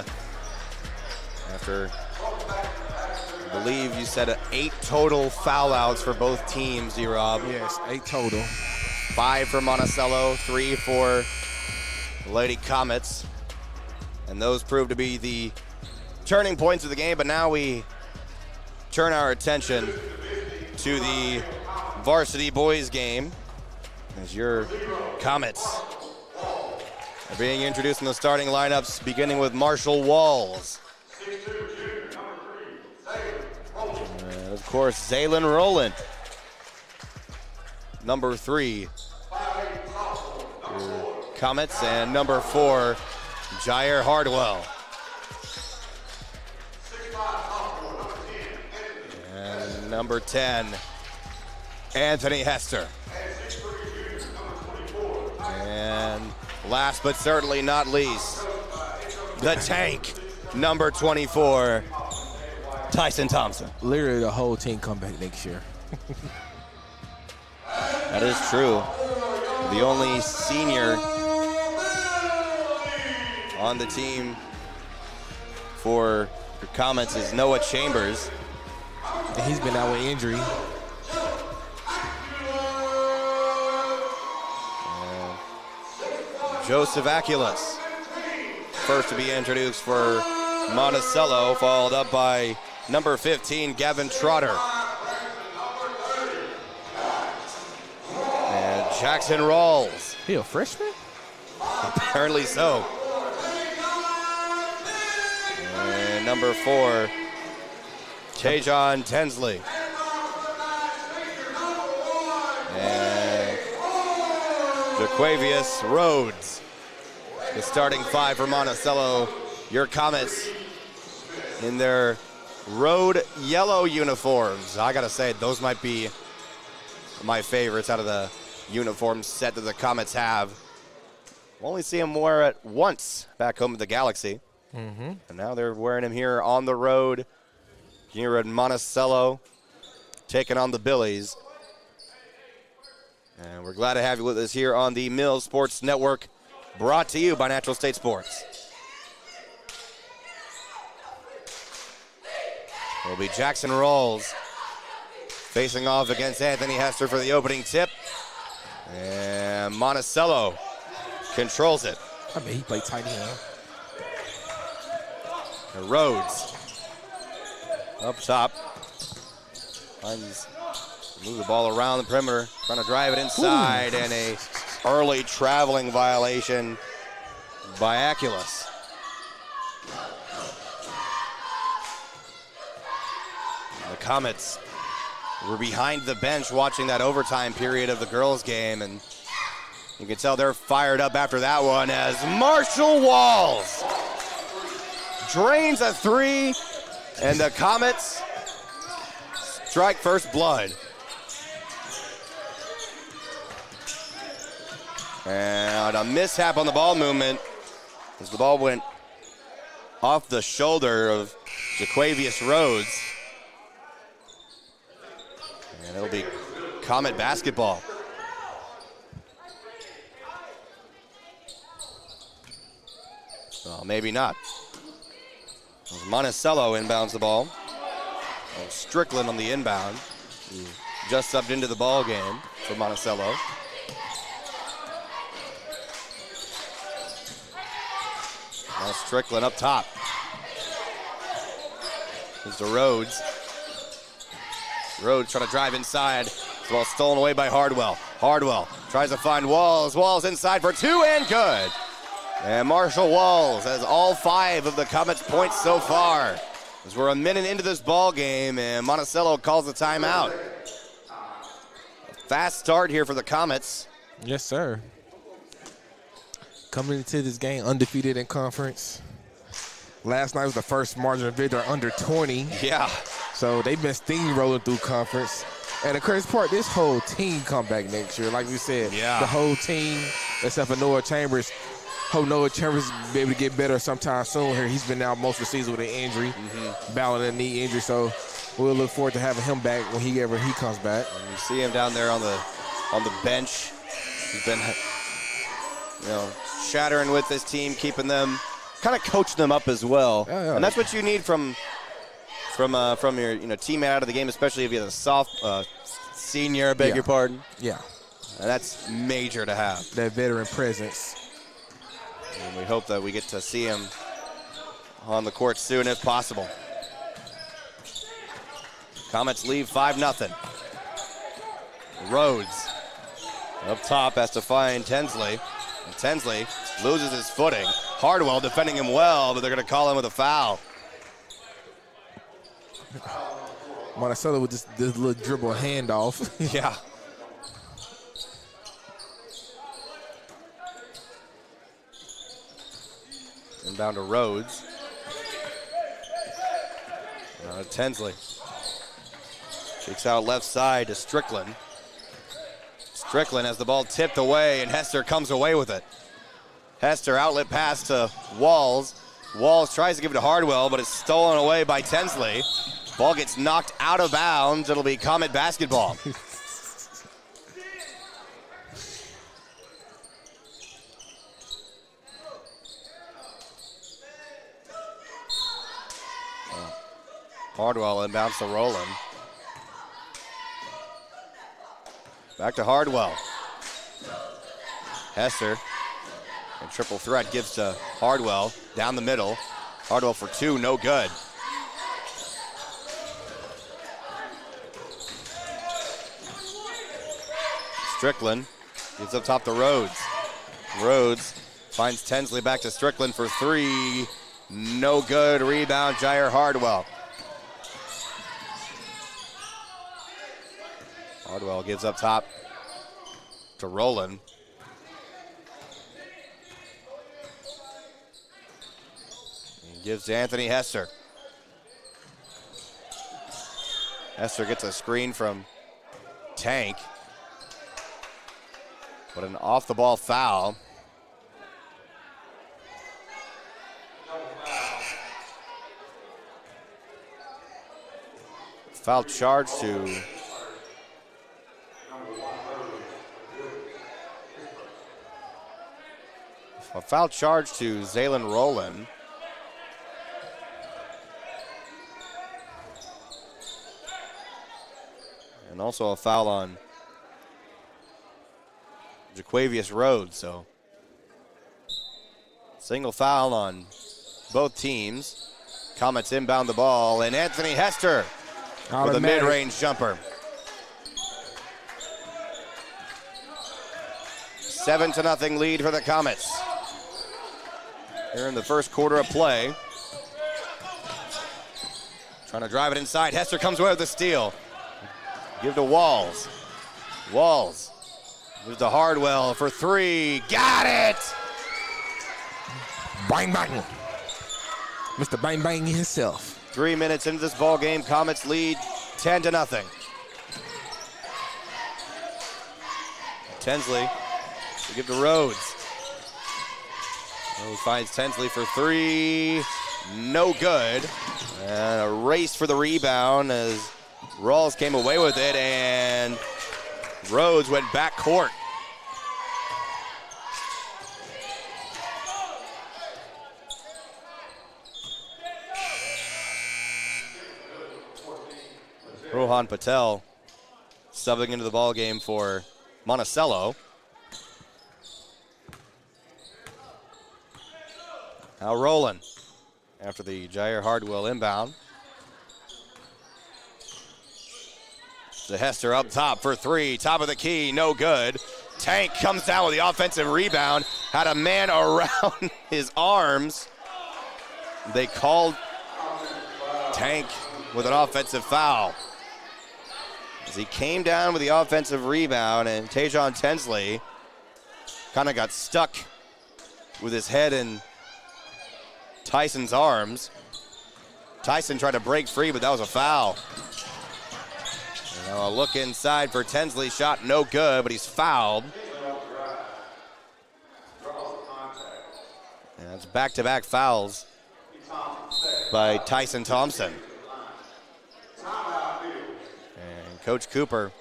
After, I believe you said 8 total foul outs for both teams, D-Rob. Yes, 8 total. 5 for Monticello, 3 for Lady Comets. And those proved to be the turning points of the game, but now we turn our attention to the varsity boys game as your Comets are being introduced in the starting lineups, beginning with Marshall Walls. And of course, Zaylin Rowland. Number 3, Comets, and number 4, Jair Hardwell. And number 10, Anthony Hester. And last but certainly not least, the tank, number 24, Tyson Thompson. Literally the whole team come back next year. That is true. The only senior on the team for the Comets is Noah Chambers. And he's been out with injury. Joseph Aculas, first to be introduced for Monticello, followed up by number 15, Gavin Trotter. And Jackson Rawls. He a freshman? Apparently so. And number 4, Tajon Tensley. And Jaquavius Rhodes. The starting 5 for Monticello. Your Comets in their road yellow uniforms. I gotta say, those might be my favorites out of the uniform set that the Comets have. Only see them wear it once back home at the Galaxy. And now they're wearing them here on the road, here at Monticello, taking on the Billies. And we're glad to have you with us here on the Mills Sports Network, brought to you by Natural State Sports. It'll be Jackson Rawls facing off against Anthony Hester for the opening tip. And Monticello controls it. I mean, he played tight end. Rhodes up top. Move the ball around the perimeter, trying to drive it inside. Ooh. And a early traveling violation by Aculas. Comets were behind the bench watching that overtime period of the girls' game, and you can tell they're fired up after that one as Marshall Walls drains a three, and the Comets strike first blood. And a mishap on the ball movement as the ball went off the shoulder of Jaquavius Rhodes. And it'll be Comet basketball. Well, maybe not. Monticello inbounds the ball. Strickland on the inbound, who just subbed into the ball game for Monticello. Now Strickland up top. Here's to Rhodes. Rhodes trying to drive inside. The ball stolen away by Hardwell. Hardwell tries to find Walls. Walls inside for two and good. And Marshall Walls has all 5 of the Comets' points so far. As we're a minute into this ball game, and Monticello calls the timeout. Fast start here for the Comets. Yes, sir. Coming into this game undefeated in conference. Last night was the first margin of victory under 20. Yeah. So they've been steamrolling through conference. And the crazy part, this whole team come back next year. Like we said, the whole team, except for Noah Chambers. Hope Noah Chambers will be able to get better sometime soon here. He's been out most of the season with an injury, battling a knee injury. So we'll look forward to having him back whenever he comes back. And you see him down there on the bench. He's been, shattering with this team, keeping them, kind of coaching them up as well. And that's what you need from your teammate out of the game, especially if you're the senior, I beg your pardon. Yeah. And that's major to have. That veteran presence. And we hope that we get to see him on the court soon if possible. Comets lead 5-0. Rhodes up top has to find Tinsley. And Tinsley loses his footing. Hardwell defending him well, but they're going to call him with a foul. Monticello with this little dribble handoff. Yeah. Inbound to Rhodes. Tinsley. Kicks out left side to Strickland. Strickland has the ball tipped away, and Hester comes away with it. Hester outlet pass to Walls. Walls tries to give it to Hardwell, but it's stolen away by Tinsley. Ball gets knocked out of bounds. It'll be Comet basketball. Hardwell inbounds to Rowland. Back to Hardwell. Hester. And triple threat gives to Hardwell. Down the middle. Hardwell for two, no good. Strickland gives up top to Rhodes. Rhodes finds Tinsley back to Strickland for three. No good. Rebound, Jair Hardwell. Hardwell gives up top to Rowland. He gives to Anthony Hester. Hester gets a screen from Tank. But an off-the-ball foul. Foul charge to a foul charge to Zaylen Rowland. And also a foul on Jaquavius Rhodes. So single foul on both teams. Comets inbound the ball, and Anthony Hester with a mid-range jumper. 7-0 lead for the Comets. Here in the first quarter of play. Trying to drive it inside. Hester comes away with the steal. Give to Walls. Walls. Gives to Hardwell for 3. Got it! Bang, bang. Mr. Bang Bang himself. 3 minutes into this ball game, Comets lead 10-0. Tinsley, we give to Rhodes. Rhodes finds Tinsley for 3. No good. And a race for the rebound as Rawls came away with it, and Rhodes went back court. Rohan Patel subbing into the ball game for Monticello. Now rolling after the Jair Hardwell inbound. The Hester up top for 3, top of the key, no good. Tank comes down with the offensive rebound, had a man around his arms. They called Tank with an offensive foul. As he came down with the offensive rebound, and Tajon Tinsley kind of got stuck with his head in Tyson's arms. Tyson tried to break free, but that was a foul. And now a look inside for Tinsley, shot no good, but he's fouled. And that's back-to-back fouls by Tyson Thompson. And Coach Cooper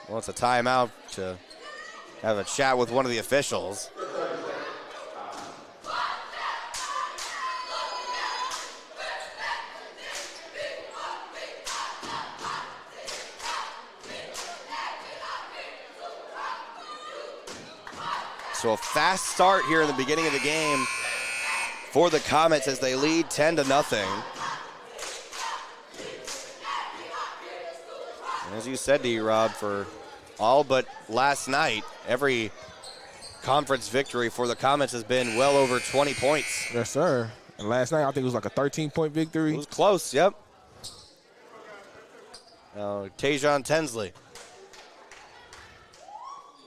wants a timeout to have a chat with one of the officials. So a fast start here in the beginning of the game for the Comets as they lead 10-0. And as you said, D-Rob, for all but last night, every conference victory for the Comets has been well over 20 points. Yes, sir. And last night, I think it was like a 13-point victory. It was close, yep. Now, Tajon Tinsley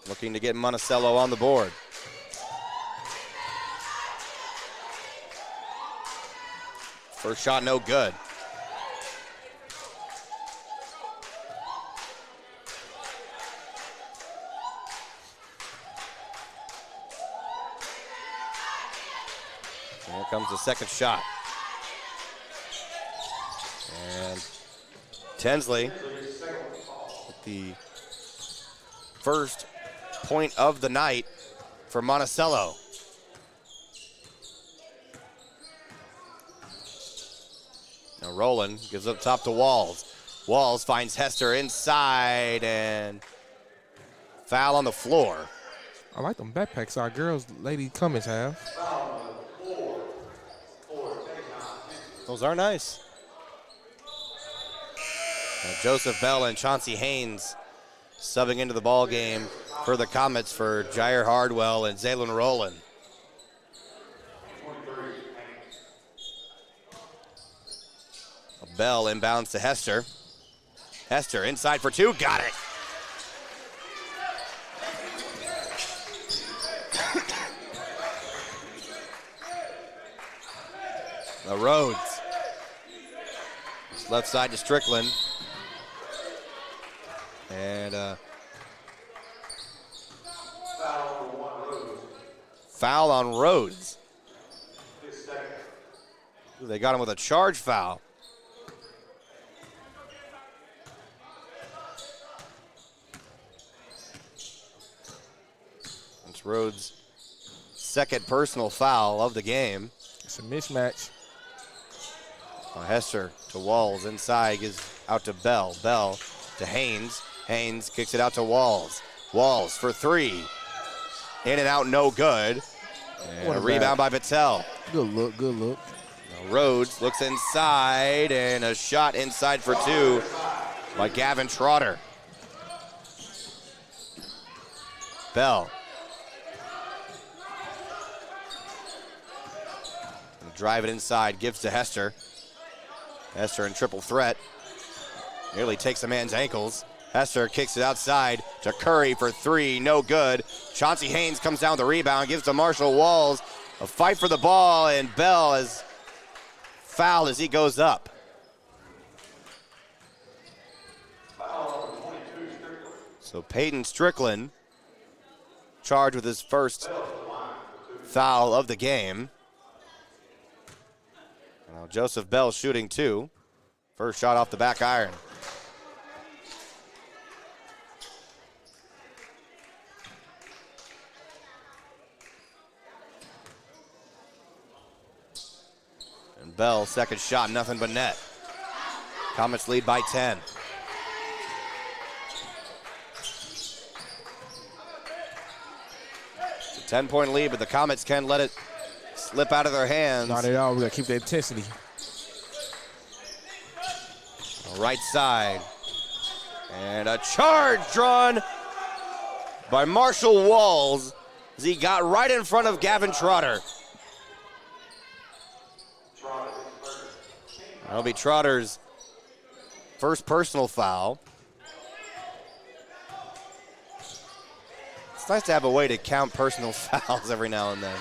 looking to get Monticello on the board. First shot, no good. Here comes the second shot. And Tinsley with the first point of the night for Monticello. Now Rowland gives up top to Walls. Walls finds Hester inside and foul on the floor. I like them backpacks our girls, Lady Comets have. Those are nice. Now Joseph Bell and Chauncey Haynes subbing into the ball game for the Comets for Jair Hardwell and Zaylin Rowland. Bell inbounds to Hester. Hester inside for 2, got it. The Rhodes. Left side to Strickland. And foul on Rhodes. They got him with a charge foul. It's Rhodes' second personal foul of the game. It's a mismatch. Hester to Walls inside, gives out to Bell. Bell to Haynes. Haynes kicks it out to Walls. Walls for 3. In and out, no good. And a rebound by Patel. Good look, good look. Now Rhodes looks inside, and a shot inside for 2 by Gavin Trotter. Bell. Drive it inside, gives to Hester. Hester in triple threat. Nearly takes a man's ankles. Hester kicks it outside to Curry for three, no good. Chauncey Haynes comes down with the rebound, gives to Marshall Walls. A fight for the ball, and Bell is fouled as he goes up. So Peyton Strickland charged with his first foul of the game. Now Joseph Bell shooting two. First shot off the back iron. And Bell, second shot, nothing but net. Comets lead by 10. It's a 10-point lead, but the Comets can't let it slip out of their hands. Not at all. We got to keep the intensity. Right side. And a charge drawn by Marshall Walls as he got right in front of Gavin Trotter. That'll be Trotter's first personal foul. It's nice to have a way to count personal fouls every now and then.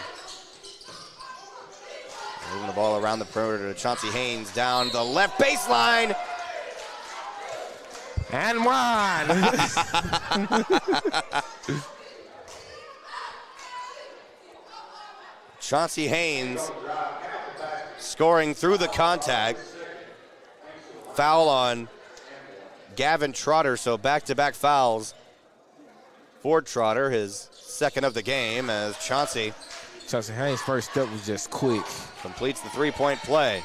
Moving the ball around the perimeter to Chauncey Haynes down the left baseline. And one. Chauncey Haynes scoring through the contact. Foul on Gavin Trotter, so back-to-back fouls for Trotter, his second of the game, as Chauncey Haynes' first step was just quick. Completes the three-point play.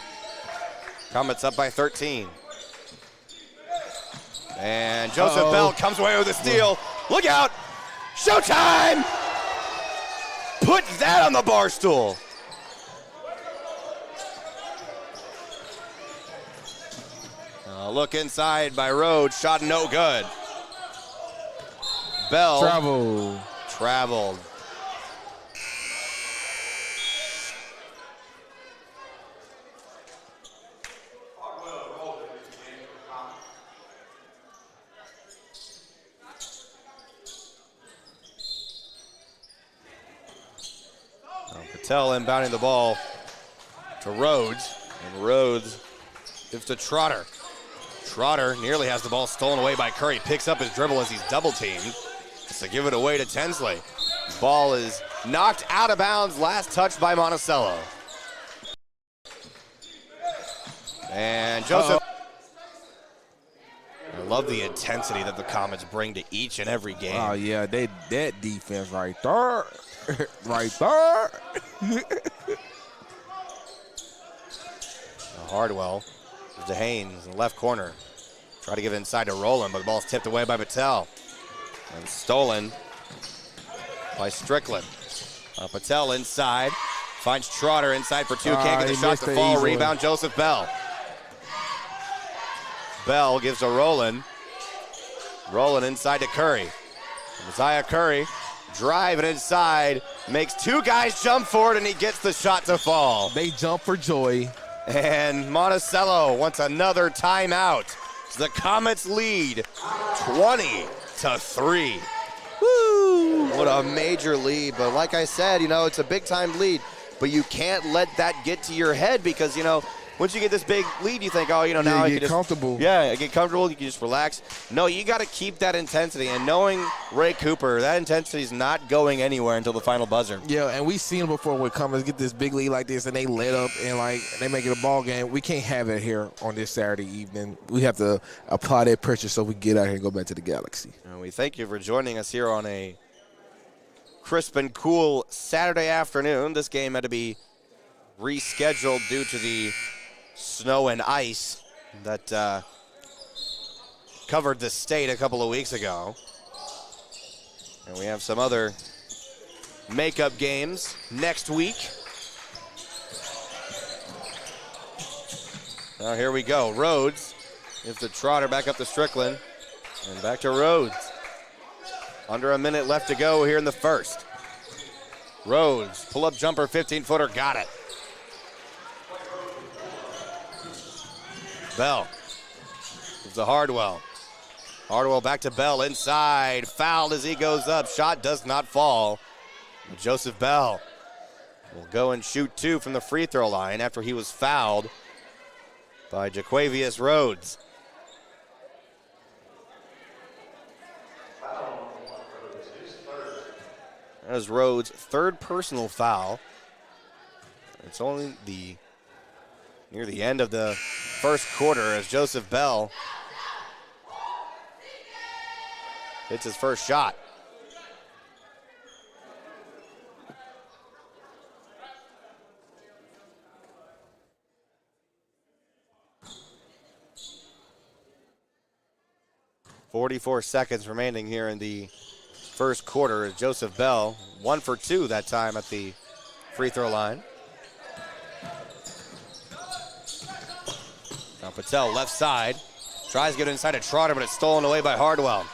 Comets up by 13. And Joseph Bell comes away with a steal. Look out! Showtime! Put that on the bar stool. Look inside by Rhodes. Shot no good. Bell traveled. Patel inbounding the ball to Rhodes, and Rhodes gives to Trotter. Trotter nearly has the ball stolen away by Curry. Picks up his dribble as he's double-teamed. Just to give it away to Tinsley. Ball is knocked out of bounds. Last touch by Monticello. And Joseph. I love the intensity that the Comets bring to each and every game. Oh, yeah, that defense right there. Right there. Hardwell to Haynes in the left corner. Try to give it inside to Rowland, but the ball's tipped away by Patel. And stolen by Strickland. Patel inside. Finds Trotter inside for two. Can't get the shot to fall. Rebound, Joseph Bell. Bell gives to Rowland. Rowland inside to Curry. Messiah Curry driving inside. Makes two guys jump for it, and he gets the shot to fall. They jump for joy. And Monticello wants another timeout. The Comets lead 20-3. Woo! What a major lead. But like I said, it's a big-time lead. But you can't let that get to your head because, once you get this big lead, you think, now I get comfortable. I get comfortable. You can just relax. No, you got to keep that intensity. And knowing Ray Cooper, that intensity is not going anywhere until the final buzzer. Yeah, and we've seen it before when Comets get this big lead like this and they let up and they make it a ball game. We can't have it here on this Saturday evening. We have to apply that pressure so we get out here and go back to the Galaxy. And we thank you for joining us here on a crisp and cool Saturday afternoon. This game had to be rescheduled due to the snow and ice that covered the state a couple of weeks ago. And we have some other makeup games next week. Now here we go. Rhodes gives the Trotter back up to Strickland. And back to Rhodes. Under a minute left to go here in the first. Rhodes, pull-up jumper, 15-footer, got it. Bell. It's to Hardwell. Hardwell back to Bell inside. Fouled as he goes up. Shot does not fall. Joseph Bell will go and shoot 2 from the free throw line after he was fouled by Jaquavius Rhodes. That is Rhodes' 3rd personal foul. It's only near the end of the first quarter as Joseph Bell hits his first shot. .44 seconds remaining here in the first quarter as Joseph Bell, 1 for 2 that time at the free throw line. Now Patel left side, tries to get inside to Trotter, but it's stolen away by Hardwell.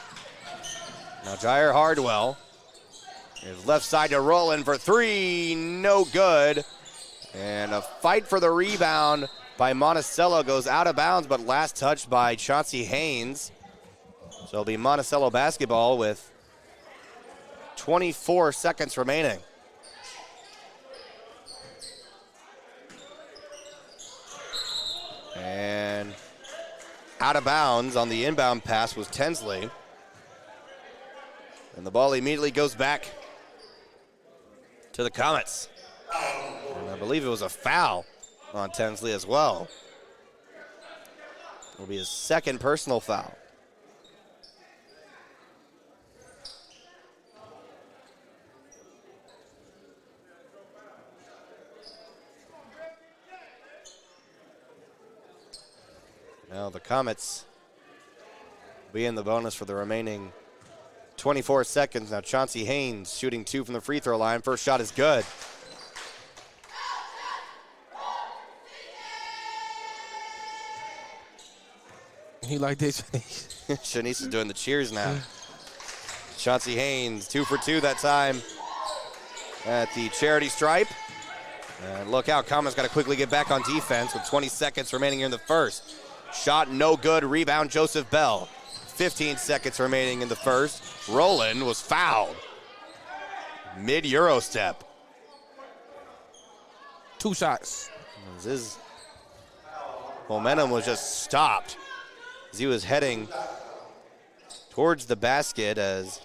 Now Jair Hardwell is left side to Rowland for 3, no good. And a fight for the rebound by Monticello goes out of bounds, but last touch by Chauncey Haynes. So it'll be Monticello basketball with 24 seconds remaining. And out of bounds on the inbound pass was Tinsley. And the ball immediately goes back to the Comets. And I believe it was a foul on Tinsley as well. It'll be his 2nd personal foul. Now the Comets will be in the bonus for the remaining 24 seconds. Now Chauncey Haynes shooting 2 from the free throw line. First shot is good. He like this, Shanice. Shanice is doing the cheers now. Chauncey Haynes, 2 for 2 that time at the charity stripe. And look out, Comets got to quickly get back on defense with 20 seconds remaining here in the first. Shot no good, rebound Joseph Bell. 15 seconds remaining in the first. Rowland was fouled. Mid-Euro step. 2 shots. His momentum was just stopped as he was heading towards the basket as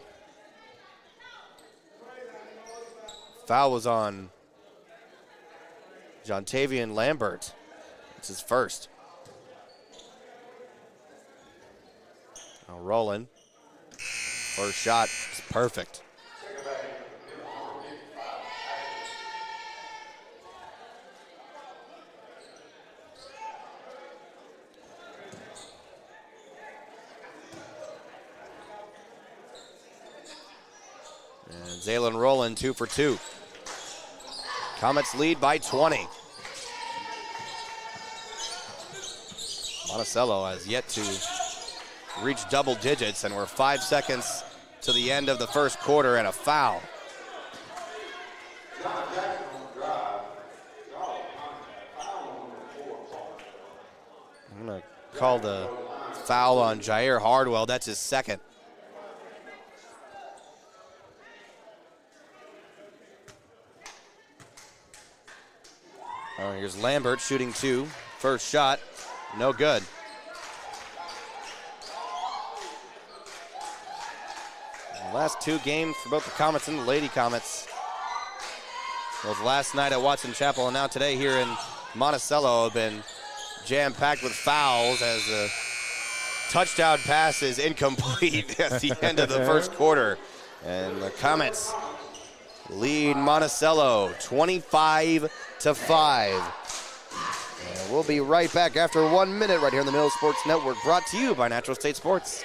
foul was on Jontavian Lambert. It's his first. Now Rowland, first shot is perfect. And Zaylen Rowland, 2 for 2. Comets lead by 20. Monticello has yet to reach double digits, and we're 5 seconds to the end of the first quarter and a foul. I'm going to call the foul on Jair Hardwell. That's his 2nd. Oh, here's Lambert shooting 2. First shot, no good. The last 2 games for both the Comets and the Lady Comets, both last night at Watson Chapel and now today here in Monticello, have been jam-packed with fouls as the touchdown pass is incomplete at the end of the first quarter. And the Comets lead Monticello 25-5. And we'll be right back after 1 minute right here on the Middle Sports Network, brought to you by Natural State Sports.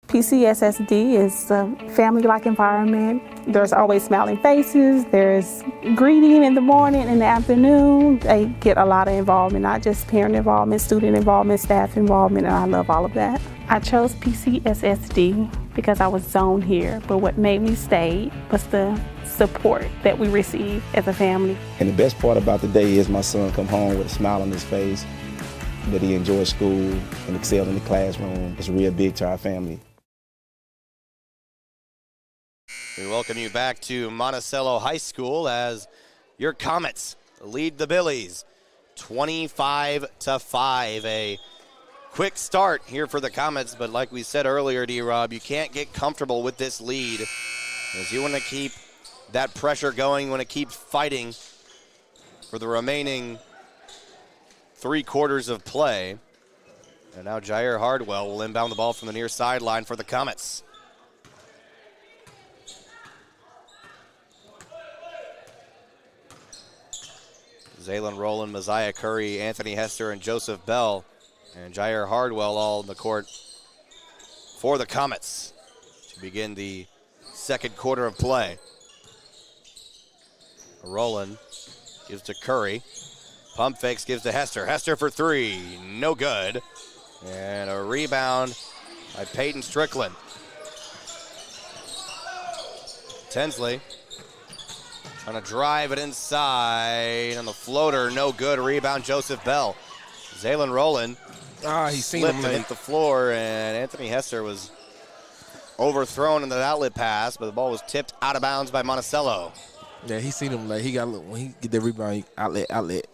PCSSD is a family-like environment. There's always smiling faces. There's greeting in the morning and the afternoon. They get a lot of involvement, not just parent involvement, student involvement, staff involvement, and I love all of that. I chose PCSSD because I was zoned here, but what made me stay was the support that we receive as a family. And the best part about the day is my son come home with a smile on his face, that he enjoys school and excelled in the classroom. It's real big to our family. We welcome you back to Monticello High School as your Comets lead the Billies 25-5. A quick start here for the Comets, but like we said earlier, D-Rob, you can't get comfortable with this lead as you want to keep that pressure going. You want to keep fighting for the remaining 3 quarters of play. And now Jair Hardwell will inbound the ball from the near sideline for the Comets. Zaylen Rowland, Mosiah Curry, Anthony Hester, and Joseph Bell. And Jair Hardwell all in the court for the Comets to begin the second quarter of play. Rowland gives to Curry. Pump fakes, gives to Hester. Hester for 3, no good. And a rebound by Peyton Strickland. Tinsley trying to drive it inside on the floater, no good. Rebound, Joseph Bell. Zaylen Rowland He's seen slipped him and late. hit the floor, and Anthony Hester was overthrown in the outlet pass, but the ball was tipped out of bounds by Monticello. Yeah, he seen him late. He got when he get the rebound, outlet.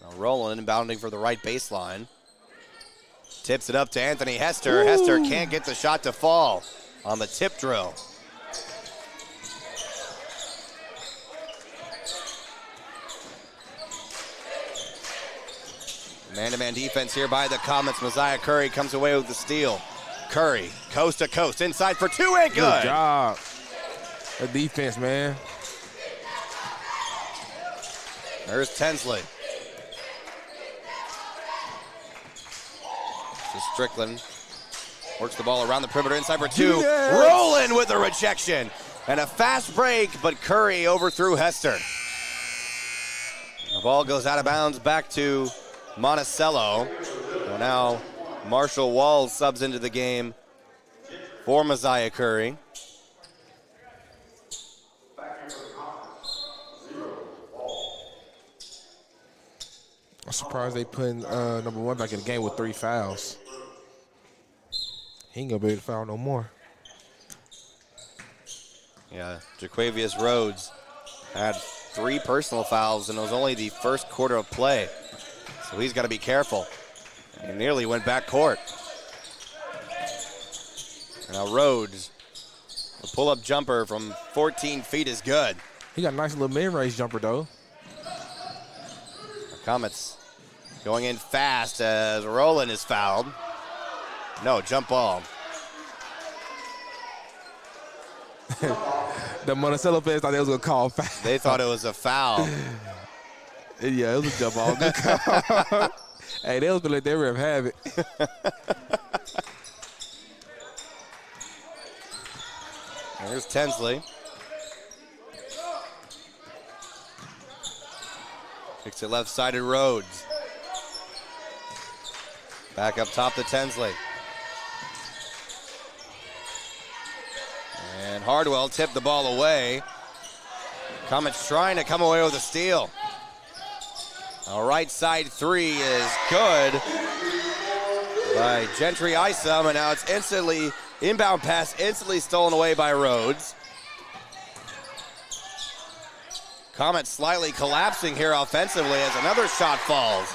Now Rowland inbounding for the right baseline. Tips it up to Anthony Hester. Ooh. Hester can't get the shot to fall on the tip drill. Man-to-man defense here by the Comets. Mosiah Curry comes away with the steal. Curry, coast to coast, inside for 2, ain't good. Good job. That defense, man. There's Tinsley. So Strickland works the ball around the perimeter, inside for 2. Yes. Rowland with a rejection. And a fast break, but Curry overthrew Hester. The ball goes out of bounds back to Monticello. So now Marshall Walls subs into the game for Mosiah Curry. I'm surprised they put number 1 back in the game with 3 fouls. He ain't gonna be able to foul no more. Yeah, Jaquavius Rhodes had 3 personal fouls, and it was only the first quarter of play. So he's got to be careful. He nearly went back court. And now Rhodes, a pull-up jumper from 14 feet is good. He got a nice little mid-range jumper, though. The Comets going in fast as Rowland is fouled. No, jump ball. The Monticello fans thought they was going to call foul. They thought it was a foul. Yeah, it was a jump ball. Good call. Hey, they was going to let their ref have it. Here's Tinsley. Kicks it left-sided Rhodes. Back up top to Tinsley. And Hardwell tipped the ball away. Comets trying to come away with a steal. A right side 3 is good by Gentry Isom, and now it's instantly, inbound pass instantly stolen away by Rhodes. Comets slightly collapsing here offensively as another shot falls.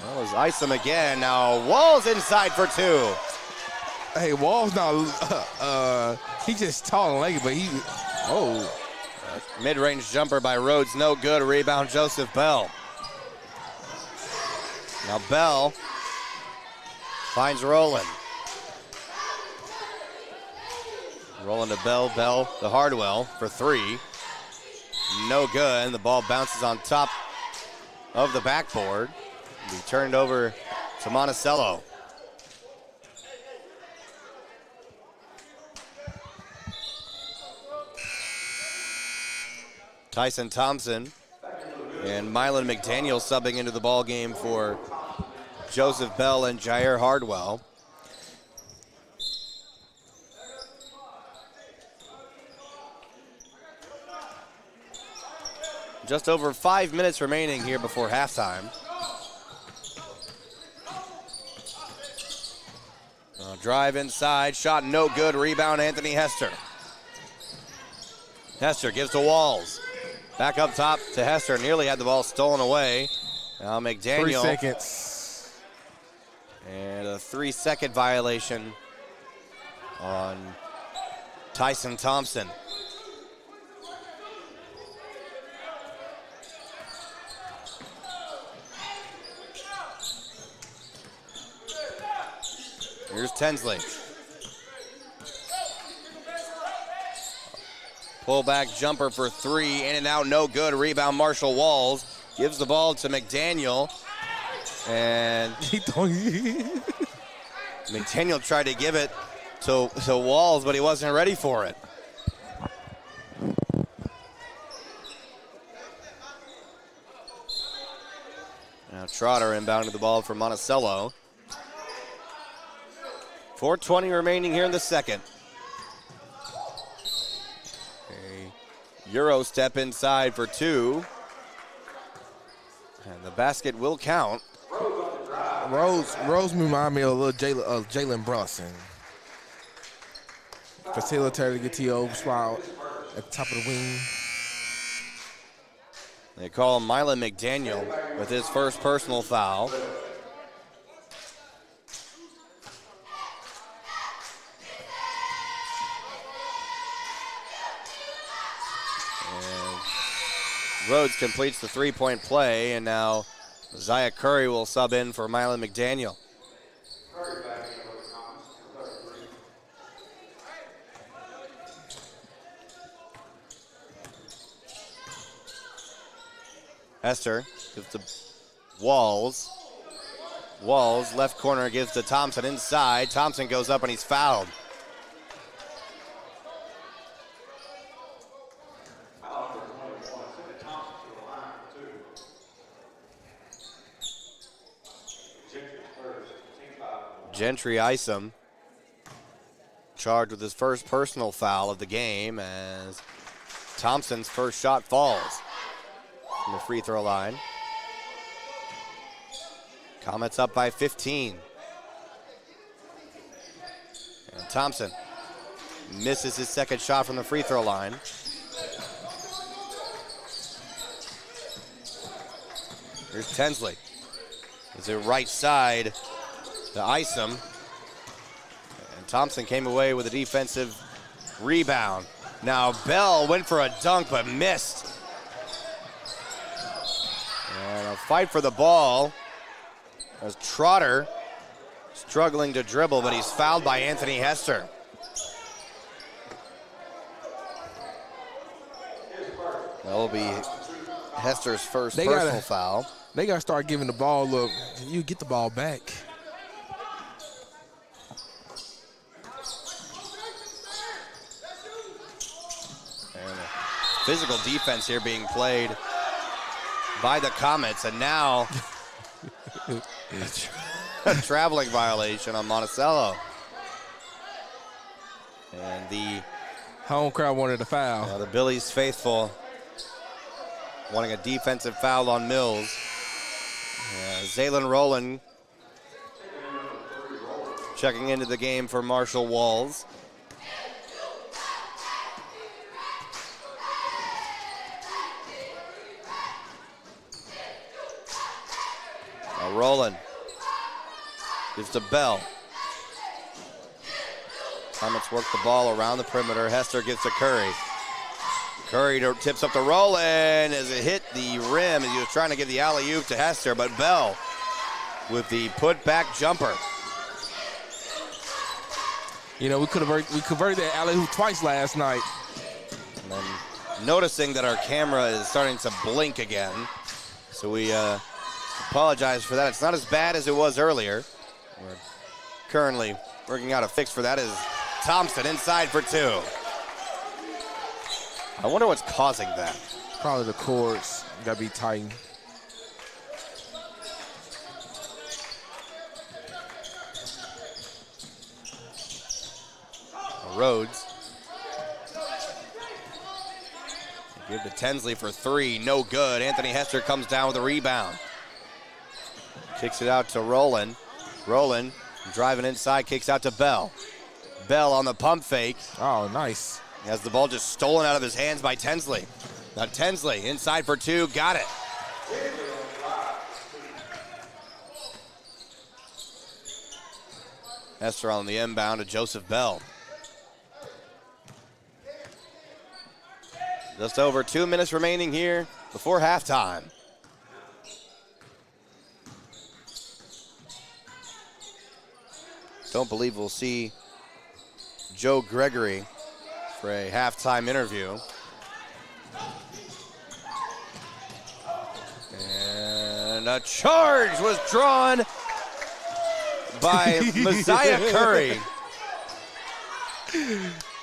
That was Isom again. Now Walls inside for 2. Hey, Walls now, he's just tall and lanky, but he, mid-range jumper by Rhodes, no good. Rebound, Joseph Bell. Now Bell finds Rowland. Rowland to Bell, Bell to Hardwell for 3. No good, and the ball bounces on top of the backboard. Be turned over to Monticello. Tyson Thompson and Mylan McDaniel subbing into the ball game for Joseph Bell and Jair Hardwell. Just over 5 minutes remaining here before halftime. Drive inside, shot no good, rebound Anthony Hester. Hester gives to Walls. Back up top to Hester, nearly had the ball stolen away. Now McDaniel. 3 seconds. And a 3-second violation on Tyson Thompson. Here's Tinsley. Pull back jumper for 3, in and out, no good. Rebound Marshall Walls. Gives the ball to McDaniel. And McDaniel tried to give it to Walls, but he wasn't ready for it. Now Trotter inbounding the ball for Monticello. 4:20 remaining here in the second. A Euro step inside for 2. And the basket will count. Rose remind me of a little Jalen Brunson. Facilitator to get to your spot at the top of the wing. They call him Mylan McDaniel with his first personal foul. Rhodes completes the 3-point play, and now Zaya Curry will sub in for Mylan McDaniel. Hester gives to Walls. Walls, left corner, gives to Thompson inside. Thompson goes up and he's fouled. Gentry Isom charged with his first personal foul of the game as Thompson's first shot falls from the free throw line. Comets up by 15. And Thompson misses his second shot from the free throw line. Here's Tinsley. Is it right side to Isom. And Thompson came away with a defensive rebound. Now Bell went for a dunk but missed. And a fight for the ball as Trotter struggling to dribble, but he's fouled by Anthony Hester. That will be Hester's first personal foul. They got to start giving the ball up. You get the ball back. And physical defense here being played by the Comets, and now a traveling violation on Monticello. And the home crowd wanted a foul. The Billies faithful wanting a defensive foul on Mills. Zaylen Rowland checking into the game for Marshall Walls. Now Rowland gives to Bell. Comets work the ball around the perimeter. Hester gives to Curry. Curry tips up to Rowland as it hit the rim, and he was trying to give the alley-oop to Hester, but Bell with the put-back jumper. You know, we converted that alley-oop twice last night. And then noticing that our camera is starting to blink again, so we apologize for that. It's not as bad as it was earlier. We're currently working out a fix for that. Is Thompson inside for 2. I wonder what's causing that. Probably the cords. Got to be tightened. Rhodes. Give to Tinsley for three, no good. Anthony Hester comes down with a rebound. Kicks it out to Rowland. Rowland driving inside, kicks out to Bell. Bell on the pump fake. Oh, nice. He has the ball just stolen out of his hands by Tinsley. Now Tinsley inside for two, got it. Hester on the inbound to Joseph Bell. Just over 2 minutes remaining here before halftime. Don't believe we'll see Joe Gregory for a halftime interview. And a charge was drawn by Messiah Curry.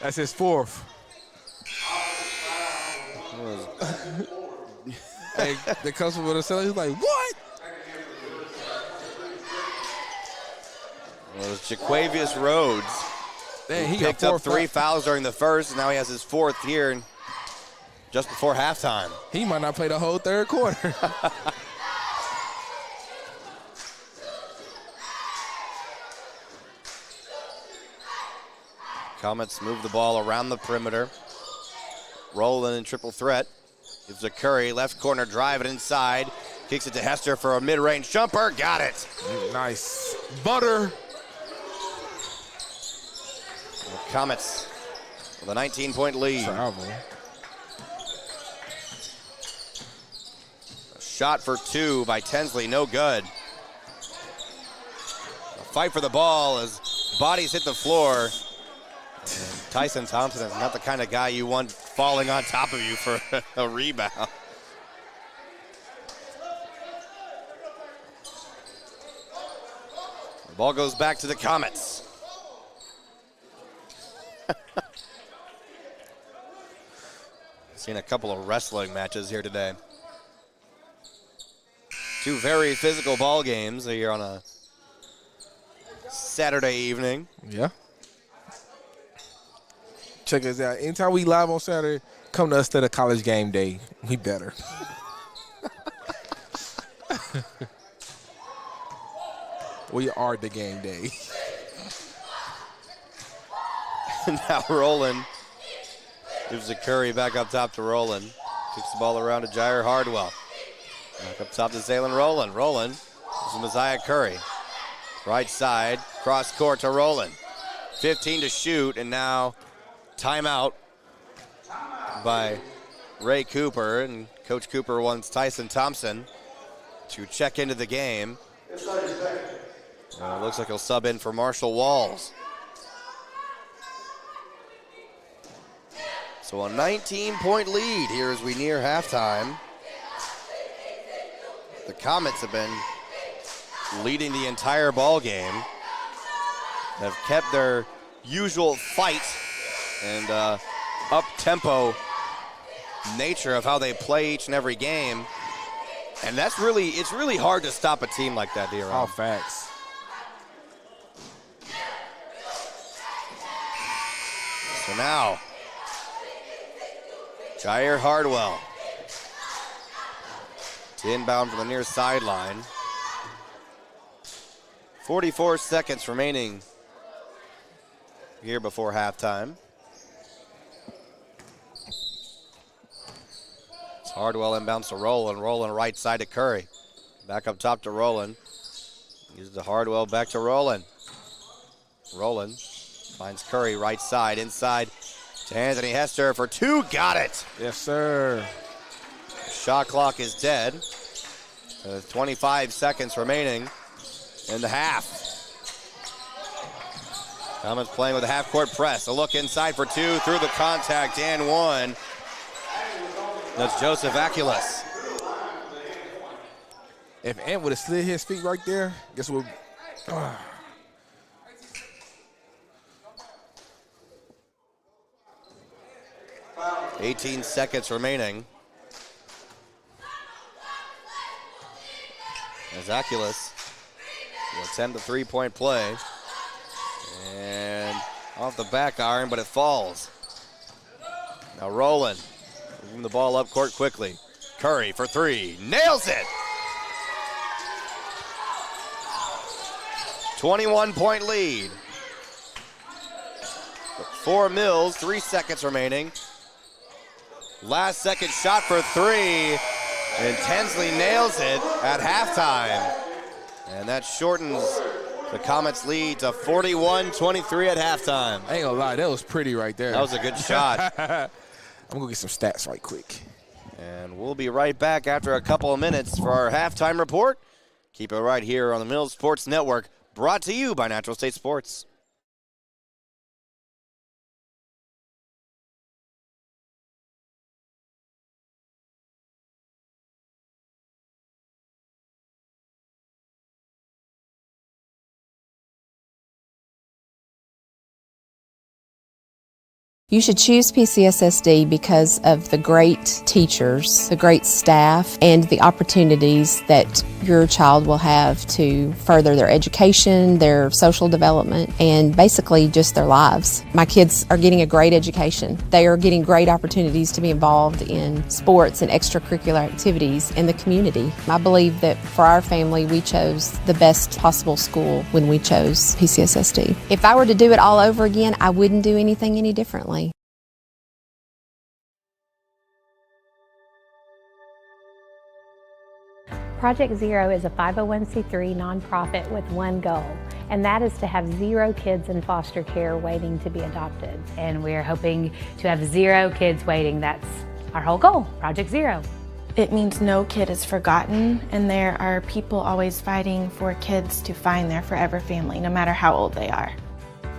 That's his fourth. Hey, the coach from Monticello, he's like, what? It was Jaquavius Rhodes. Man, he picked up 3 fouls during the first, and now he has his fourth here just before halftime. He might not play the whole third quarter. Comets move the ball around the perimeter. Rowland in triple threat. Gives to Curry, left corner, drive it inside. Kicks it to Hester for a mid-range jumper. Got it. Nice. Butter. The Comets with a 19-point lead. Travel. A shot for two by Tinsley, no good. A fight for the ball as bodies hit the floor. And Tyson Thompson is not the kind of guy you want falling on top of you for a rebound. The ball goes back to the Comets. Seen a couple of wrestling matches here today. Two very physical ball games here on a Saturday evening. Yeah. Check us out. Anytime we live on Saturday, come to us to the college game day. We better. We are the game day. Now Rowland gives the Curry back up top to Rowland. Kicks the ball around to Jair Hardwell. Back up top to Zaylen Rowland. Rowland, this is Messiah Curry. Right side, cross court to Rowland. 15 to shoot, and now timeout by Ray Cooper, and Coach Cooper wants Tyson Thompson to check into the game. It looks like he'll sub in for Marshall Walls. So a 19-point lead here as we near halftime. The Comets have been leading the entire ball game. Have kept their usual fight and up-tempo nature of how they play each and every game. And it's really hard to stop a team like that, D-Ron. All facts. So now, Jair Hardwell to inbound from the near sideline. 44 seconds remaining here before halftime. It's Hardwell inbounds to Rowland. Rowland right side to Curry. Back up top to Rowland. Uses the Hardwell back to Rowland. Rowland finds Curry right side, inside to Anthony Hester for two. Got it. Yes, sir. Shot clock is dead. 25 seconds remaining in the half. Comets playing with a half-court press. A look inside for two, through the contact, and one. That's Joseph Aculis. If Ant would have slid his feet right there, guess what? 18 seconds remaining. As Aculis will attempt the three-point play. And Off the back iron, but it falls. Now Rowland, moving the ball up court quickly. Curry for three, nails it! 21-point lead. For Mills, 3 seconds remaining. Last second shot for three, and Tinsley nails it at halftime. And that shortens the Comets' lead to 41-23 at halftime. I ain't gonna lie, that was pretty right there. That was a good shot. I'm gonna get some stats right quick. And we'll be right back after a couple of minutes for our halftime report. Keep it right here on the Mills Sports Network, brought to you by Natural State Sports. You should choose PCSSD because of the great teachers, the great staff, and the opportunities that your child will have to further their education, their social development, and basically just their lives. My kids are getting a great education. They are getting great opportunities to be involved in sports and extracurricular activities in the community. I believe that for our family, we chose the best possible school when we chose PCSSD. If I were to do it all over again, I wouldn't do anything any differently. Project Zero is a 501c3 nonprofit with one goal, and that is to have 0 kids in foster care waiting to be adopted. And we're hoping to have 0 kids waiting. That's our whole goal, Project Zero. It means no kid is forgotten, and there are people always fighting for kids to find their forever family, no matter how old they are.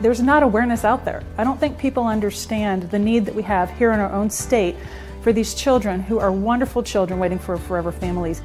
There's not awareness out there. I don't think people understand the need that we have here in our own state for these children who are wonderful children waiting for forever families.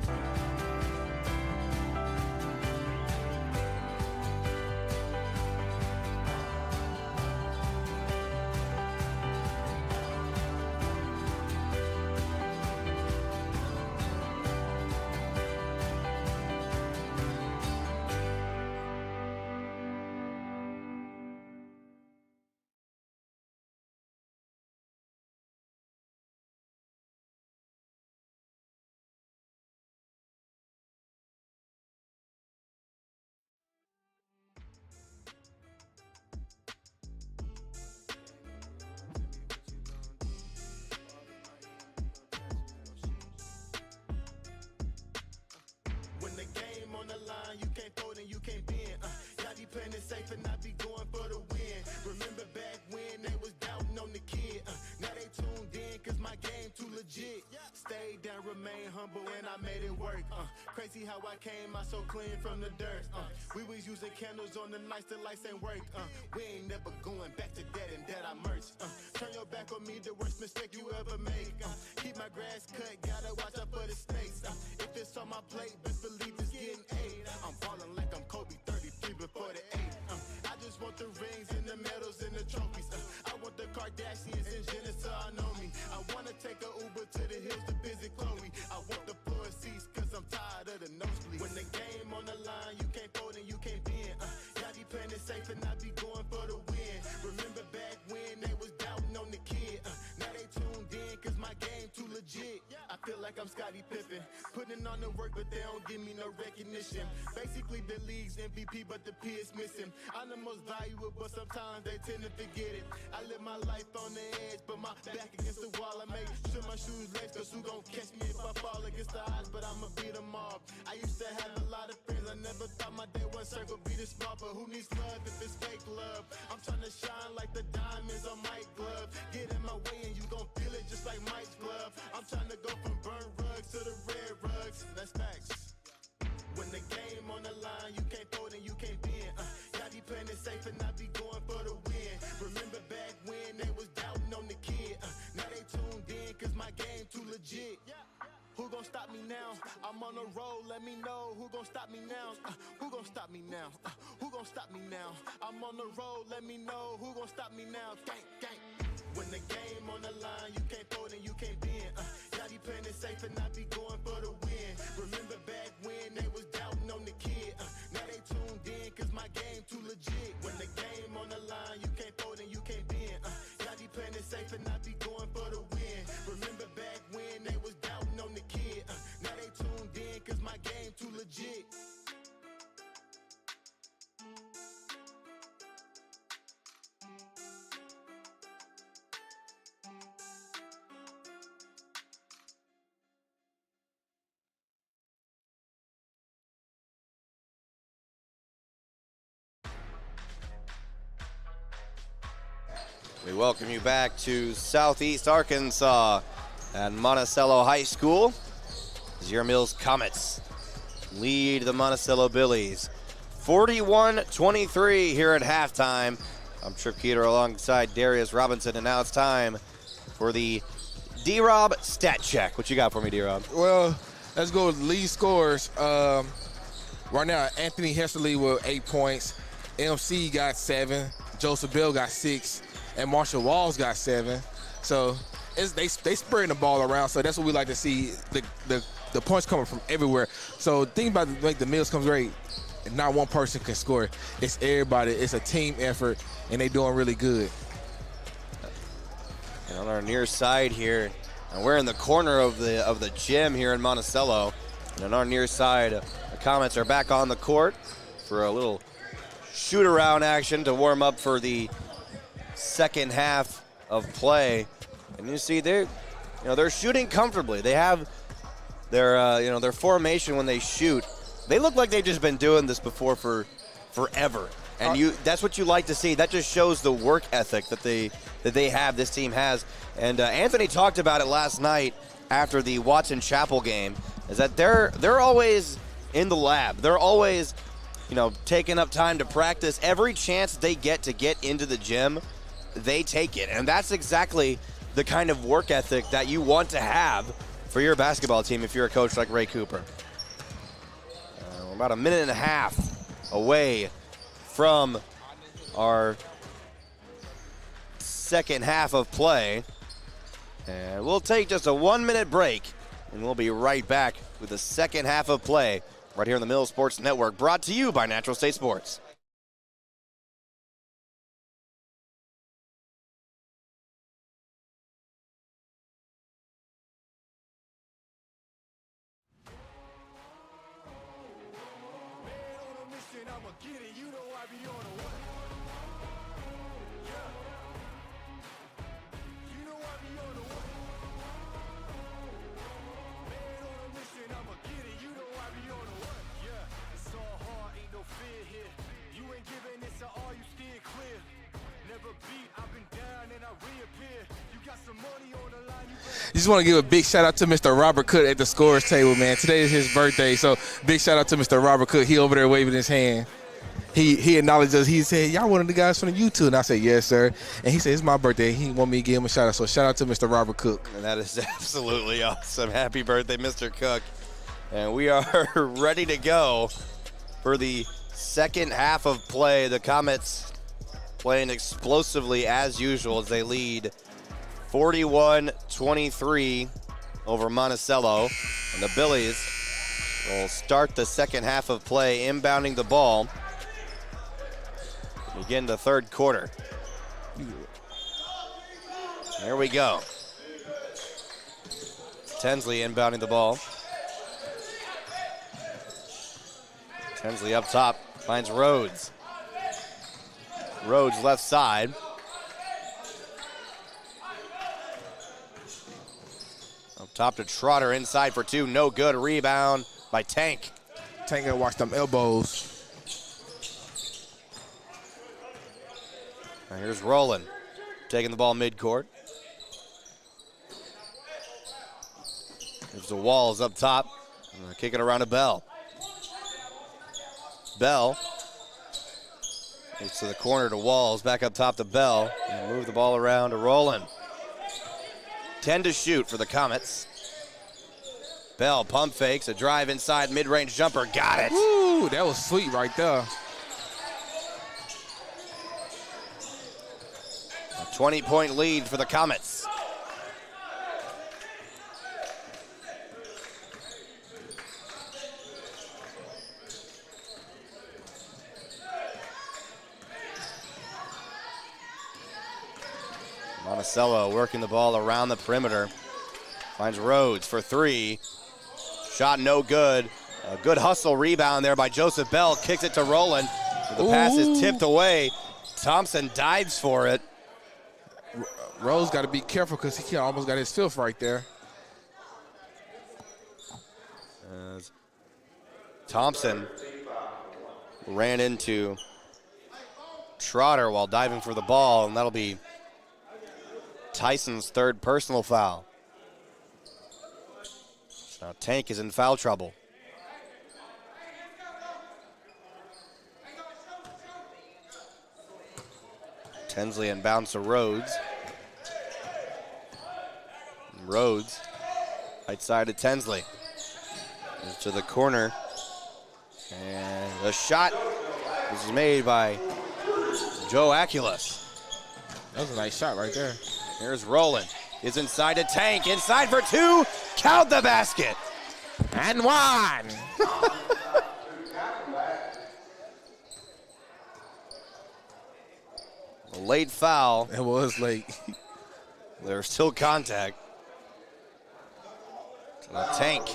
When the game on the line, you can't fold and you can't bend. Y'all be playing it safe and I be going for the win. Remember back when they was doubting on the kid. Now they tuned in cause my game too legit. Stayed down, remain humble and I made it work. Crazy how I came out so clean from the dirt. We was using candles on the nights the lights ain't work. We ain't never going back to that and that I merch. Turn your back on me, the worst mistake you ever make. Keep my grass cut, gotta watch out for the snakes. If it's on my plate, best believe it's getting 8. I'm ballin' like I'm Kobe, 33 before the 8. I just want the rings and the medals and the trophies. I want the Kardashians and Jenner so I know me. I wanna take a Uber to the hills to visit Chloe. I want the floor seats cause I'm tired of the nosebleeds. When the game on the line, you can't fold and you can't bend. Y'all be playing it safe and I be going for the win. Remember back when they was doubting on the kid. Now they tuned in cause my game too legit. I feel like I'm Scottie Pippen, putting on the work but they don't give me no recognition. Basically the league's MVP but the P is missing. I'm the most valuable but sometimes they tend to forget it. I live my life on the edge but my back against the wall. I make sure my shoes lace cause who gon' catch me if I fall against the odds, but I'ma beat them all. I used to have a lot of friends, I never thought my day one circle be this small, but who needs love if it's fake love? I'm trying to shine like the diamonds on Mike's glove. Get in my way and you gon' feel it just like Mike's glove. I'm trying to go from burnt rugs to the red rugs. That's facts. When the game on the line, you can't fold and you can't bend. Y'all be playing it safe and I be going for the win. Remember back when they was doubting on the kid. Now they tuned in cause my game too legit. Who gon' stop me now? I'm on a roll, let me know. Who gon' stop me now? Who gon' stop me now? Who gon' stop me now? I'm on the roll, let me know. Who gon' stop me now? Gang, gang. When the game on the line, you can't fold and you can't bend. Y'all be playing it safe and I be going for the win. Remember back when they was doubting on the kid. Now they tuned in cause my game too legit. When the game on the line, you can't fold and We welcome you back to Southeast Arkansas at Monticello High School as your Mills Comets lead the Monticello Billies 41-23 here at halftime. I'm Trip Keeter alongside Darius Robinson, and now it's time for the D-Rob stat check. What you got for me, D-Rob? Well, let's go with lead scores. Right now, Anthony Hesserly with 8 points. MC got 7. Joseph Bell got 6. And Marshall Walls got 7. So they spreading the ball around. So that's what we like to see, the points coming from everywhere. So the thing about make the Mills comes great, not one person can score. It's everybody. It's a team effort, and they doing really good. And on our near side here, and we're in the corner of the gym here in Monticello. And on our near side, the Comets are back on the court for a little shoot-around action to warm up for the second half of play. And you see they're shooting comfortably. They have their formation when they shoot. They look like they've just been doing this before for forever. And that's what you like to see. That just shows the work ethic that they have, this team has. And Anthony talked about it last night after the Watson Chapel game, is that they're always in the lab. They're always, taking up time to practice. Every chance they get to get into the gym, they take it. And that's exactly the kind of work ethic that you want to have for your basketball team if you're a coach like Ray Cooper. We're about a minute and a half away from our second half of play. And we'll take just a 1-minute break, and we'll be right back with the second half of play right here on the Mills Sports Network, brought to you by Natural State Sports. Just want to give a big shout out to Mr. Robert Cook at the scorers table, man. Today is his birthday, so big shout out to Mr. Robert Cook. He over there waving his hand. He acknowledged us. He said, "Y'all one of the guys from the YouTube?" And I said, "Yes, sir." And he said, "It's my birthday." He want me to give him a shout out. So shout out to Mr. Robert Cook. And that is absolutely awesome. Happy birthday, Mr. Cook. And we are ready to go for the second half of play. The Comets playing explosively as usual as they lead 41-23 over Monticello. And the Billies will start the second half of play inbounding the ball. Begin the third quarter. There we go. Tinsley inbounding the ball. Tinsley up top, finds Rhodes. Rhodes left side. Up top to Trotter, inside for 2, no good. Rebound by Tank. Tank gotta watch them elbows. Now here's Rowland, taking the ball midcourt. There's the Walls up top, kicking around to Bell. Bell moves to the corner to Walls, back up top to Bell, and move the ball around to Rowland. 10 to shoot for the Comets. Bell pump fakes, a drive inside, mid-range jumper, got it. Woo, that was sweet right there. A 20-point lead for the Comets. Monticello working the ball around the perimeter. Finds Rhodes for 3. Shot no good. A good hustle rebound there by Joseph Bell. Kicks it to Rowland. The pass is tipped away. Thompson dives for it. Rose got to be careful because he almost got his filth right there. As Thompson ran into Trotter while diving for the ball, and that'll be Tyson's third personal foul. Now Tank is in foul trouble. Tinsley inbounds to Rhodes. Rhodes, right side to Tinsley. Moves to the corner. And the shot was made by Joe Aculis. That was a nice shot right there. Here's Roland. Is inside to Tank. Inside for two. Count the basket. And one. A late foul. It was late. There's still contact. Tank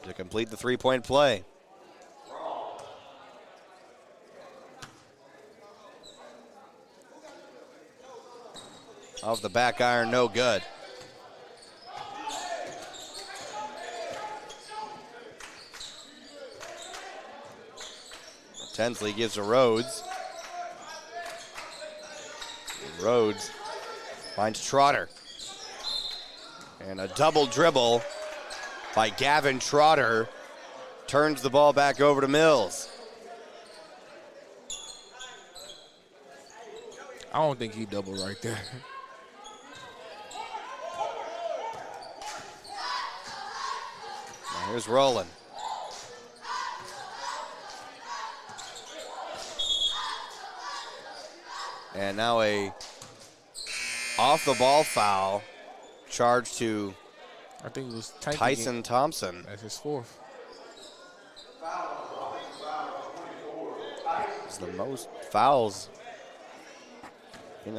to complete the three-point play. Off the back iron, no good. Tinsley gives to Rhodes. Rhodes finds Trotter. And a double dribble by Gavin Trotter turns the ball back over to Mills. I don't think he doubled right there. Now here's Roland. And now a off the ball foul charged to I think it was Tank Tyson again. Thompson. That's his fourth. It's the most fouls in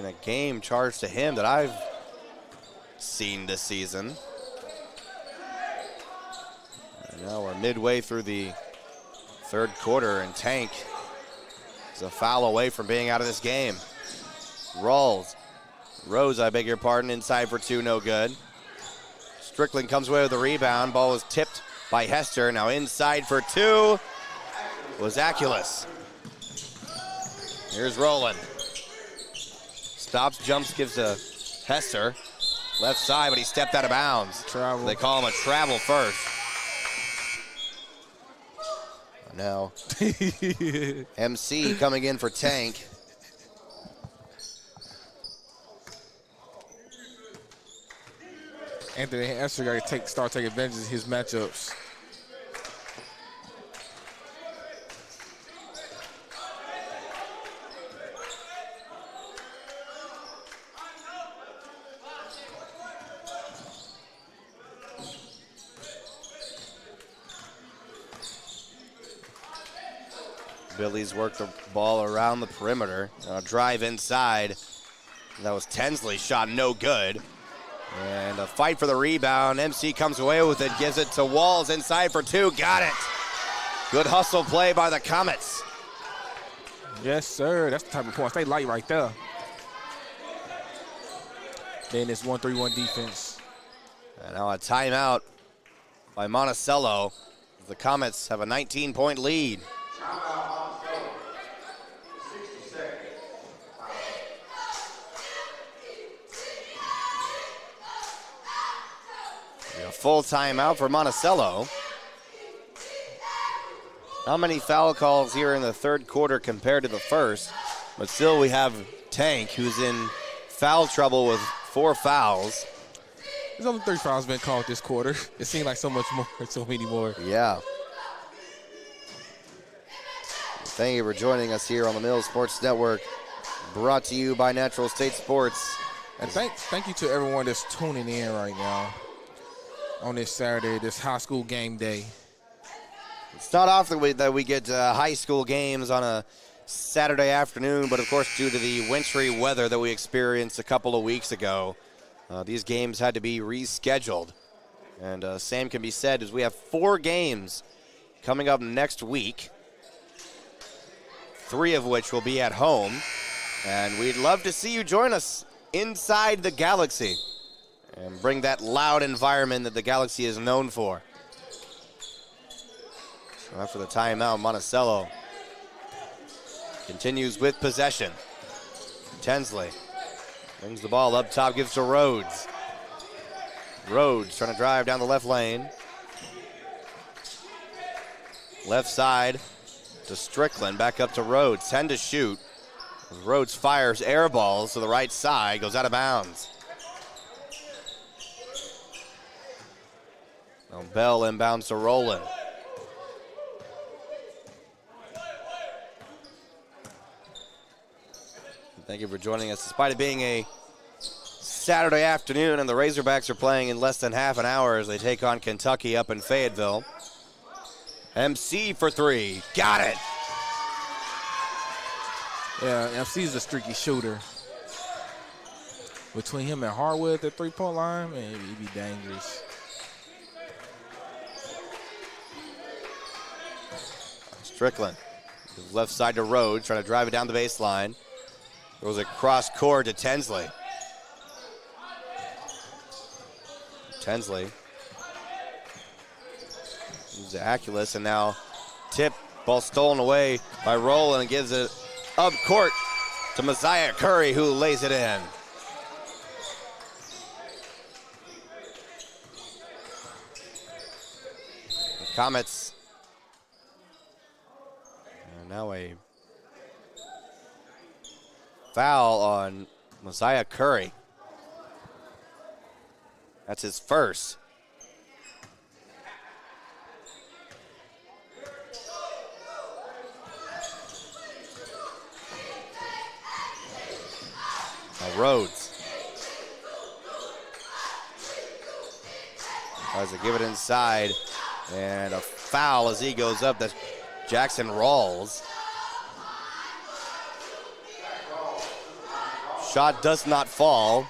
a game charged to him that I've seen this season. And now we're midway through the third quarter, and Tank is a foul away from being out of this game. Rose, I beg your pardon, inside for two, no good. Strickland comes away with the rebound. Ball was tipped by Hester. Now inside for two was Aculis. Here's Roland. Stops, jumps, gives to Hester. Left side, but he stepped out of bounds. Travel. They call him a travel first. Now, MC coming in for Tank. Anthony Hester got to start taking advantage of his matchups. Billies work the ball around the perimeter. Drive inside. That was Tinsley's shot, no good. And a fight for the rebound. MC comes away with it, gives it to Walls inside for two. Got it. Good hustle play by the Comets. Yes, sir. That's the type of point. Stay light right there. Then it's 1-3-1 defense. And now a timeout by Monticello. The Comets have a 19-point lead. A full timeout for Monticello. Not many foul calls here in the third quarter compared to the first, but still we have Tank, who's in foul trouble with 4 fouls. There's only 3 fouls been called this quarter. It seemed like so much more, so many more. Yeah. Thank you for joining us here on the Mills Sports Network, brought to you by Natural State Sports. And thank you to everyone that's tuning in right now on this Saturday, this high school game day. It's not often that we get high school games on a Saturday afternoon, but of course due to the wintry weather that we experienced a couple of weeks ago, these games had to be rescheduled. And same can be said as we have 4 games coming up next week, 3 of which will be at home. And we'd love to see you join us inside the Galaxy and bring that loud environment that the Galaxy is known for. After the timeout, Monticello continues with possession. Tinsley Brings the ball up top, gives to Rhodes. Rhodes trying to drive down the left lane. Left side to Strickland, back up to Rhodes. 10 to shoot. Rhodes fires air balls to the right side, goes out of bounds. Now Bell inbounds to Rowland. Thank you for joining us. Despite it being a Saturday afternoon and the Razorbacks are playing in less than half an hour as they take on Kentucky up in Fayetteville. MC for three. Got it. Yeah, MC's a streaky shooter. Between him and Harwood at the three-point line, man, he'd be dangerous. Strickland. Left side to Rhodes, trying to drive it down the baseline. There was a cross court to Tinsley. Tinsley. Zaculus, and now tip, ball stolen away by Rowland and gives it up court to Messiah Curry, who lays it in. The Comets. And now a foul on Messiah Curry. That's his first. Now Rhodes tries to give it inside, and a foul as he goes up. That's Jackson Rawls. Shot does not fall,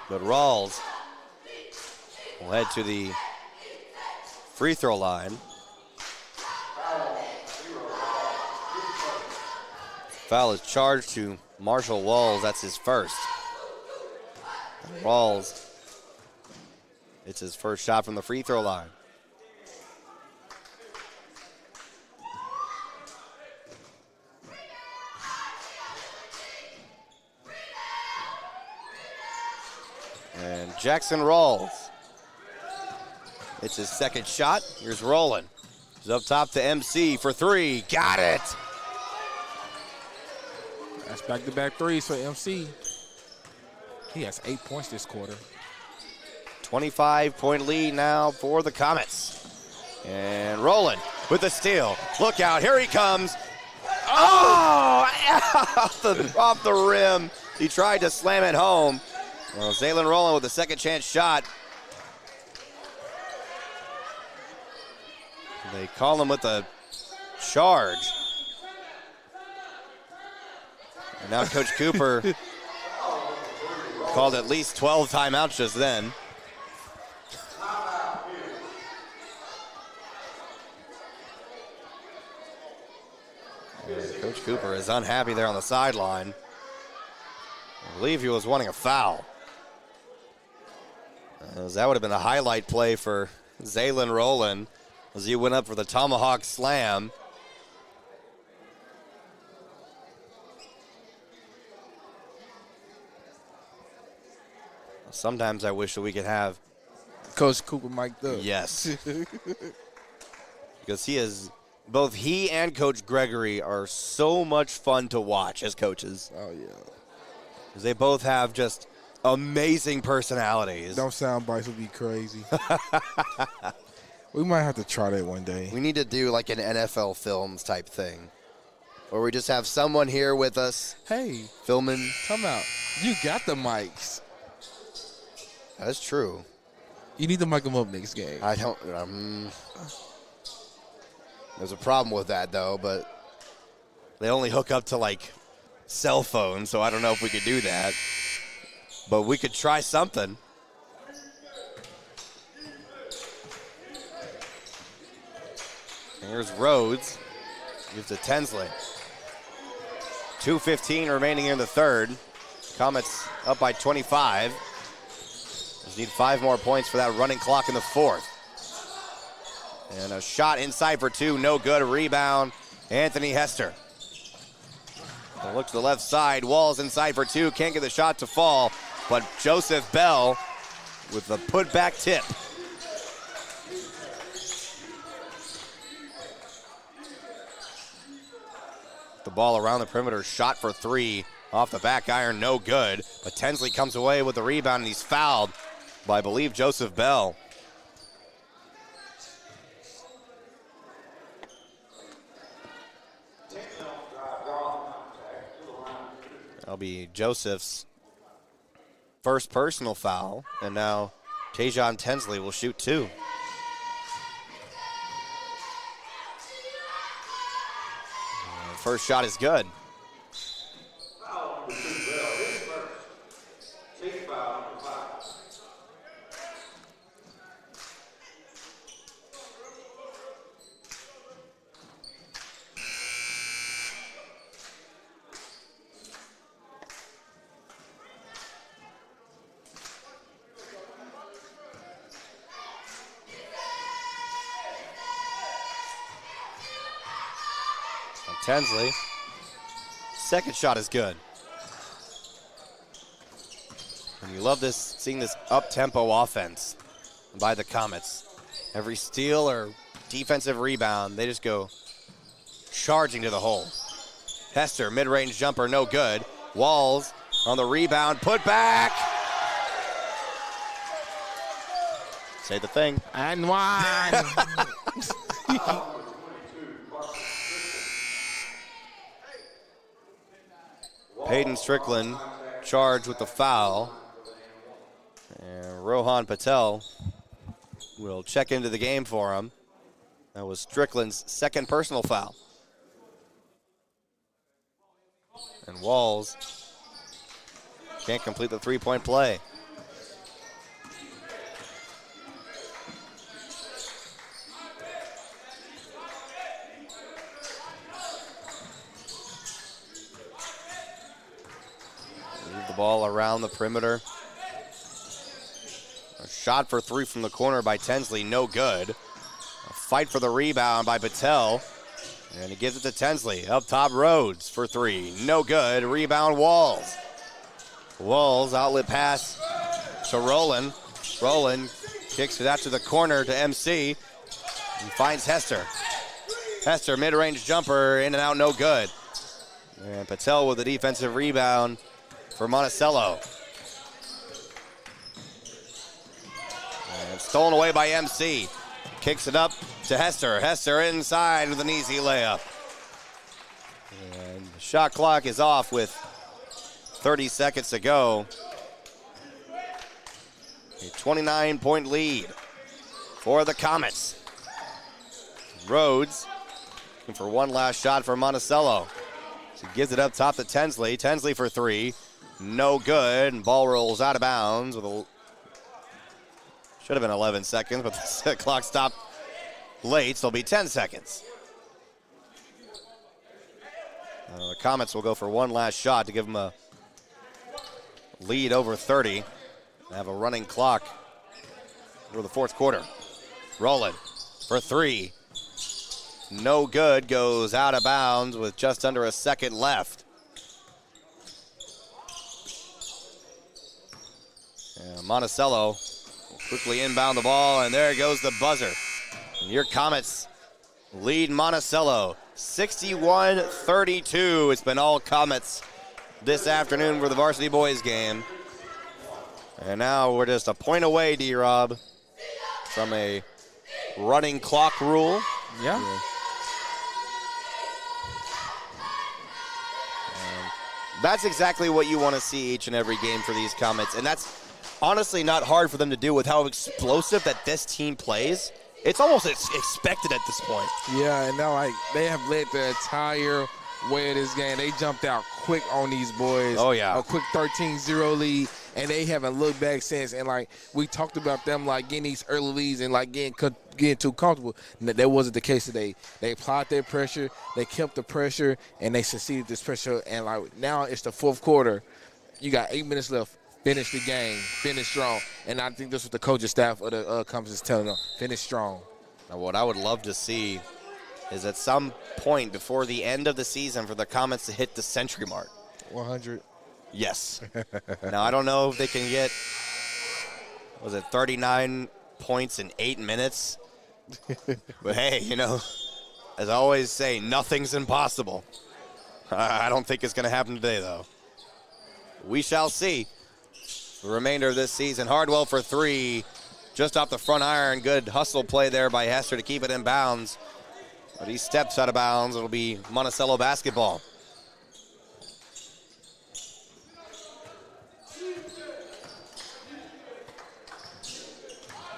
but Rawls will head to the free throw line. Foul is charged to Marshall Walls. That's his first. Rawls, it's his first shot from the free throw line. And Jackson Rawls. It's his second shot. Here's Rowland. He's up top to MC for three. Got it. That's back-to-back threes for MC. He has 8 points this quarter. 25-point lead now for the Comets. And Rowland with the steal. Look out, here he comes. Oh, off the rim. He tried to slam it home. Well, Zaylen Rowland with a second chance shot. They call him with a charge. And now Coach Cooper called at least 12 timeouts just then. And Coach Cooper is unhappy there on the sideline. I believe he was wanting a foul. As that would have been a highlight play for Zaylen Rowland as he went up for the tomahawk slam. Sometimes I wish that we could have Coach Cooper mic'd up. Yes. Because both he and Coach Gregory are so much fun to watch as coaches. Oh, yeah. Because they both have just amazing personalities. Don't sound bites would be crazy. We might have to try that one day. We need to do like an NFL films type thing. Where we just have someone here with us. Hey. Filming. Come out. You got the mics. That's true. You need to mic them up next game. I don't. There's a problem with that, though, but they only hook up to, like, cell phones, so I don't know if we could do that. But we could try something. Here's Rhodes. Gives to Tinsley. 2:15 remaining in the third. Comets up by 25. Just need 5 more points for that running clock in the fourth. And a shot inside for 2, no good. A rebound, Anthony Hester. Look to the left side. Walls inside for two. Can't get the shot to fall. But Joseph Bball with the putback tip. The ball around the perimeter. Shot for three. Off the back iron. No good. But Tinsley comes away with the rebound, and he's fouled by, I believe, Joseph Bball. That'll be Joseph's first personal foul, and now Tajon Tinsley will shoot two. First shot is good. Tinsley, second shot is good. And you love this, seeing this up-tempo offense by the Comets. Every steal or defensive rebound, they just go charging to the hole. Hester, mid-range jumper, no good. Walls on the rebound, put back. Say the thing. And one. Peyton Strickland charged with the foul. And Rohan Patel will check into the game for him. That was Strickland's second personal foul. And Walls can't complete the three-point play. The ball around the perimeter. A shot for three from the corner by Tinsley, no good. A fight for the rebound by Patel. And he gives it to Tinsley. Up top, Rhodes for three, no good. Rebound, Walls. Walls, outlet pass to Rowland. Rowland kicks it out to the corner to MC. And finds Hester. Hester, mid-range jumper, in and out, no good. And Patel with the defensive rebound for Monticello. And stolen away by MC. Kicks it up to Hester. Hester inside with an easy layup. And the shot clock is off with 30 seconds to go. A 29-point lead for the Comets. Rhodes looking for one last shot for Monticello. She gives it up top to Tinsley. Tinsley for three. No good, and ball rolls out of bounds with a, should have been 11 seconds, but the clock stopped late, so it'll be 10 seconds. The Comets will go for one last shot to give them a lead over 30. They have a running clock for the fourth quarter. Rowland for three. No good, goes out of bounds with just under a second left. And Monticello will quickly inbound the ball, and there goes the buzzer. And your Comets lead Monticello 61-32. It's been all Comets this afternoon for the Varsity Boys game. And now we're just a point away, D-Rob, from a running clock rule. Yeah. That's exactly what you want to see each and every game for these Comets, and that's honestly not hard for them to do with how explosive that this team plays. It's almost expected at this point. Yeah, and now like they have led the entire way of this game. They jumped out quick on these boys. Oh, yeah. A quick 13-0 lead, and they haven't looked back since. And, like, we talked about them, like, getting these early leads and, like, getting too comfortable. That wasn't the case today. They applied their pressure, they kept the pressure, and they succeeded this pressure. And, like, now it's the fourth quarter. You got 8 minutes left. Finish the game. Finish strong. And I think that's what the coaching staff of the Comets is telling them. Finish strong. Now, what I would love to see is at some point before the end of the season for the Comets to hit the century mark. 100. Yes. Now, I don't know if they can get, 39 points in 8 minutes? But hey, as I always say, nothing's impossible. I don't think it's going to happen today, though. We shall see. The remainder of this season, Hardwell for 3, just off the front iron. Good hustle play there by Hester to keep it in bounds. But he steps out of bounds. It'll be Monticello basketball.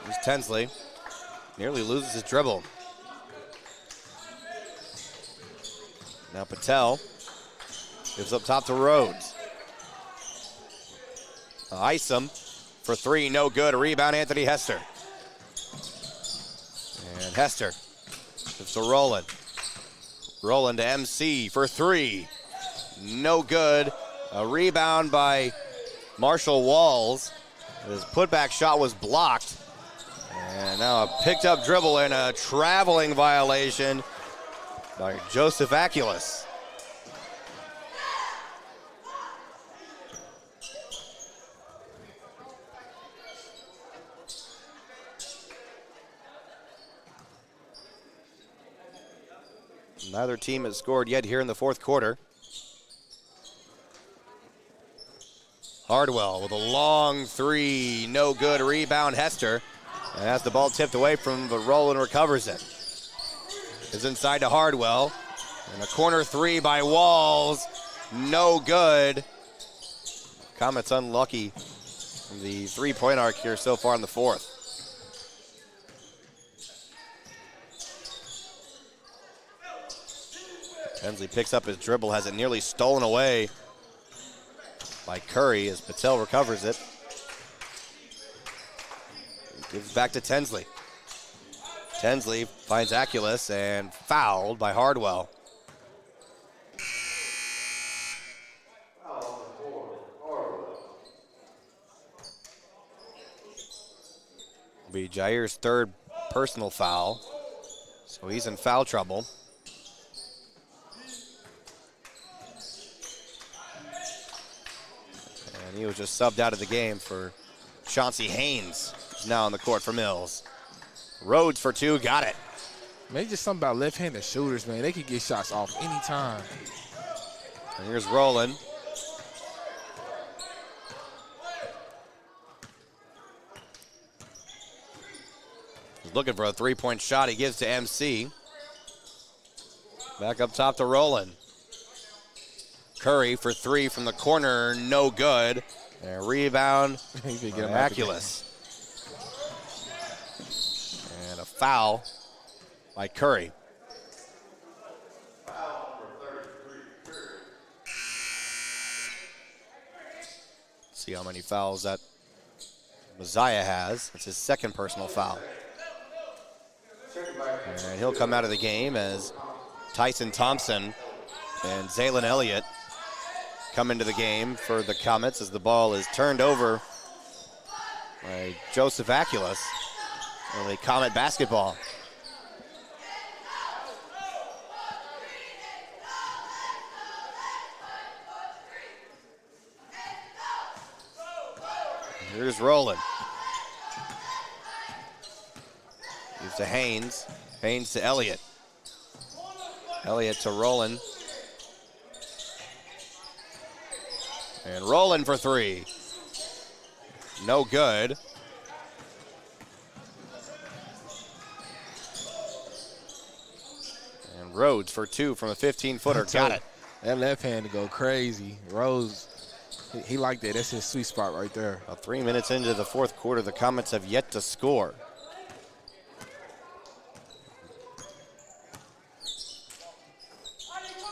Here's Tinsley. Nearly loses his dribble. Now Patel gives up top to Rhodes. Isom for 3, no good. A rebound, Anthony Hester. And Hester gives to Rowland. Rowland to MC for 3. No good. A rebound by Marshall Walls. His putback shot was blocked. And now a picked up dribble and a traveling violation by Joseph Aculus. Neither team has scored yet here in the fourth quarter. Hardwell with a long 3, no good. Rebound Hester. And has the ball tipped away from the Rowland recovers it. Is inside to Hardwell. And a corner 3 by Walls. No good. Comets unlucky from the 3-point arc here so far in the fourth. Tinsley picks up his dribble, has it nearly stolen away by Curry as Patel recovers it. Gives back to Tinsley. Tinsley finds Aculus and fouled by Hardwell. Will be Jair's 3rd personal foul, so he's in foul trouble. And he was just subbed out of the game for Chauncey Haynes. Now on the court for Mills. Rhodes for 2, got it. Maybe just something about left-handed shooters, man. They can get shots off anytime. And here's Rowland. He's looking for a 3-point shot. He gives to MC. Back up top to Rowland. Curry for 3 from the corner, no good. And a rebound, Aculus. And a foul by Curry. See how many fouls that Messiah has. It's his 2nd personal foul. And he'll come out of the game as Tyson Thompson and Zaylen Elliott come into the game for the Comets as the ball is turned over by Joseph Aculus. Early Comet basketball. Here's Rowland. Gives to Haynes. Haynes to Elliott. Elliott to Rowland. And Rowland for 3. No good. And Rhodes for 2 from a 15-footer. Got it. That left hand to go crazy. Rose, he liked that. That's his sweet spot right there. About 3 minutes into the fourth quarter, the Comets have yet to score.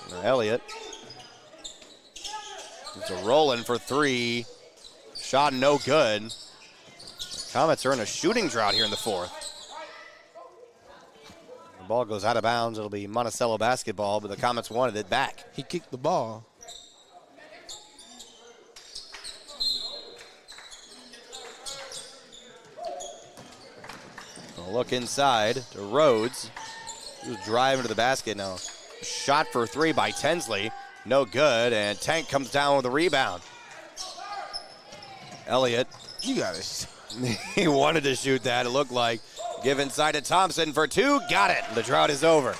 Now Elliott. It's a Rowland for 3. Shot no good. The Comets are in a shooting drought here in the fourth. The ball goes out of bounds. It'll be Monticello basketball, but the Comets wanted it back. He kicked the ball. A look inside to Rhodes. He was driving to the basket now. Shot for three by Tinsley. No good, and Tank comes down with a rebound. Elliott. You got it. He wanted to shoot that, it looked like. Give inside to Thompson for two. Got it. The drought is over.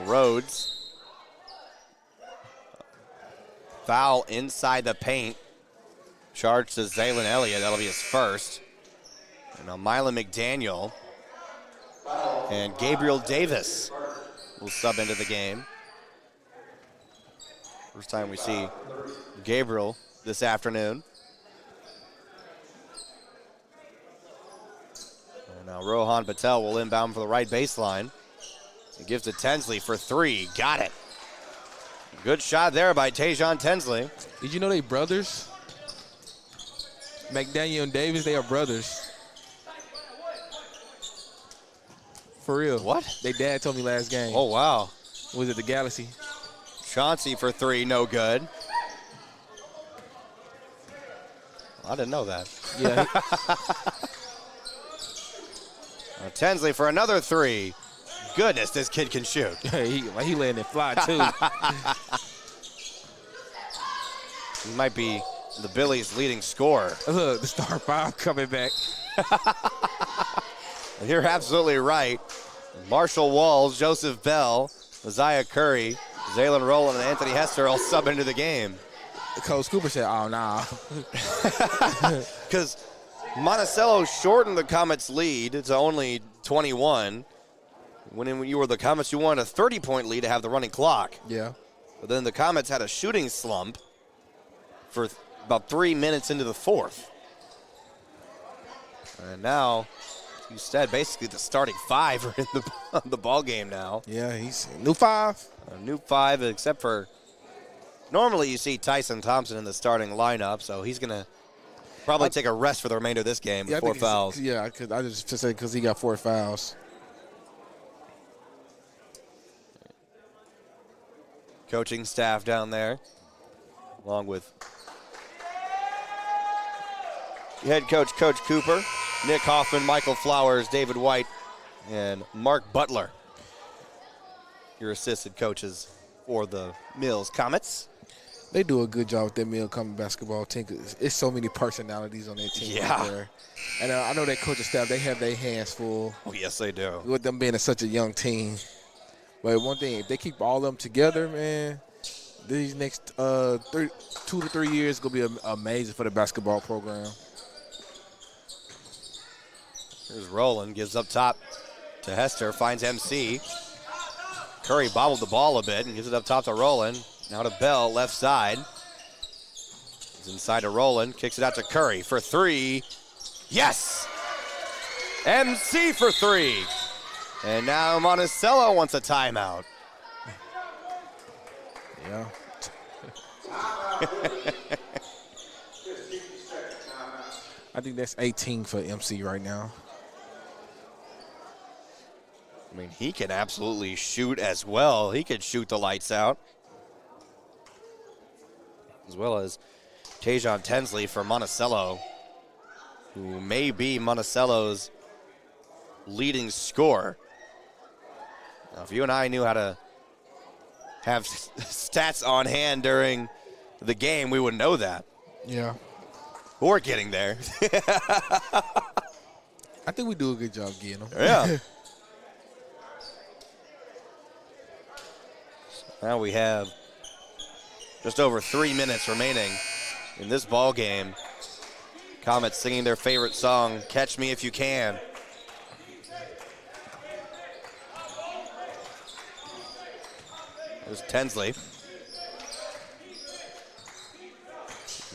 Rhodes. Foul inside the paint. Charge to Zaylen Elliott. That'll be his first. And now Mila McDaniel and Gabriel Davis will sub into the game. First time we see Gabriel this afternoon. And now Rohan Patel will inbound for the right baseline. He gives to Tinsley for three. Got it. Good shot there by Tajon Tinsley. Did you know they brothers? McDaniel and Davis, they are brothers. For real. What? They dad told me last game. Oh, wow. Was it the Galaxy? Chauncey for three, no good. I didn't know that. Yeah. Tinsley for another three. Goodness, this kid can shoot. he letting it fly, too. He might be the Billies' leading scorer. Look, the star five coming back. You're absolutely right. Marshall Walls, Joseph Bell, Isaiah Curry, Zaylen Rowland, and Anthony Hester all sub into the game. Coach Cooper said, oh, nah. Because Monticello shortened the Comets' lead to only 21. When you were the Comets, you wanted a 30-point lead to have the running clock. Yeah. But then the Comets had a shooting slump for about 3 minutes into the fourth. And now, instead, basically the starting five are in the ball game now. Yeah, he's new five. A new five, except for normally you see Tyson Thompson in the starting lineup, so he's going to probably take a rest for the remainder of this game with 4 fouls. Yeah, I just said because he got 4 fouls. Coaching staff down there, along with head coach, Coach Cooper, Nick Hoffman, Michael Flowers, David White, and Mark Butler. Your assistant coaches for the Mills Comets. They do a good job with their Mill Comets basketball team. 'Cause it's so many personalities on their team. Yeah. Right there. And I know that coaching staff, they have their hands full. Oh, yes, they do. With them being such a young team. But one thing, if they keep all of them together, man, these next 2 to 3 years going to be amazing for the basketball program. Here's Rowland, gives up top to Hester, finds MC. Curry bobbled the ball a bit and gives it up top to Rowland. Now to Bell, left side. He's inside to Rowland, kicks it out to Curry for three. Yes! MC for three. And now Monticello wants a timeout. Yeah. I think that's 18 for MC right now. I mean, he can absolutely shoot as well. He could shoot the lights out. As well as Tajon Tinsley for Monticello, who may be Monticello's leading scorer. Now, if you and I knew how to have stats on hand during the game, we would know that. Yeah. We're getting there. I think we do a good job getting them. Yeah. Now we have just over 3 minutes remaining in this ball game. Comets singing their favorite song, Catch Me If You Can. There's Tinsley.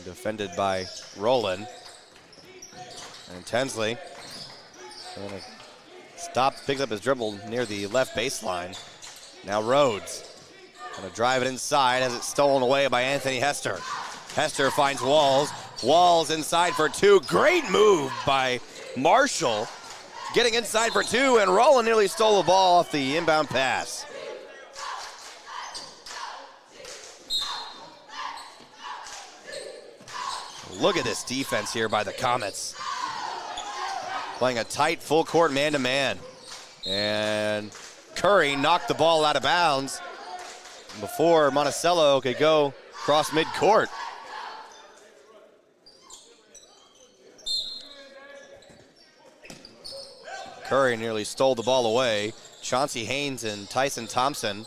Defended by Rowland. And Tinsley stops, picks up his dribble near the left baseline. Now Rhodes. Gonna drive it inside as it's stolen away by Anthony Hester. Hester finds Walls. Walls inside for two. Great move by Marshall. getting inside for two, and Roland nearly stole the ball off the inbound pass. Look at this defense here by the Comets. Playing a tight full court man-to-man. And Curry knocked the ball out of bounds before Monticello could go cross midcourt. Curry nearly stole the ball away. Chauncey Haynes and Tyson Thompson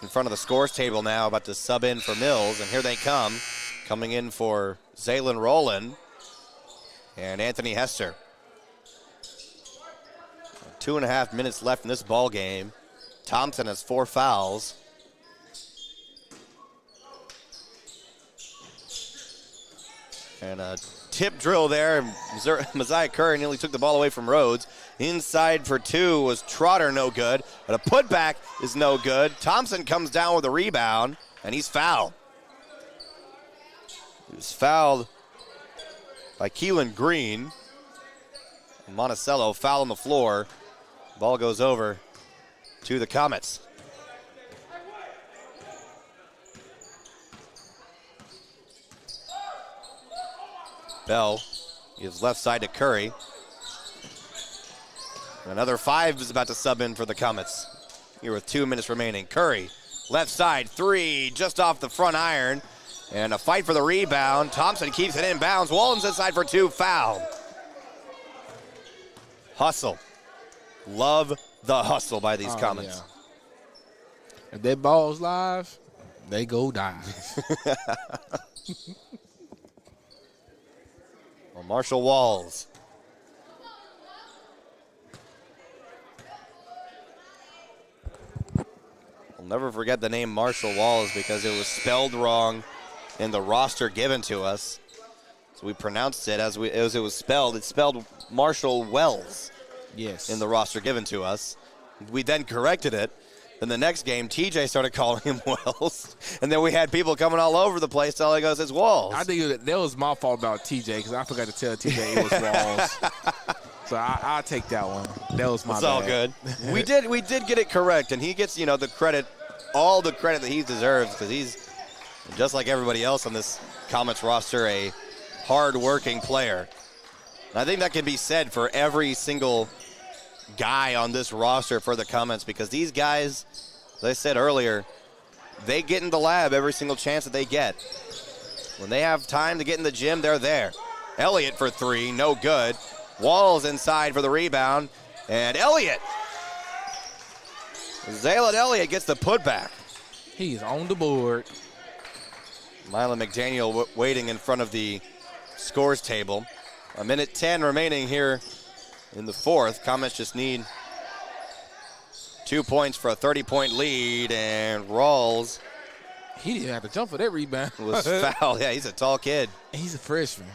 in front of the scores table now, about to sub in for Mills, and here they come. Coming in for Zaylen Rowland and Anthony Hester. 2.5 minutes left in this ball game. Thompson has 4 fouls. And a tip drill there. Messiah Curry nearly took the ball away from Rhodes. Inside for two was Trotter, no good. But a putback is no good. Thompson comes down with a rebound, and he's fouled. He was fouled by Keelan Green. And Monticello foul on the floor. Ball goes over to the Comets. Bell gives left side to Curry. Another 5 is about to sub in for the Comets. Here with 2 minutes remaining. Curry, left side, 3, just off the front iron. And a fight for the rebound. Thompson keeps it in bounds. Walton's inside for 2, foul. Hustle. Love the hustle by these Comets. Yeah. If that ball's live, they go dive. Well, Marshall Walls. I'll never forget the name Marshall Walls because it was spelled wrong in the roster given to us. So we pronounced it as it was spelled. It's spelled Marshall Wells. Yes. In the roster given to us. We then corrected it. Then the next game, TJ started calling him Wells. And then we had people coming all over the place telling us it's Walls. I think that was my fault about TJ because I forgot to tell TJ it was Walls. So I'll take that one. That was my bad. It's all good. we did get it correct, and he gets, the credit, all the credit that he deserves because he's, just like everybody else on this Comets roster, a hard-working player. And I think that can be said for every single guy on this roster for the Comets because these guys, as I said earlier, they get in the lab every single chance that they get. When they have time to get in the gym, they're there. Elliott for 3, no good. Walls inside for the rebound, and Elliott. Zaylen Elliott gets the putback. He's on the board. Mila McDaniel waiting in front of the scores table. 1:10 remaining here in the fourth. Comets just need 2 points for a 30-point lead, and Rawls. He didn't have to jump for that rebound. Was fouled. Yeah, he's a tall kid. He's a freshman.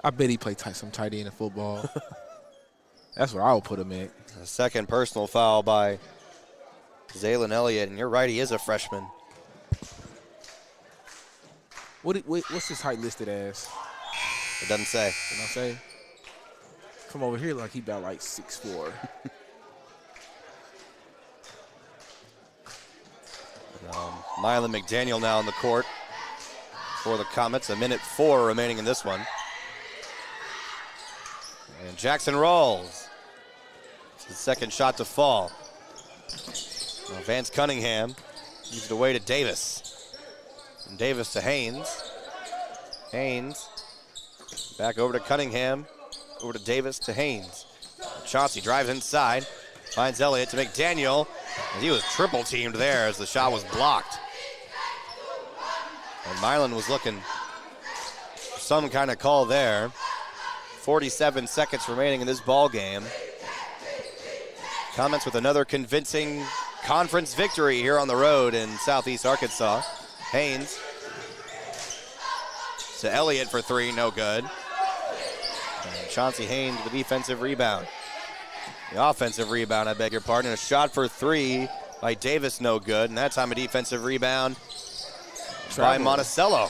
I bet he played some tight end in football. That's where I would put him at. A second personal foul by Zaylen Elliott, and you're right, he is a freshman. What's his height listed as? It doesn't say. Did I say? Come over here like he about like 6'4". Mila McDaniel now on the court for the Comets. 1:04 remaining in this one. And Jackson Rawls. It's his second shot to fall. Now Vance Cunningham gives it away to Davis. From Davis to Haynes. Haynes back over to Cunningham. Over to Davis to Haynes. Chauncey drives inside. Finds Elliott to McDaniel. And he was triple teamed there as the shot was blocked. And Milan was looking for some kind of call there. 47 seconds remaining in this ball game. Comets with another convincing conference victory here on the road in Southeast Arkansas. Haynes to Elliott for 3, no good. And Chauncey Haynes with the defensive rebound. The offensive rebound, I beg your pardon. A shot for 3 by Davis, no good. And that time a defensive rebound by Monticello.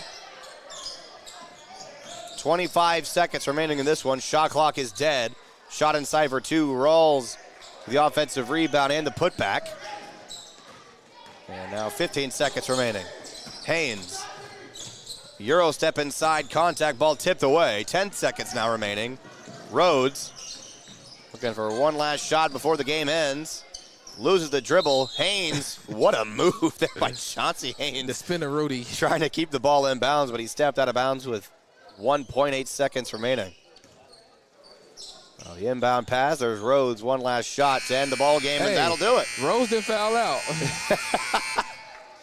25 seconds remaining in this one. Shot clock is dead. Shot inside for 2. Rawls the offensive rebound and the putback. And now 15 seconds remaining. Haynes. Euro step inside, contact, ball tipped away. 10 seconds now remaining. Rhodes looking for one last shot before the game ends. Loses the dribble. Haynes, what a move there by Chauncey Haynes. The spinner Rudy. Trying to keep the ball in bounds, but he stepped out of bounds with 1.8 seconds remaining. The inbound pass, there's Rhodes, one last shot to end the ball game, and that'll do it. Rhodes didn't foul out.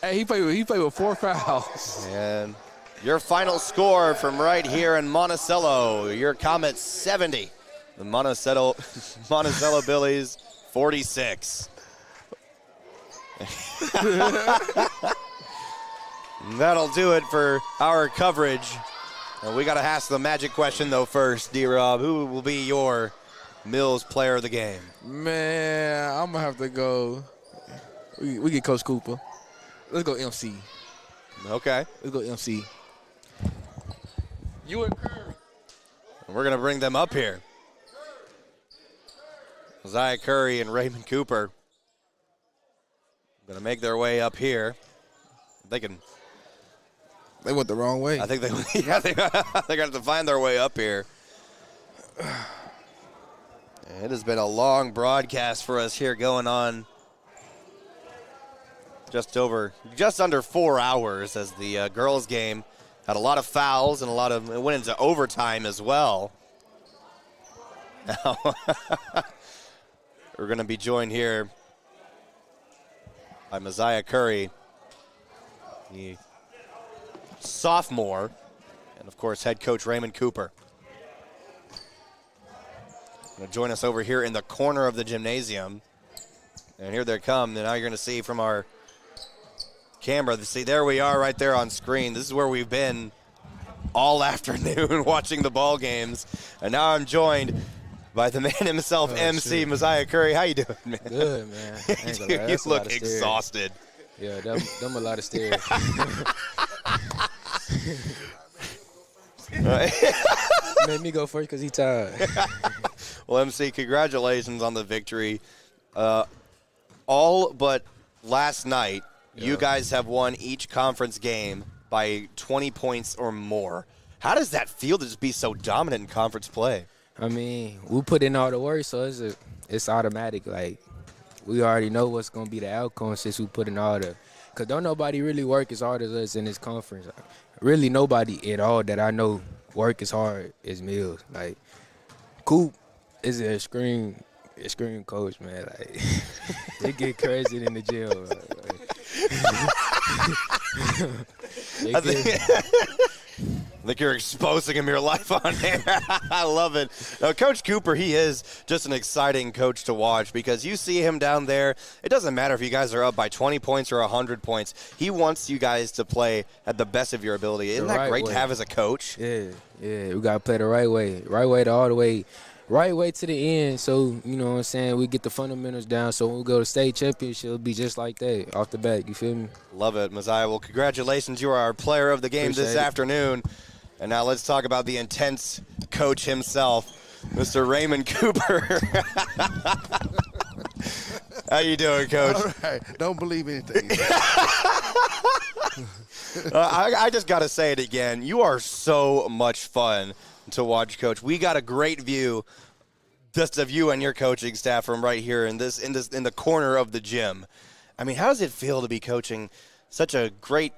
Hey, he played with 4 fouls. And your final score from right here in Monticello, your Comets 70. The Monticello Billies 46. That'll do it for our coverage. We got to ask the magic question, though, first, D-Rob. Who will be your Mills player of the game? Man, I'm going to have to go. We get Coach Cooper. Let's go MC. Okay. Let's go MC. You and Curry. We're going to bring them up here. Isaiah Curry and Raymond Cooper going to make their way up here. They went the wrong way. I think they're going to find their way up here. It has been a long broadcast for us here, going on just under 4 hours, as the girls' game had a lot of fouls and it went into overtime as well. Now, we're going to be joined here by Messiah Curry, the sophomore, and of course head coach Raymond Cooper. Going to join us over here in the corner of the gymnasium. And here they come. And now you're going to see from our camera, see, there we are right there on screen. This is where we've been all afternoon watching the ball games. And now I'm joined by the man himself, MC Messiah Curry. How you doing, man? Good, man. You look exhausted. Yeah, them a lot of stairs. Made me go first because he tired. Well, MC, congratulations on the victory. All but last night, you guys have won each conference game by 20 points or more. How does that feel to just be so dominant in conference play? I mean, we put in all the work, so it's automatic. Like, we already know what's going to be the outcome since we put in all the – because don't nobody really work as hard as us in this conference. Really nobody at all that I know work as hard as Mills. Like, Coop is a extreme coach, man. Like, they get crazy in the gym. I think you're exposing him your life on air. I love it. Now, Coach Cooper, he is just an exciting coach to watch, because you see him down there. It doesn't matter if you guys are up by 20 points or 100 points. He wants you guys to play at the best of your ability. Isn't that great to have as a coach? Yeah, we got to play the right way. Right way to all the way. Right way to the end, so, you know what I'm saying, we get the fundamentals down, so when we go to state championship, it'll be just like that, off the bat, you feel me? Love it, Messiah. Well, congratulations. You are our player of the game this afternoon. And now let's talk about the intense coach himself, Mr. Raymond Cooper. How you doing, Coach? All right. Don't believe anything. I just got to say it again. You are so much fun to watch, Coach. We got a great view just of you and your coaching staff from right here in the corner of the gym. I mean, how does it feel to be coaching such a great,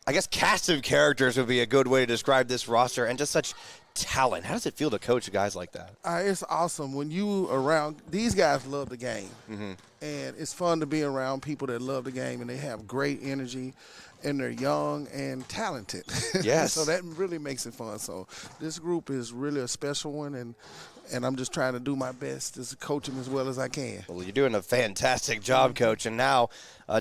I guess, cast of characters would be a good way to describe this roster, and just such talent? How does it feel to coach guys like that? It's awesome when you around. These guys love the game, and it's fun to be around people that love the game, and they have great energy, and they're young and talented. Yes. So that really makes it fun. So this group is really a special one, and I'm just trying to do my best to coach them as well as I can. Well, you're doing a fantastic job, Coach. And now,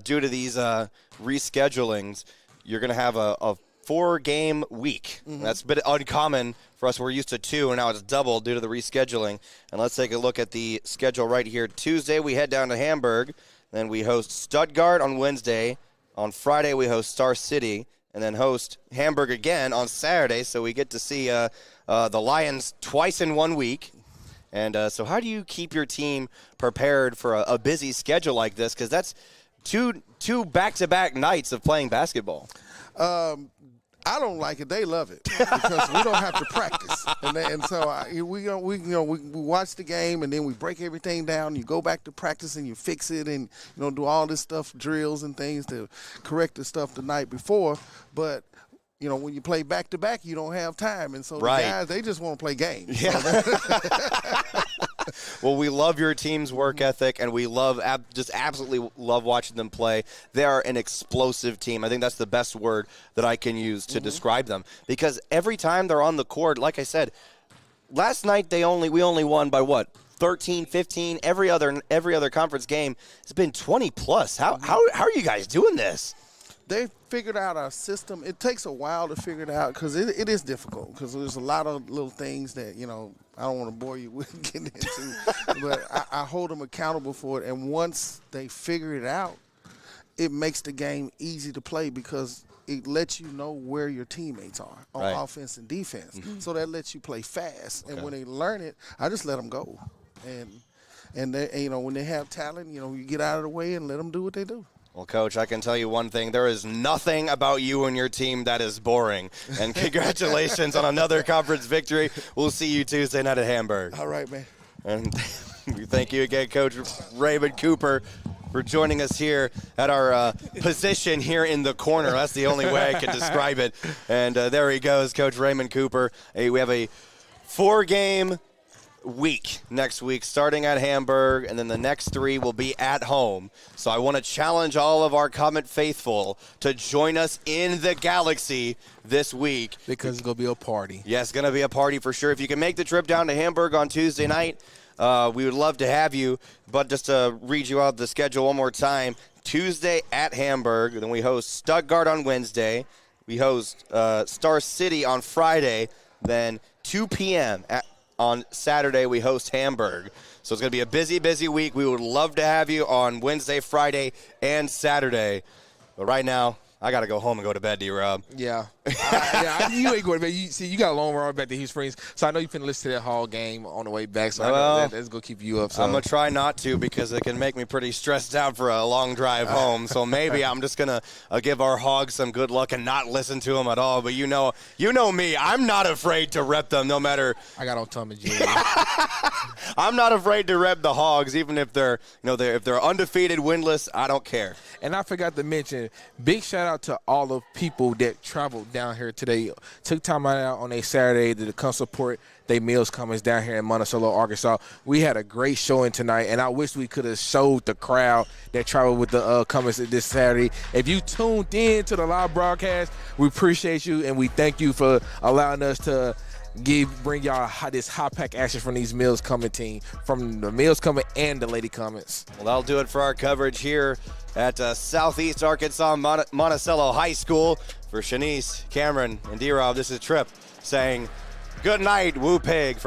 due to these reschedulings, you're going to have a 4-game week. That's a bit uncommon for us. We're used to 2, and now it's double due to the rescheduling. And let's take a look at the schedule right here. Tuesday, we head down to Hamburg. Then we host Stuttgart on Wednesday. On Friday, we host Star City, and then host Hamburg again on Saturday. So we get to see the Lions twice in 1 week. And so how do you keep your team prepared for a busy schedule like this? Because that's two back-to-back nights of playing basketball. I don't like it. They love it because we don't have to practice, and so we watch the game and then we break everything down. You go back to practice and you fix it and do all this stuff, drills and things to correct the stuff the night before. But when you play back to back, you don't have time, and so the guys they just want to play games. Yeah. Well, we love your team's work ethic, and we just absolutely love watching them play. They are an explosive team. I think that's the best word that I can use to describe them, because every time they're on the court, like I said, last night we only won by what? 13, 15. Every other conference game has been 20 plus. How are you guys doing this? They figured out our system. It takes a while to figure it out because it is difficult because there's a lot of little things that, I don't want to bore you with getting into, but I hold them accountable for it. And once they figure it out, it makes the game easy to play because it lets you know where your teammates are on offense and defense. So that lets you play fast. And when they learn it, I just let them go. And they, when they have talent, you get out of the way and let them do what they do. Well, Coach, I can tell you one thing. There is nothing about you and your team that is boring. And congratulations on another conference victory. We'll see you Tuesday night at Hamburg. All right, man. And thank you again, Coach Raymond Cooper, for joining us here at our position here in the corner. That's the only way I can describe it. And there he goes, Coach Raymond Cooper. We have a 4-game week next week, starting at Hamburg, and then the next 3 will be at home. So I want to challenge all of our Comet faithful to join us in the Galaxy this week. Because it's going to be a party. Yes, it's going to be a party for sure. If you can make the trip down to Hamburg on Tuesday night, we would love to have you. But just to read you out the schedule one more time, Tuesday at Hamburg, then we host Stuttgart on Wednesday. We host Star City on Friday, then 2 p.m. on Saturday, we host Hamburg. So it's going to be a busy, busy week. We would love to have you on Wednesday, Friday, and Saturday. But right now, I got to go home and go to bed, D-Rob. Yeah. You ain't going to bed. You got a long run back to Houston Springs, so I know you can listen to that Hall game on the way back, so I know that's going to keep you up. So. I'm going to try not to because it can make me pretty stressed out for a long drive home. So maybe I'm just going to give our Hogs some good luck and not listen to them at all. But you know me. I'm not afraid to rep them no matter. I got on Tommy G. I'm not afraid to rep the Hogs, even if they're if they're undefeated, winless. I don't care. And I forgot to mention, big shout out to all the people that traveled down here today, took time out on a Saturday to come support their meals Comets down here in Monticello, Arkansas. We had a great showing tonight, and I wish we could have showed the crowd that traveled with the Comets this Saturday. If you tuned in to the live broadcast, we appreciate you, and we thank you for allowing us to bring y'all this hot pack action from these Mills Comet team, from the Mills Comet and the Lady Comets. Well, that'll do it for our coverage here at Southeast Arkansas Monticello High School. For Shanice, Cameron, and D-Rob, this is Tripp saying good night, Woo Pig.